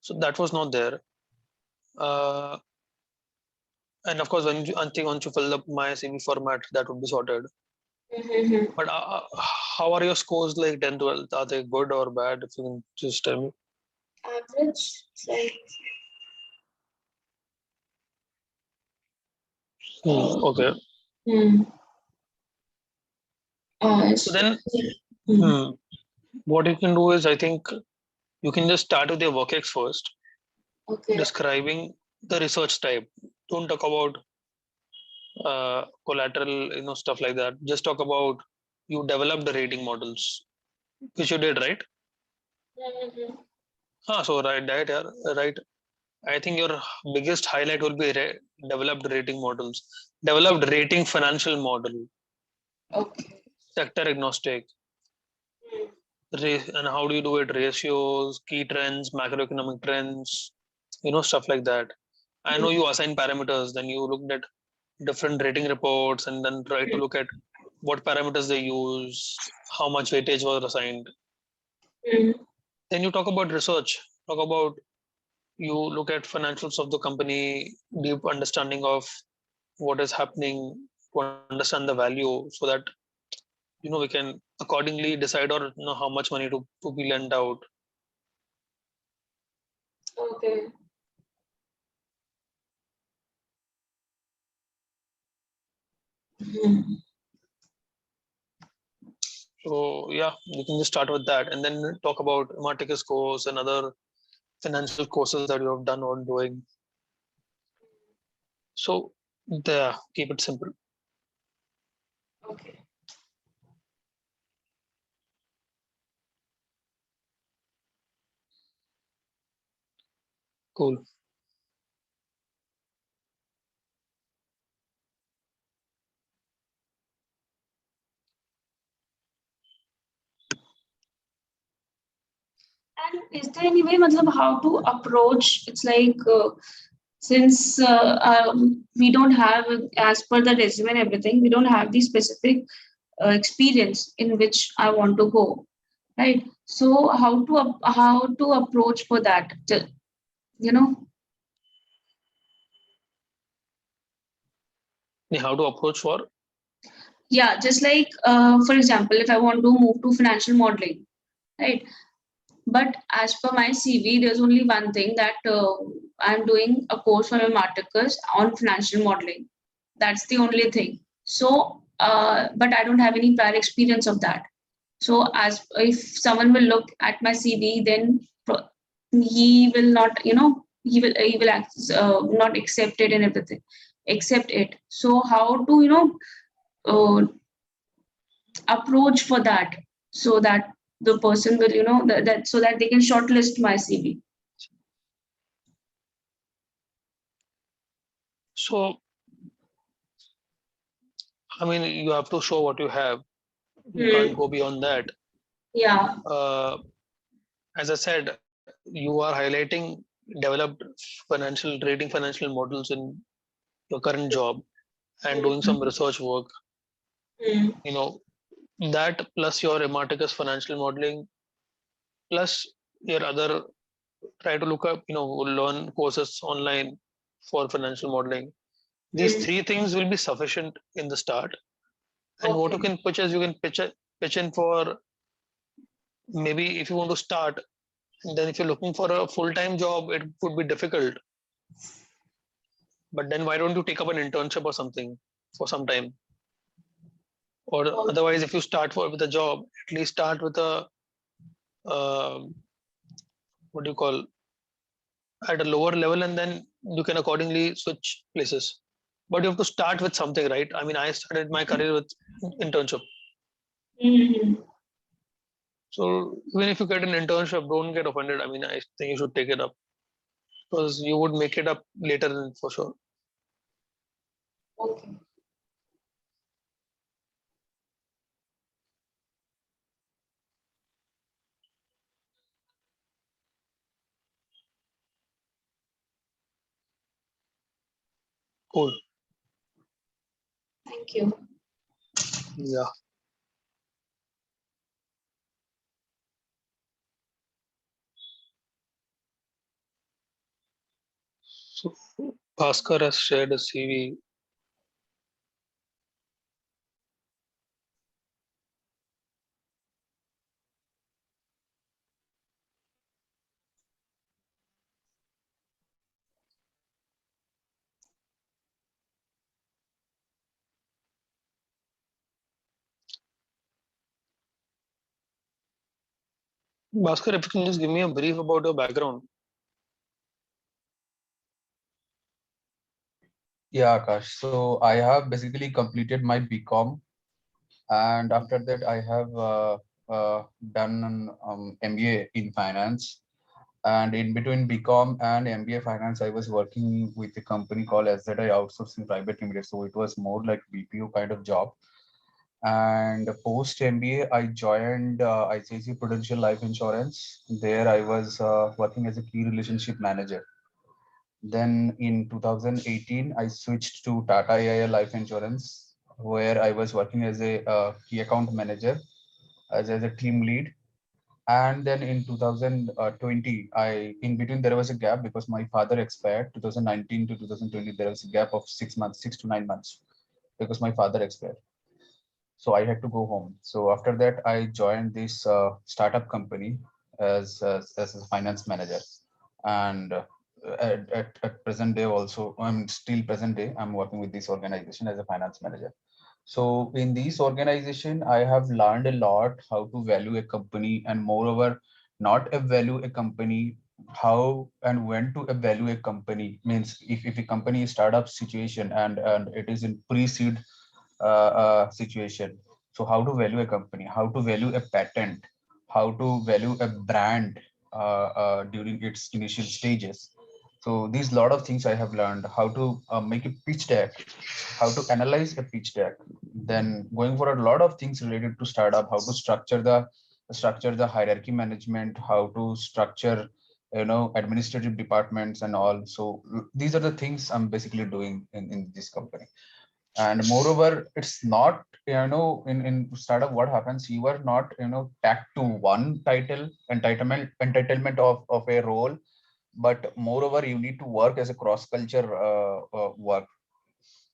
So that was not there. Uh, and of course, I think once you fill up my CV format, that would be sorted. But how are your scores like 10, 12? Are they good or bad? If you can just tell me. Average, like Okay. hmm. So then, Hmm. what you can do is, I think you can just start with your work first, Okay. describing the research type. Don't talk about collateral, stuff like that. Just talk about you developed the rating models, which you did, right? So right, that, yeah, right. I think your biggest highlight will be developed rating models, developed rating financial model. Okay. sector agnostic, and how do you do it? Ratios, key trends, macroeconomic trends, stuff like that. I know you assign parameters, then you looked at different rating reports and then try to look at what parameters they use, how much weightage was assigned. Then you talk about research, talk about you look at financials of the company, deep understanding of what is happening to understand the value so that we can accordingly decide or how much money to be lent out. Okay. So yeah, you can just start with that and then talk about Marticus course and other financial courses that you have done or doing. So there, keep it simple. Okay. Cool. And is there any way, matlab, how to approach? It's like since we don't have, as per the resume and everything, we don't have the specific experience in which I want to go, right? So how to approach for that? You know? How to approach for? Yeah, just like for example, if I want to move to financial modeling, right? But as per my CV, there's only one thing that I'm doing a course for my Marticus on financial modeling. That's the only thing. So, but I don't have any prior experience of that. So, as if someone will look at my CV, then he will not, not accept it and everything, accept it. So, how to approach for that so that the person will that so that they can shortlist my CV. So I mean, you have to show what you have. You can't go beyond that. Yeah. As I said, you are highlighting developed reading financial models in your current job and doing some research work. You know that plus your Ematicus financial modeling plus your other try to look up learn courses online for financial modeling. These three things will be sufficient in the start. And what you Okay. can pitch is you can pitch in for maybe if you want to start. And then if you're looking for a full-time job, it would be difficult. But then why don't you take up an internship or something for some time? Or otherwise, if you start with a job, at least start with a uh, what do you call at a lower level, and then you can accordingly switch places. But you have to start with something, right? I mean, I started my career with internship. So even if you get an internship, don't get offended. I mean, I think you should take it up because you would make it up later for sure. Okay. Cool. Thank you. Yeah. So Bhaskar has shared a CV. Bhaskar, if you can just give me a brief about your background. Yeah, Akash. So I have basically completed my BCom, and after that I have done an MBA in finance. And in between BCom and MBA finance, I was working with a company called SZI Outsourcing Private Limited. So it was more like BPO kind of job. And post MBA, I joined ICICI Prudential Life Insurance. There, I was working as a key relationship manager. Then in 2018, I switched to Tata AIA Life Insurance, where I was working as a key account manager, as a team lead. And then in 2020, in between there was a gap because my father expired. 2019 to 2020, there was a gap of 6 months, 6 to 9 months, because my father expired. So I had to go home. So after that, I joined this startup company as a finance manager. And at present day also, I'm still present day, I'm working with this organization as a finance manager. So in this organization, I have learned a lot how to value a company, and moreover, not value a company, how and when to value a company. Means if a company is startup situation and it is in pre-seed situation. So how to value a company, how to value a patent, how to value a brand during its initial stages. So these lot of things I have learned, how to make a pitch deck, how to analyze a pitch deck. Then going for a lot of things related to startup, how to structure the hierarchy management, how to structure administrative departments and all. So these are the things I'm basically doing in this company. And moreover, it's not, in startup, what happens, you are not tagged to one entitlement of a role, but moreover you need to work as a cross culture work.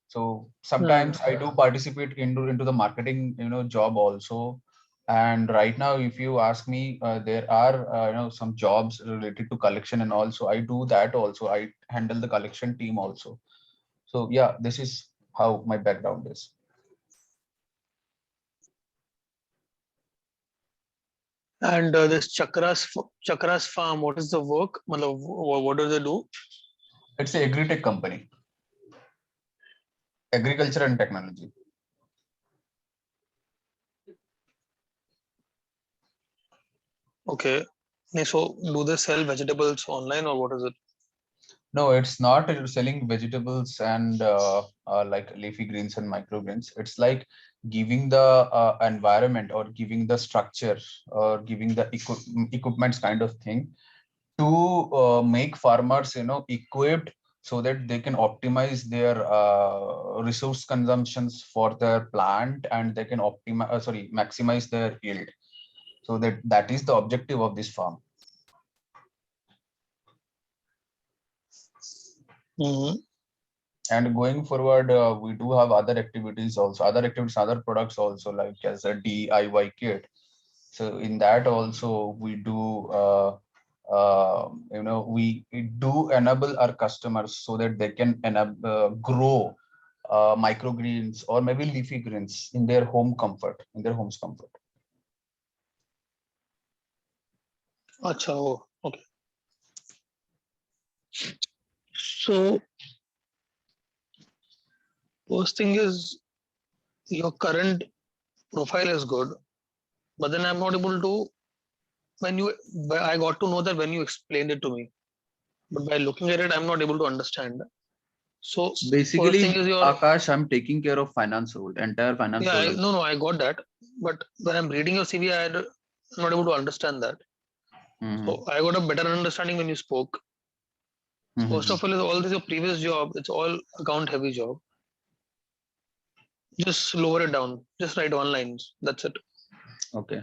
So Hmm. sometimes I do participate into the marketing job also. And right now, if you ask me, there are some jobs related to collection, and also I do that also. I handle the collection team also. So yeah, this is how my background is. And this Chakras Farm, what is the work? Matlab, what do they do? It's a agri-tech company, agriculture and technology. Okay. So do they sell vegetables online or what is it? No, it's not selling vegetables and like leafy greens and microgreens. It's like giving the environment, or giving the structure, or giving the equipments kind of thing, to make farmers equipped, so that they can optimize their resource consumptions for their plant, and they can maximize their yield. So that is the objective of this farm. Hmm. And going forward, we do have other products also, like as a DIY kit. So in that also we do we do enable our customers, so that they can grow microgreens or maybe leafy greens in their home's comfort. Acha, oh, okay. So first thing is your current profile is good, but then I'm not able to when you I got to know that when you explained it to me, but by looking at it, I'm not able to understand. So first thing Basically, is your Akash, I'm taking care of finance role, entire finance yeah, role. no, I got that, but when I'm reading your CV, I'm not able to understand that. Mhm. So I got a better understanding when you spoke. First Mhm. of all, is all this your previous job? It's all account heavy job. Just lower it down. Just write one lines. That's it Okay.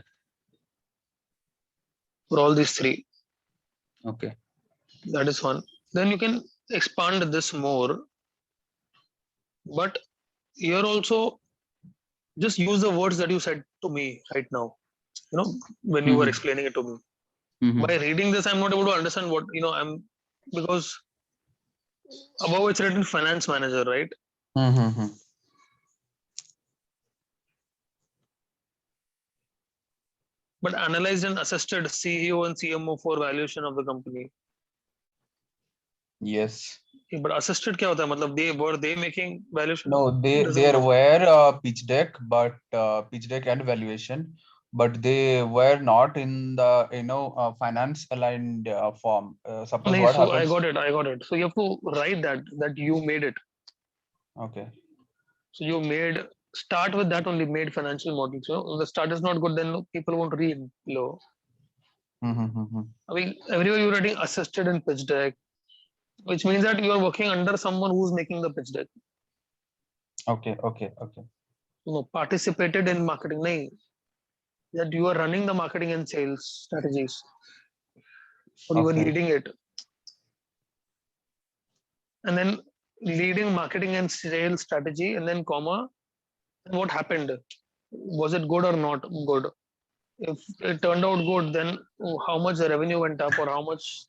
for all these three. Okay. That is one. Then you can expand this more, but here also just use the words that you said to me right now. When you were Mhm. explaining it to me. By Mhm. reading this, I'm not able to understand what I'm because above it's written finance manager, right? Mhm. But analyzed and assisted CEO and CMO for valuation of the company. Yes. But assisted क्या होता है? मतलब they making valuation? No, Doesn't there know. were pitch deck, but pitch deck and valuation, but they were not in the finance aligned form. Suppose नहीं, what so I happens. got it. I got it. So you have to write that you made it. Okay. So you made start with that only, made financial models. If the start is not good, then people won't read below. Mm-hmm. I mean, everywhere you're writing assisted in pitch deck, which means that you are working under someone who's making the pitch deck. Okay. Participated in marketing, nahi, that you are running the marketing and sales strategies, or you are Okay. leading it, and then leading marketing and sales strategy, and then comma, and what happened? Was it good or not good? If it turned out good, then how much the revenue went up, or how much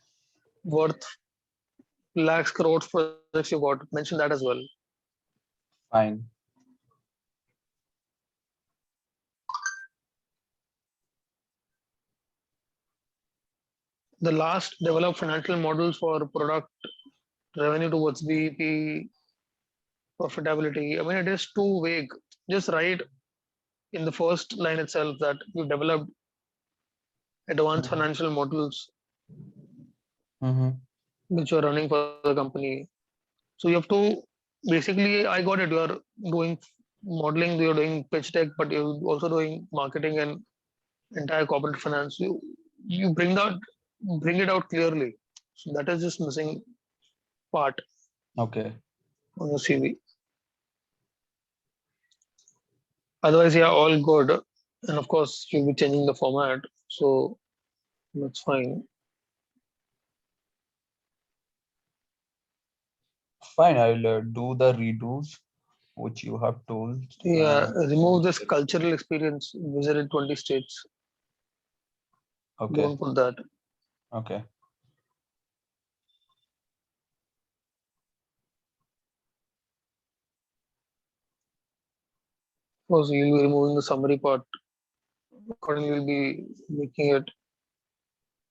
worth lakhs crores projects you got? Mention that as well. Fine. The last develop financial models for product revenue towards BEP profitability. I mean, it is too vague. Just write in the first line itself that you developed advanced financial models Mm-hmm. which you're running for the company. So you have to basically, I got it. You are doing modeling, you're doing pitch deck, but you're also doing marketing and entire corporate finance. You bring it out clearly. So that is just missing part Okay. on your CV. Otherwise, yeah, all good. And of course, you'll be changing the format, so that's fine. Fine. I'll do the redos which you have told. Yeah, And remove this cultural experience. Visited 20 states. okay. Don't put that. Okay. Because you'll be removing the summary part. Accordingly, you'll be making it.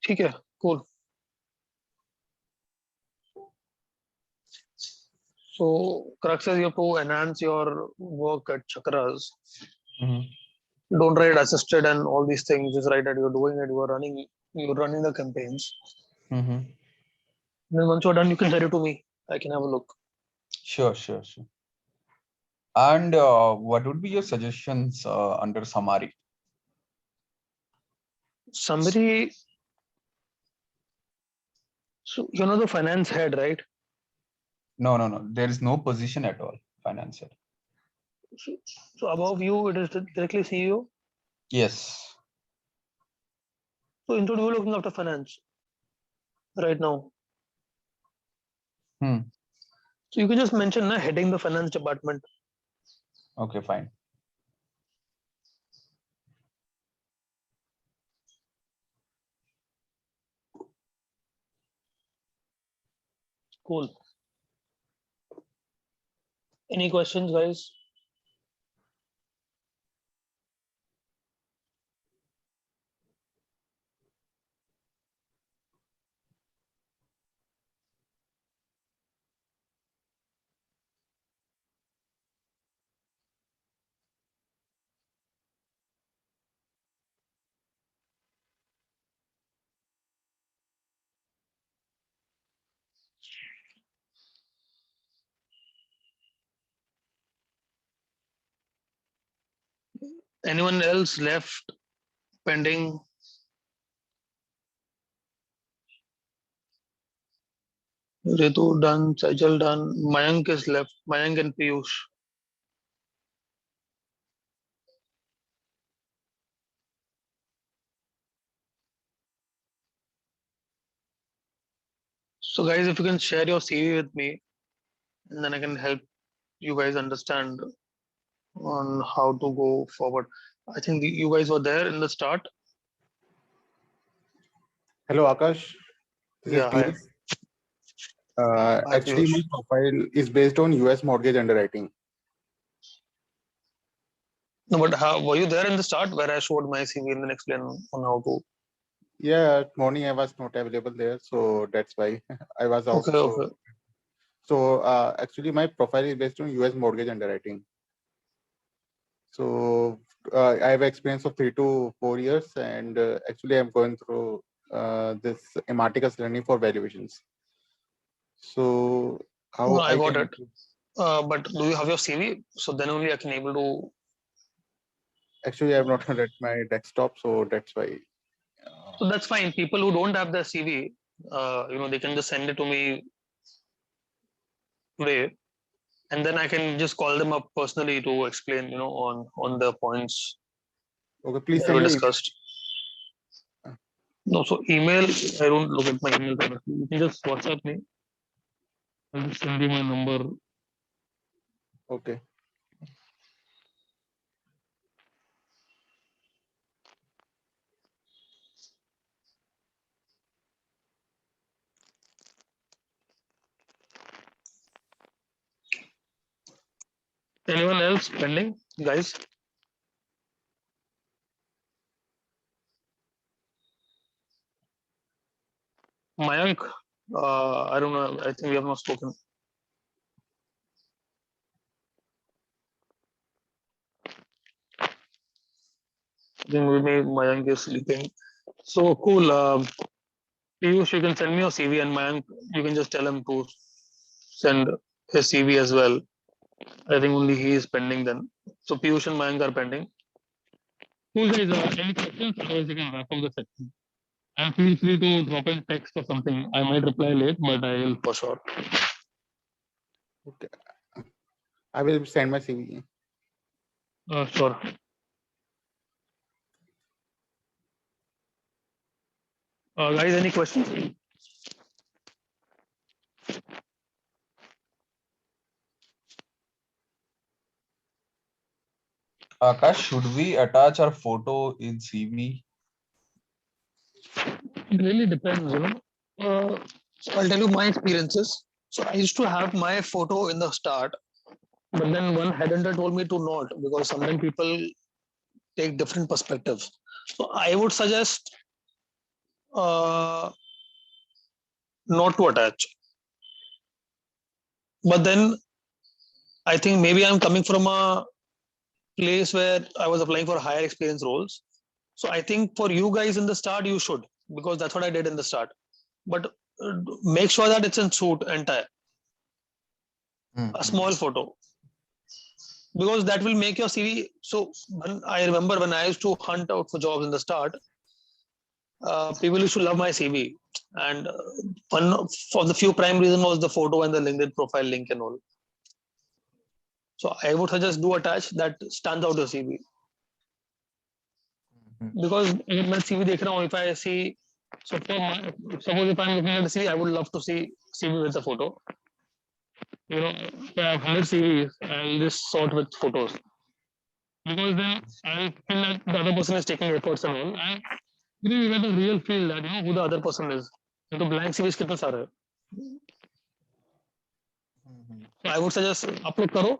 Okay, cool. So, crux is you have to enhance your work at Chakras. Mm-hmm. Don't write assisted and all these things. Just write that you're doing it. You're running the campaigns. Mm-hmm. And then once you're done, you can send it to me. I can have a look. Sure. And what would be your suggestions under summary? Somebody, so you're not the finance head, right? No. There is no position at all. Financial. So, so above you, it is directly CEO. Yes. So instead, you're looking after finance right now. Hmm. So you can just mention heading the finance department. Okay. Fine. Cool. Any questions, guys? Anyone else left pending? Ritu done, Sajal done, Mayank is left, Mayank and Piyush. So, guys, if you can share your CV with me, and then I can help you guys understand on how to go forward. I think you guys were there in the start. Hello, Akash. This is Yeah, hi. Piyush. Hi, Actually, Piyush. my profile is based on US mortgage underwriting. No, but how were you there in the start where I showed my CV and then explain on how to? Yeah, morning I was not available there, so that's why I was out. Okay, okay. So actually, my profile is based on US mortgage underwriting. So I have experience of 3 to 4 years, and actually, I'm going through this Ematicus learning for valuations. So No, how I I got can it. improve? But do you have your CV? So then only I can able to. Actually, I have not at my desktop, so that's why. So that's fine. People who don't have their CV, they can just send it to me today, and then I can just call them up personally to explain, on the points Okay, please that we send me email. discussed. No, so email, I don't look at my email directly. You can just WhatsApp me. I'll just send you my number. Okay. Anyone else pending, guys? Mayank, I don't know. I think we have not spoken. I think maybe Mayank is sleeping. So cool. Piyush, you can send me your CV, and Mayank, you can just tell him to send his CV as well. I think only he is pending then. So Piyush and Mayank are pending. Cool guys, any questions? Otherwise you can wrap up the section. And feel free to drop in text or something. I might reply late, but I will for sure. Okay. I will send my CV. Sure. Guys, any questions? Akash, should we attach our photo in CV? It really depends, So I'll tell you my experiences. So I used to have my photo in the start, but then one headhunter told me to not because sometimes people take different perspectives. So I would suggest not to attach. But then I think maybe I'm coming from a place where I was applying for higher experience roles. So I think for you guys in the start, you should, because that's what I did in the start. But make sure that it's in suit entire, a small photo, because that will make your CV. So when I remember when I used to hunt out for jobs in the start, people used to love my CV, and one of the few prime reason was the photo and the LinkedIn profile link and all. So I would suggest do attach that stands out your CV. Because when मैं CV देख रहा हूँ, if I see, so for my, suppose if I'm looking at the CV, I would love to see CV with the photo. If I have 100 CVs, I'll just sort with photos. Because then I feel that the other person is taking efforts and all. And you get a real feel that, who the other person is. तो blank CVs कितने सारे हैं. So I would suggest upload करो,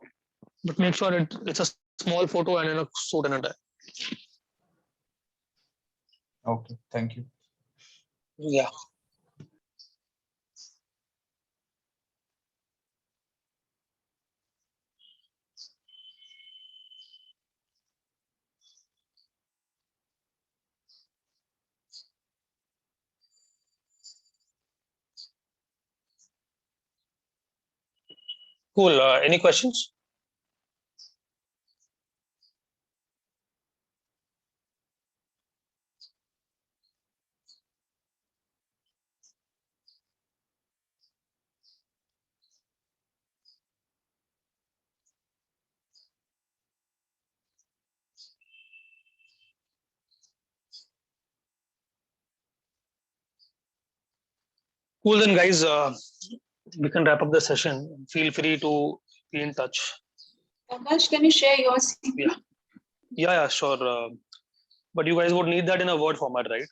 but make sure it's a small photo and in a suit and a tie. Okay, thank you. Yeah. Cool. Any questions? Cool then, guys. We can wrap up the session. Feel free to be in touch. Akash, can you share your CV? Yeah, sure. But you guys would need that in a Word format, right?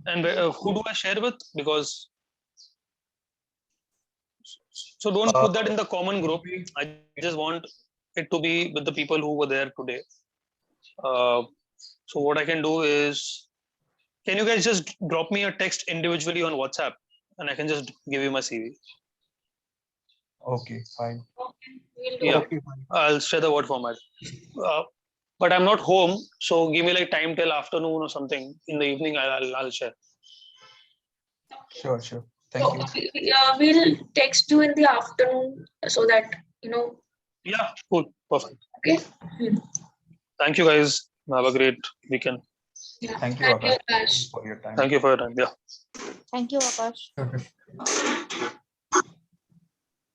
And who do I share with? Because so don't put that in the common group. I just want it to be with the people who were there today. So what I can do is, can you guys just drop me a text individually on WhatsApp, and I can just give you my CV. Okay, fine. Yeah, I'll share the Word format. But I'm not home, so give me like time till afternoon or something. In the evening, I'll share. Sure. Thank you. We'll text you in the afternoon so that Yeah, cool, perfect. Okay. Thank you, guys. Have a great weekend. Yeah. Thank you, Thank you, Akash, Akash. for your time. Thank you for your time. Yeah. Thank you, Akash. Okay.